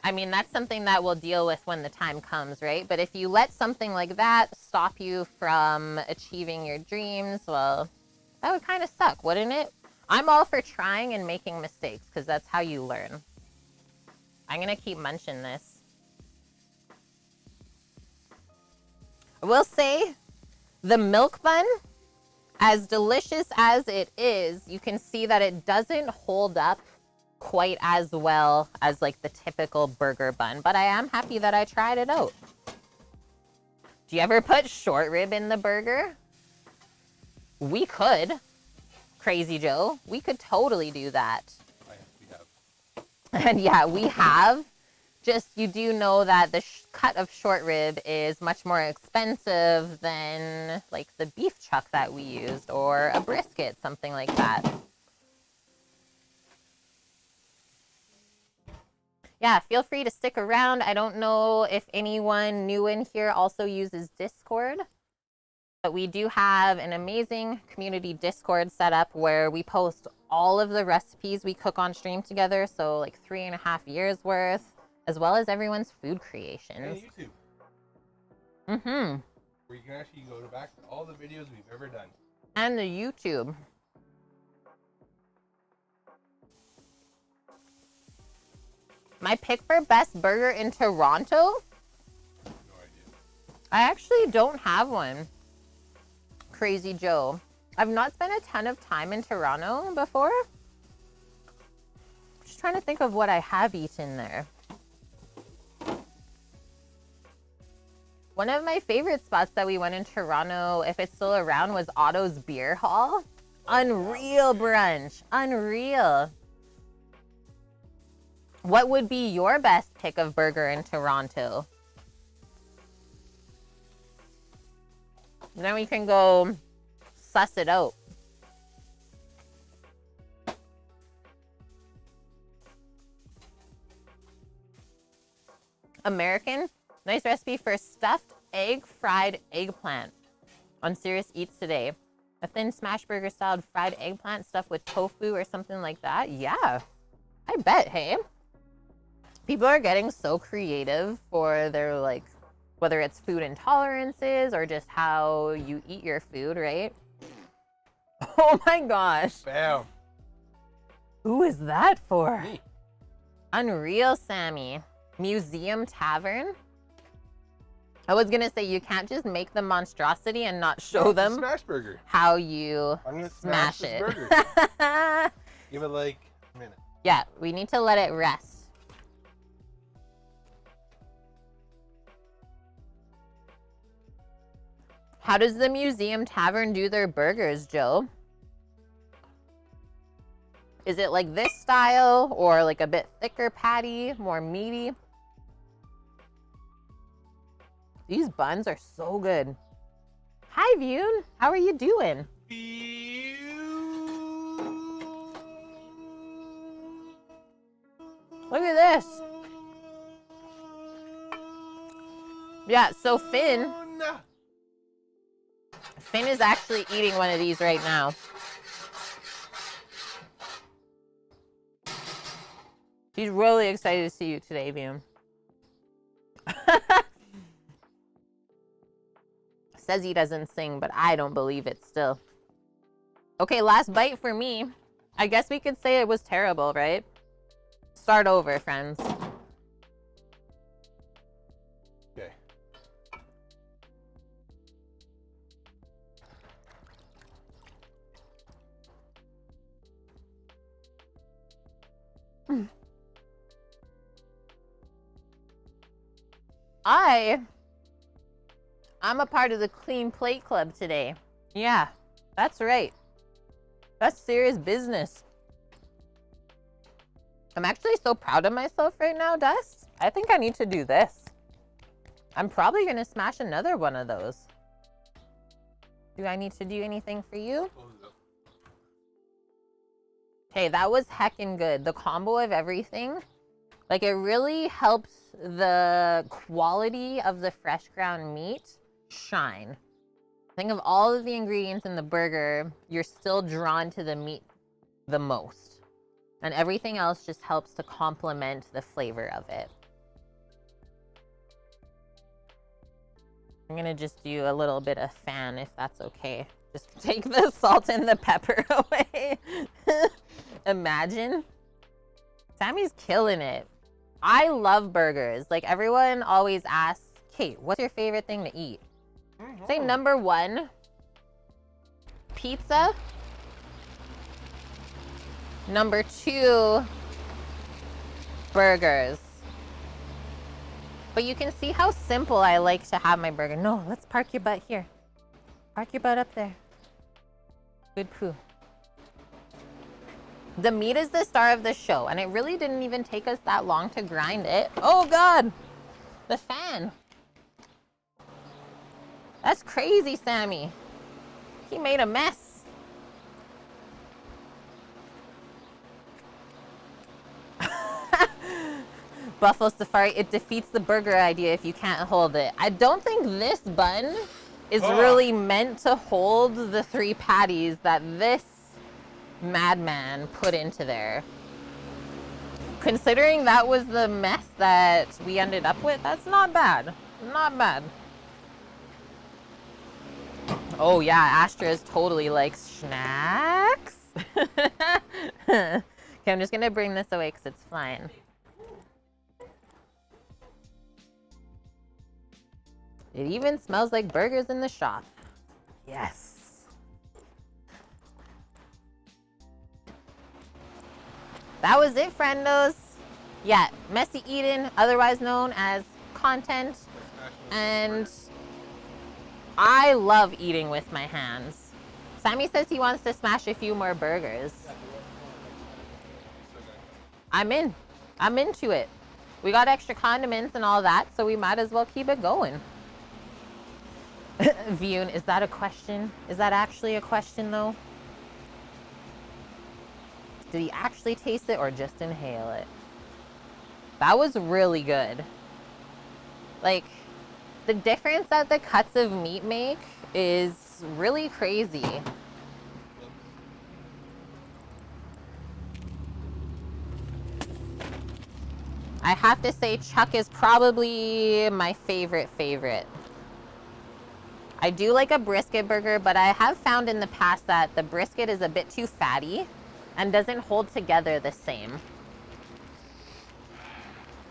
I mean, that's something that we'll deal with when the time comes, right? But if you let something like that stop you from achieving your dreams, well, that would kind of suck, wouldn't it? I'm all for trying and making mistakes because that's how you learn. I'm going to keep munching this. I will say, the milk bun, as delicious as it is, you can see that it doesn't hold up quite as well as like the typical burger bun, but I am happy that I tried it out. Do you ever put short rib in the burger? We could. Crazy Joe. We could totally do that. We have. And yeah, we have. Just, you do know that the cut of short rib is much more expensive than like the beef chuck that we used or a brisket, something like that. Yeah, feel free to stick around. I don't know if anyone new in here also uses Discord, but we do have an amazing community Discord set up where we post all of the recipes we cook on stream together. So like 3.5 years worth, as well as everyone's food creations. And YouTube. Mm-hmm. Where you can actually go back to all the videos we've ever done. And the YouTube. My pick for best burger in Toronto? No idea. I actually don't have one. Crazy Joe. I've not spent a ton of time in Toronto before. Just trying to think of what I have eaten there. One of my favorite spots that we went in Toronto, if it's still around, was Otto's Beer Hall. Unreal brunch. Unreal. What would be your best pick of burger in Toronto? Then we can go suss it out. American, nice recipe for stuffed egg fried eggplant on Serious Eats today. A thin smash burger styled fried eggplant stuffed with tofu or something like that. Yeah, I bet, hey? People are getting so creative for their, like, whether it's food intolerances or just how you eat your food, right? Oh my gosh. Bam. Who is that for? Me. Unreal, Sammy. Museum Tavern? I was gonna say, you can't just make the monstrosity and not show them Smash burger. how you I'm gonna smash this it. burger. Give it like a minute. Yeah, we need to let it rest. How does the Museum Tavern do their burgers, Joe? Is it like this style or like a bit thicker patty, more meaty? These buns are so good. Hi, Vune. How are you doing? Look at this. Yeah, so Finn is actually eating one of these right now. She's really excited to see you today, Vune. Says he doesn't sing, but I don't believe it still. Okay, last bite for me. I guess we could say it was terrible, right? Start over, friends. Okay. I'm a part of the Clean Plate Club today. Yeah, that's right. That's serious business. I'm actually so proud of myself right now, Dust. I think I need to do this. I'm probably going to smash another one of those. Do I need to do anything for you? Close it up. Okay, that was heckin' good. The combo of everything, like it really helps the quality of the fresh ground meat shine. Think of all of the ingredients in the burger, you're still drawn to the meat the most. And everything else just helps to complement the flavor of it. I'm gonna just do a little bit of fan if that's okay. Just take the salt and the pepper away. Imagine. Sammy's killing it. I love burgers. Like everyone always asks, Kate, what's your favorite thing to eat? Say number 1, pizza. Number 2, burgers. But you can see how simple I like to have my burger. No, let's park your butt here. Park your butt up there. Good poo. The meat is the star of the show, and it really didn't even take us that long to grind it. Oh God, the fan. That's crazy, Sammy. He made a mess. Buffalo Safari, it defeats the burger idea if you can't hold it. I don't think this bun is really meant to hold the 3 patties that this madman put into there. Considering that was the mess that we ended up with, that's not bad. Not bad. Oh yeah, Astra's totally likes snacks. Okay, I'm just gonna bring this away because it's flying. It even smells like burgers in the shop. Yes. That was it, friendos. Yeah, messy eating, otherwise known as content. And I love eating with my hands. Sammy says he wants to smash a few more burgers. I'm in. I'm into it. We got extra condiments and all that, so we might as well keep it going. Vune, is that a question? Is that actually a question, though? Did he actually taste it or just inhale it? That was really good. Like, the difference that the cuts of meat make is really crazy. I have to say Chuck is probably my favorite. I do like a brisket burger, but I have found in the past that the brisket is a bit too fatty and doesn't hold together the same.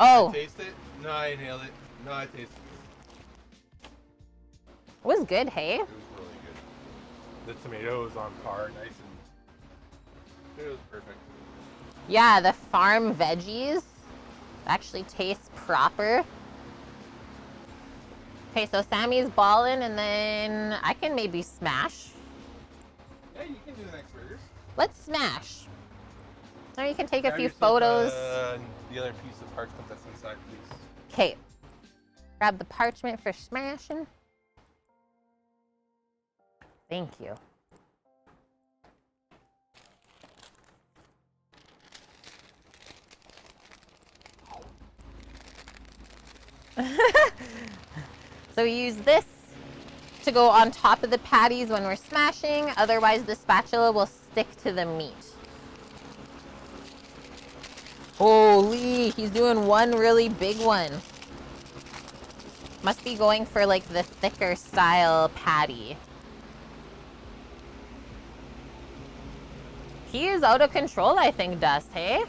Oh. Taste it? No, I inhaled it. No, I tasted it. It was good, hey? It was really good. The tomatoes on par, nice and... It was perfect. Yeah, the farm veggies actually taste proper. Okay, so Sammy's balling, and then I can maybe smash. Yeah, you can do the next burgers. Let's smash. Now you can take a few photos. The other piece of parchment that's inside, please. Okay. Grab the parchment for smashing. Thank you. So we use this to go on top of the patties when we're smashing, otherwise the spatula will stick to the meat. Holy, he's doing one really big one. Must be going for like the thicker style patty. He is out of control, I think, Dust, hey?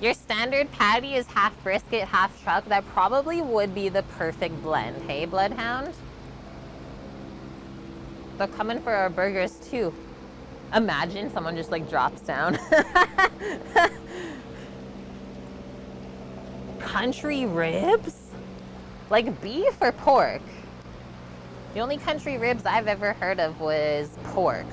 Your standard patty is half brisket, half chuck. That probably would be the perfect blend, hey, Bloodhound? They're coming for our burgers, too. Imagine someone just, like, drops down. Country ribs? Like beef or pork? The only country ribs I've ever heard of was pork.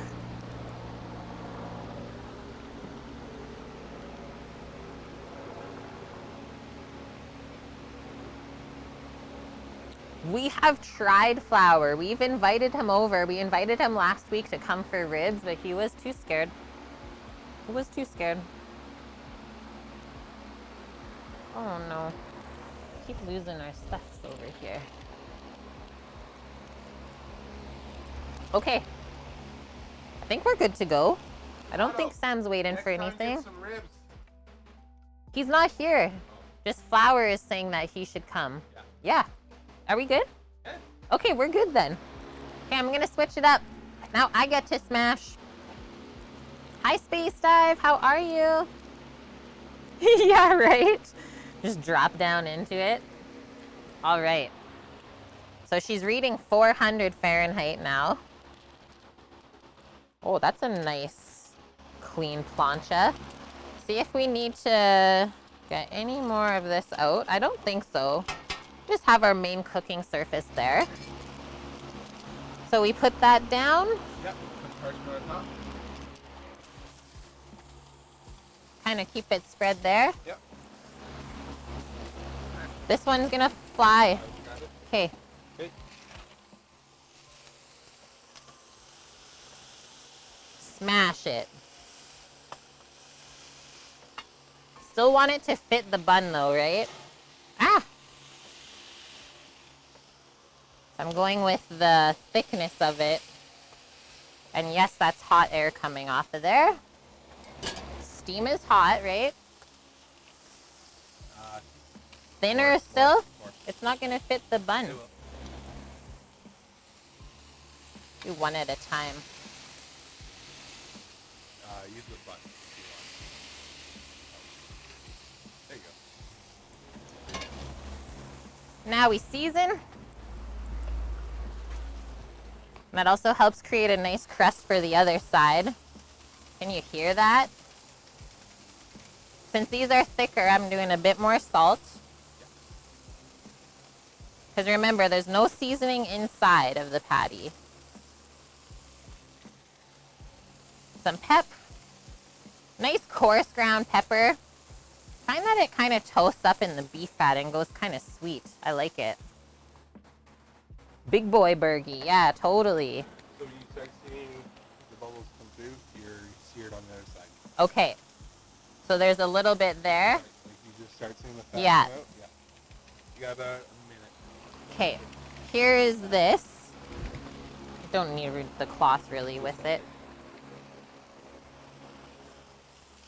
We have tried Flower. We've invited him over. We invited him last week to come for ribs, but he was too scared. He was too scared. Oh no. Keep losing our stuffs over here. Okay. I think we're good to go. I don't think Sam's waiting for anything. Get some ribs. He's not here. Just Flower is saying that he should come. Yeah. Are we good? Yeah. Okay, we're good then. Okay, I'm gonna switch it up. Now I get to smash. Hi, Space Dive. How are you? Yeah, right? Just drop down into it. All right. So she's reading 400 Fahrenheit now. Oh, that's a nice, clean plancha. See if we need to get any more of this out. I don't think so. Just have our main cooking surface there. So we put that down. Yep, put parchment on top. Kind of keep it spread there. Yep. This one's gonna fly. Okay. Okay. Smash it. Still want it to fit the bun though, right? Ah! I'm going with the thickness of it. And yes, that's hot air coming off of there. Steam is hot, right? Thinner still? More. It's not going to fit the bun. It will. Do one at a time. Use the button if you want. There you go. Now we season. That also helps create a nice crust for the other side. Can you hear that? Since these are thicker, I'm doing a bit more salt. Because remember, there's no seasoning inside of the patty. Some pep. Nice coarse ground pepper. Find that it kind of toasts up in the beef fat and goes kind of sweet. I like it. Big boy burgie. Yeah, totally. So when you start seeing the bubbles come through, you're seared on the other side. Okay. So there's a little bit there. Right, like you just start seeing the fat Yeah. come out. Yeah. You got about a minute. Okay. Here is this. Don't need the cloth really with it.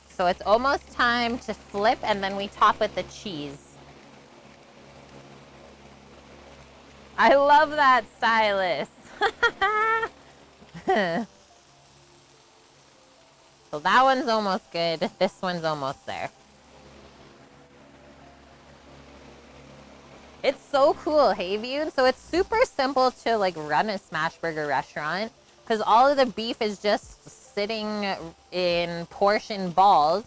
So it's almost time to flip and then we top with the cheese. I love that, stylus. So that one's almost good. This one's almost there. It's so cool, hey, Viewed? So it's super simple to like run a smash burger restaurant because all of the beef is just sitting in portion balls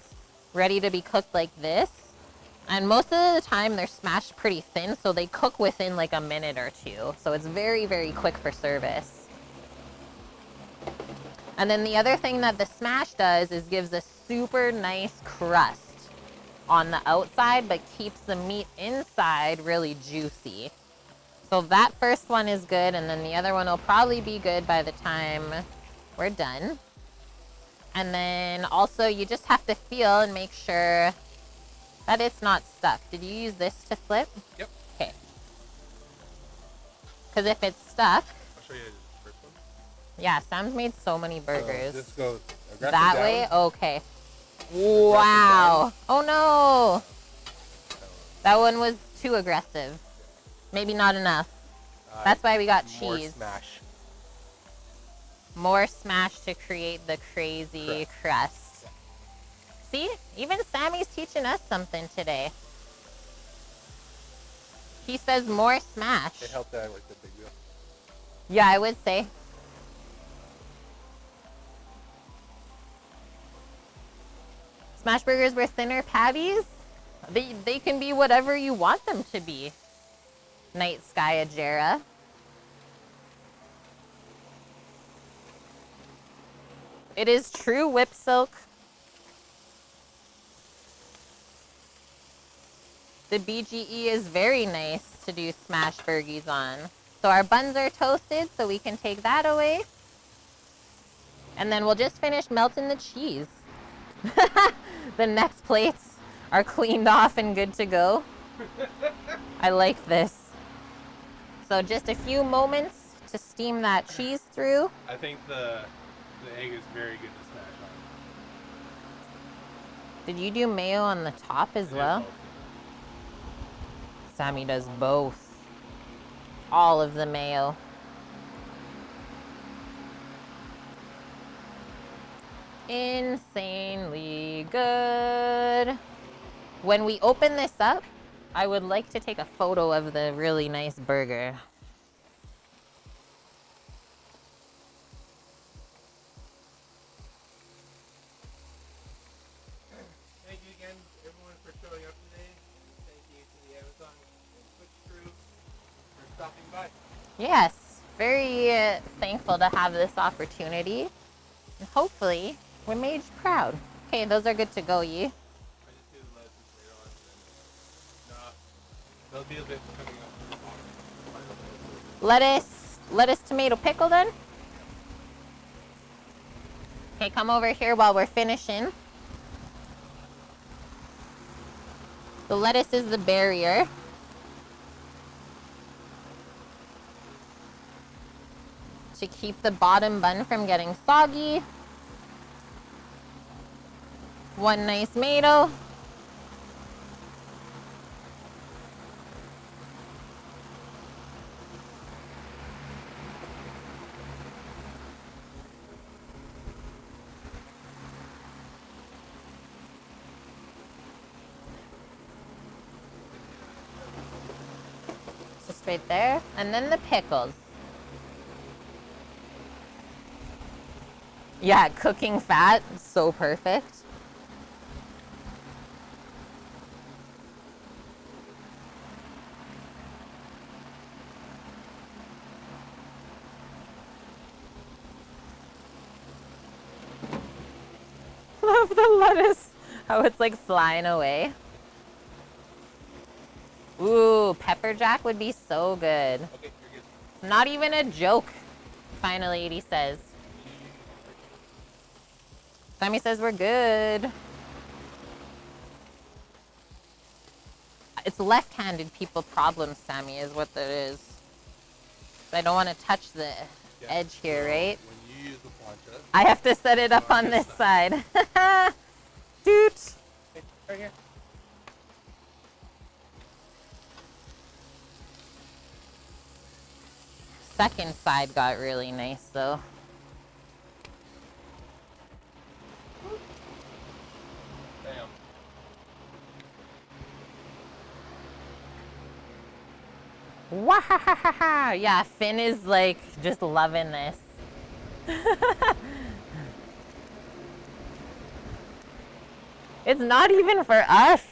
ready to be cooked like this. And most of the time they're smashed pretty thin, so they cook within like a minute or two. So it's very, very quick for service. And then the other thing that the smash does is gives a super nice crust on the outside, but keeps the meat inside really juicy. So that first one is good, and then the other one will probably be good by the time we're done. And then also you just have to feel and make sure that it's not stuck. Did you use this to flip? Yep. Okay. Because if it's stuck, I'll show you the first one. yeah, Sam's made so many burgers. So this goes aggressive That down. way? Okay. Wow. Oh no. That one was too aggressive. Maybe not enough. That's why we got More cheese. smash. More smash to create the crazy crust. See? Even Sammy's teaching us something today. He says more smash. It helped out with the big wheel. Yeah, I would say. Smash burgers were thinner patties. They can be whatever you want them to be. Night Sky Ajera. It is true whip silk. The BGE is very nice to do smash burgies on. So our buns are toasted, so we can take that away. And then we'll just finish melting the cheese. The next plates are cleaned off and good to go. I like this. So just a few moments to steam that cheese through. I think the egg is very good to smash on. Did you do mayo on the top as well? Sammy does both. All of the mayo. Insanely good. When we open this up, I would like to take a photo of the really nice burger. Thank you again, everyone, for showing up today. Thank you to the Amazon and Twitch crew for stopping by. Yes, very thankful to have this opportunity. And hopefully, we made you proud. Okay, those are good to go, Yi. I just do the lettuce later on, and then there'll be a bit coming up to the bottom. Lettuce, tomato, pickle then. Okay, come over here while we're finishing. The lettuce is the barrier. To keep the bottom bun from getting soggy. One nice tomato. Just right there. And then the pickles. Yeah, cooking fat, so perfect. Love the lettuce, how it's like flying away. Ooh, pepper jack would be so good. Okay, you're good. Not even a joke, Final Lady says. Sammy says we're good. It's left-handed people problem, Sammy, is what that is. I don't want to touch the edge here, right? When you use the plancha, I have to set it up on this side. Dude. right here. Second side got really nice, though. Bam. Wahahaha! Yeah, Finn is like just loving this. It's not even for us.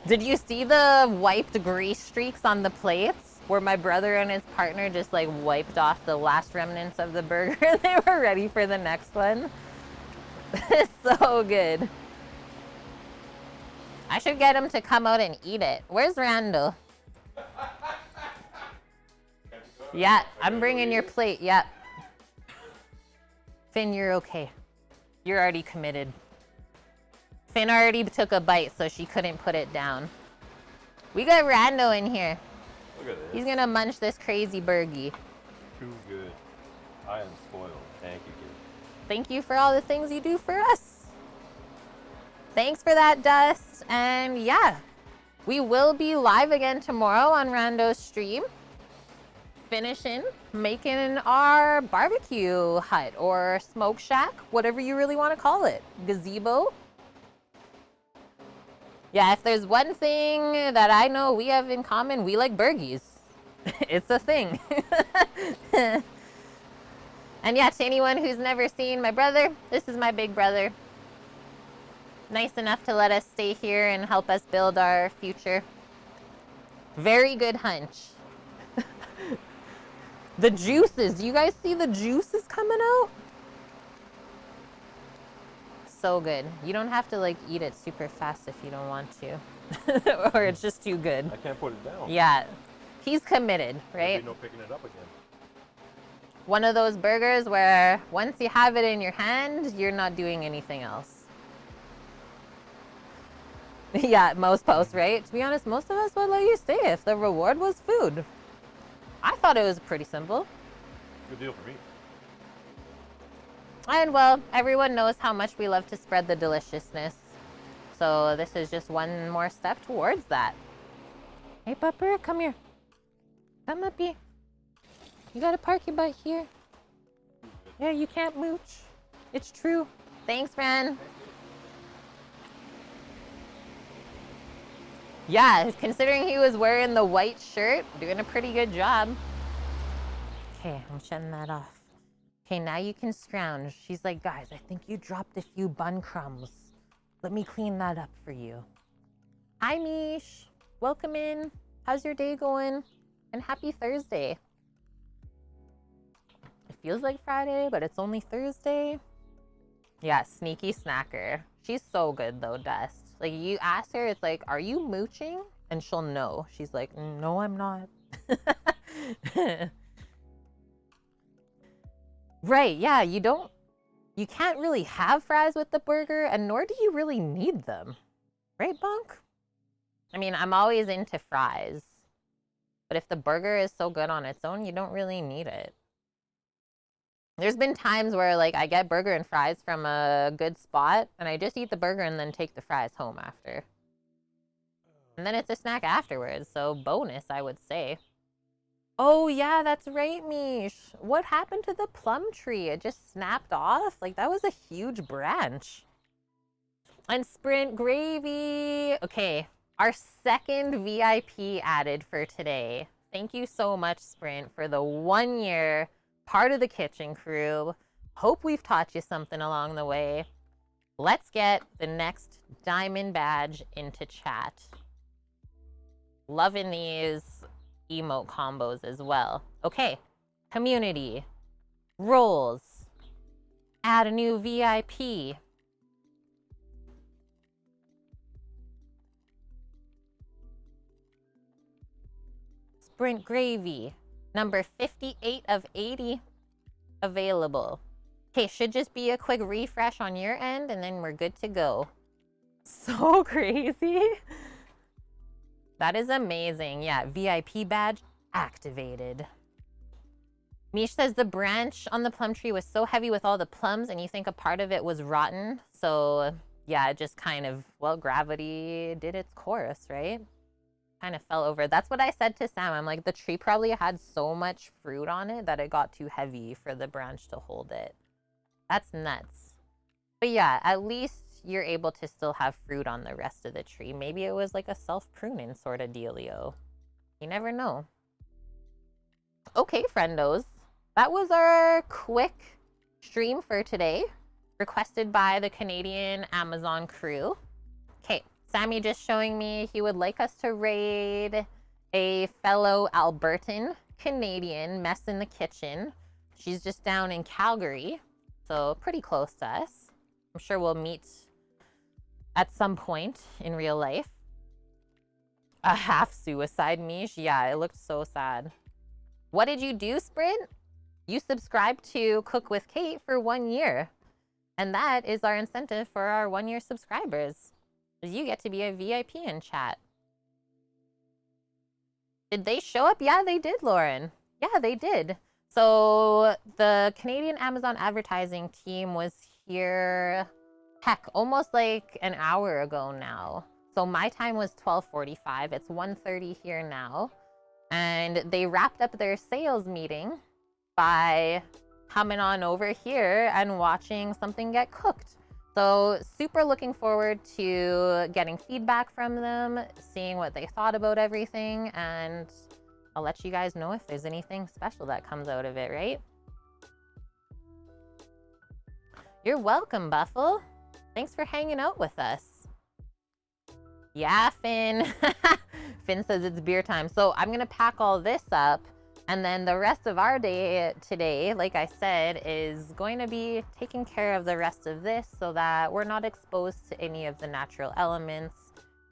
Did you see the wiped grease streaks on the plates? Where my brother and his partner just like wiped off the last remnants of the burger. They were ready for the next one. It's so good. I should get him to come out and eat it. Where's Randall? Yeah, I'm bringing your plate. Yep. Finn, you're okay. You're already committed. Finn already took a bite, so she couldn't put it down. We got Rando in here. Look at this. He's gonna munch this crazy burgie. Too good. I am spoiled. Thank you, kid. Thank you for all the things you do for us. Thanks for that, Dust. And yeah, we will be live again tomorrow on Rando's stream. Finishing making our barbecue hut or smoke shack, whatever you really want to call it. Gazebo. Yeah, if there's one thing that I know we have in common, we like burgies. It's a thing. And yeah, to anyone who's never seen my brother, this is my big brother. Nice enough to let us stay here and help us build our future. Very good hunch. The juices, do you guys see the juices coming out? So good. You don't have to like eat it super fast if you don't want to. or it's just too good. I can't put it down. Yeah, he's committed, There'll right? be no picking it up again. One of those burgers where once you have it in your hand, you're not doing anything else. Yeah, most posts, right? To be honest, most of us would let you stay if the reward was food. I thought it was pretty simple. Good deal for me. And well, everyone knows how much we love to spread the deliciousness. So this is just one more step towards that. Hey, Pupper, come here. Come up here. You gotta park your butt here. Yeah, you can't mooch. It's true. Thanks, friend. Yeah, considering he was wearing the white shirt, doing a pretty good job. Okay, I'm shutting that off. Okay, now you can scrounge. She's like, guys, I think you dropped a few bun crumbs. Let me clean that up for you. Hi, Mish. Welcome in. How's your day going? And happy Thursday. It feels like Friday, but it's only Thursday. Yeah, sneaky snacker. She's so good though, Dust. Like, you ask her, it's like, are you mooching? And she'll know. She's like, no, I'm not. Right, yeah, you can't really have fries with the burger, and nor do you really need them. Right, Bunk? I mean, I'm always into fries. But if the burger is so good on its own, you don't really need it. There's been times where, like, I get burger and fries from a good spot, and I just eat the burger and then take the fries home after. And then it's a snack afterwards, so bonus, I would say. Oh, yeah, that's right, Mish. What happened to the plum tree? It just snapped off? Like, that was a huge branch. And Sprint Gravy. Okay, our second VIP added for today. Thank you so much, Sprint, for the 1 year part of the kitchen crew. Hope we've taught you something along the way. Let's get the next diamond badge into chat. Loving these emote combos as well. Okay, community, roles, add a new VIP. Sprint Gravy, number 58 of 80 available. Okay, should just be a quick refresh on your end and then we're good to go. So crazy. That is amazing. Yeah, VIP badge activated. Mish says the branch on the plum tree was so heavy with all the plums and you think a part of it was rotten. So yeah, it just kind of, well, gravity did its course, right? Kind of fell over. That's what I said to Sam. I'm like, the tree probably had so much fruit on it that it got too heavy for the branch to hold it. That's nuts. But yeah, at least you're able to still have fruit on the rest of the tree. Maybe it was like a self-pruning sort of dealio. You never know. Okay, friendos. That was our quick stream for today, requested by the Canadian Amazon crew. Okay, Sammy just showing me he would like us to raid a fellow Albertan Canadian mess in the kitchen. She's just down in Calgary, so pretty close to us. I'm sure we'll meet at some point in real life. A half suicide, Mish. Yeah, it looked so sad. What did you do, Sprint? You subscribed to Cook with Kate for 1 year. And that is our incentive for our 1 year subscribers. You get to be a VIP in chat. Did they show up? Yeah, they did, Lauren. Yeah, they did. So the Canadian Amazon advertising team was here, heck, almost like an hour ago now. So my time was 12:45. It's 1:30 here now. And they wrapped up their sales meeting by coming on over here and watching something get cooked. So super looking forward to getting feedback from them, seeing what they thought about everything, and I'll let you guys know if there's anything special that comes out of it, right? You're welcome, Buffle. Thanks for hanging out with us. Yeah, Finn. Finn says it's beer time. So I'm going to pack all this up. And then the rest of our day today, like I said, is going to be taking care of the rest of this so that we're not exposed to any of the natural elements,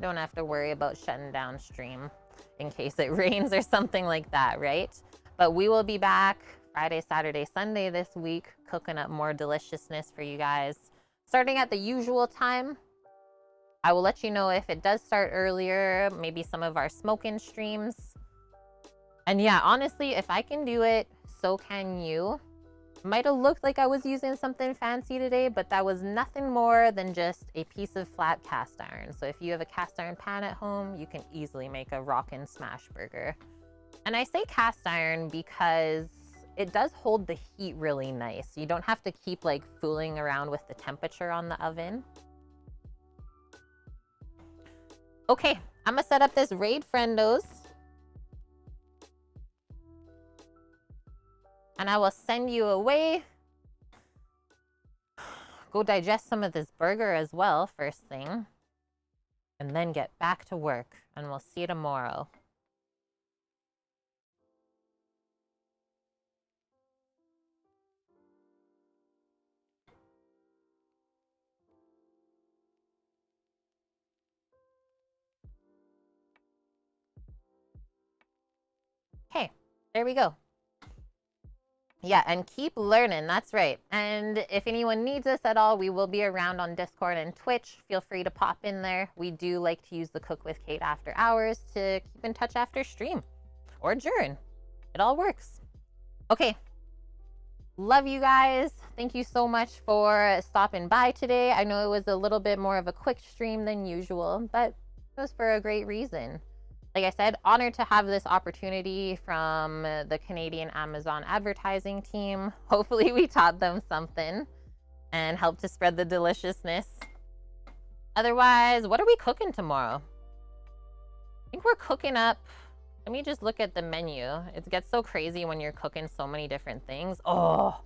Don't have to worry about shutting down stream in case it rains or something like that, right? But we will be back Friday, Saturday, Sunday this week, cooking up more deliciousness for you guys. Starting at the usual time. I will let you know if it does start earlier, maybe some of our smoking streams. And yeah, honestly, if I can do it, so can you. Might have looked like I was using something fancy today, but that was nothing more than just a piece of flat cast iron. So if you have a cast iron pan at home, you can easily make a rockin' smash burger. And I say cast iron because it does hold the heat really nice. You don't have to keep like fooling around with the temperature on the oven. Okay, I'm gonna set up this Raid Friendos. And I will send you away. Go digest some of this burger as well, first thing. And then get back to work. And we'll see you tomorrow. Okay, there we go. Yeah, and keep learning. That's right. And if anyone needs us at all, we will be around on Discord and Twitch. Feel free to pop in there. We do like to use the Cook with Kate after hours to keep in touch after stream or during. It all works. Okay. Love you guys. Thank you so much for stopping by today. I know it was a little bit more of a quick stream than usual, but it was for a great reason. Like I said, honored to have this opportunity from the Canadian Amazon advertising team. Hopefully we taught them something and helped to spread the deliciousness. Otherwise, what are we cooking tomorrow? I think we're cooking up. Let me just look at the menu. It gets so crazy when you're cooking so many different things. Oh,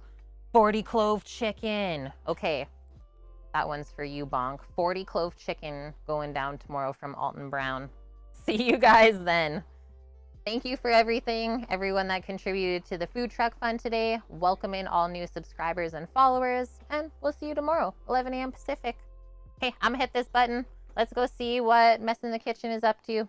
40 clove chicken. Okay, that one's for you, Bonk. 40 clove chicken going down tomorrow from Alton Brown. See you guys then. Thank you for everything, everyone that contributed to the food truck fund today. Welcome in all new subscribers and followers, and we'll see you tomorrow, 11 a.m. Pacific. Okay, I'm gonna hit this button. Let's go see what Mess in the Kitchen is up to.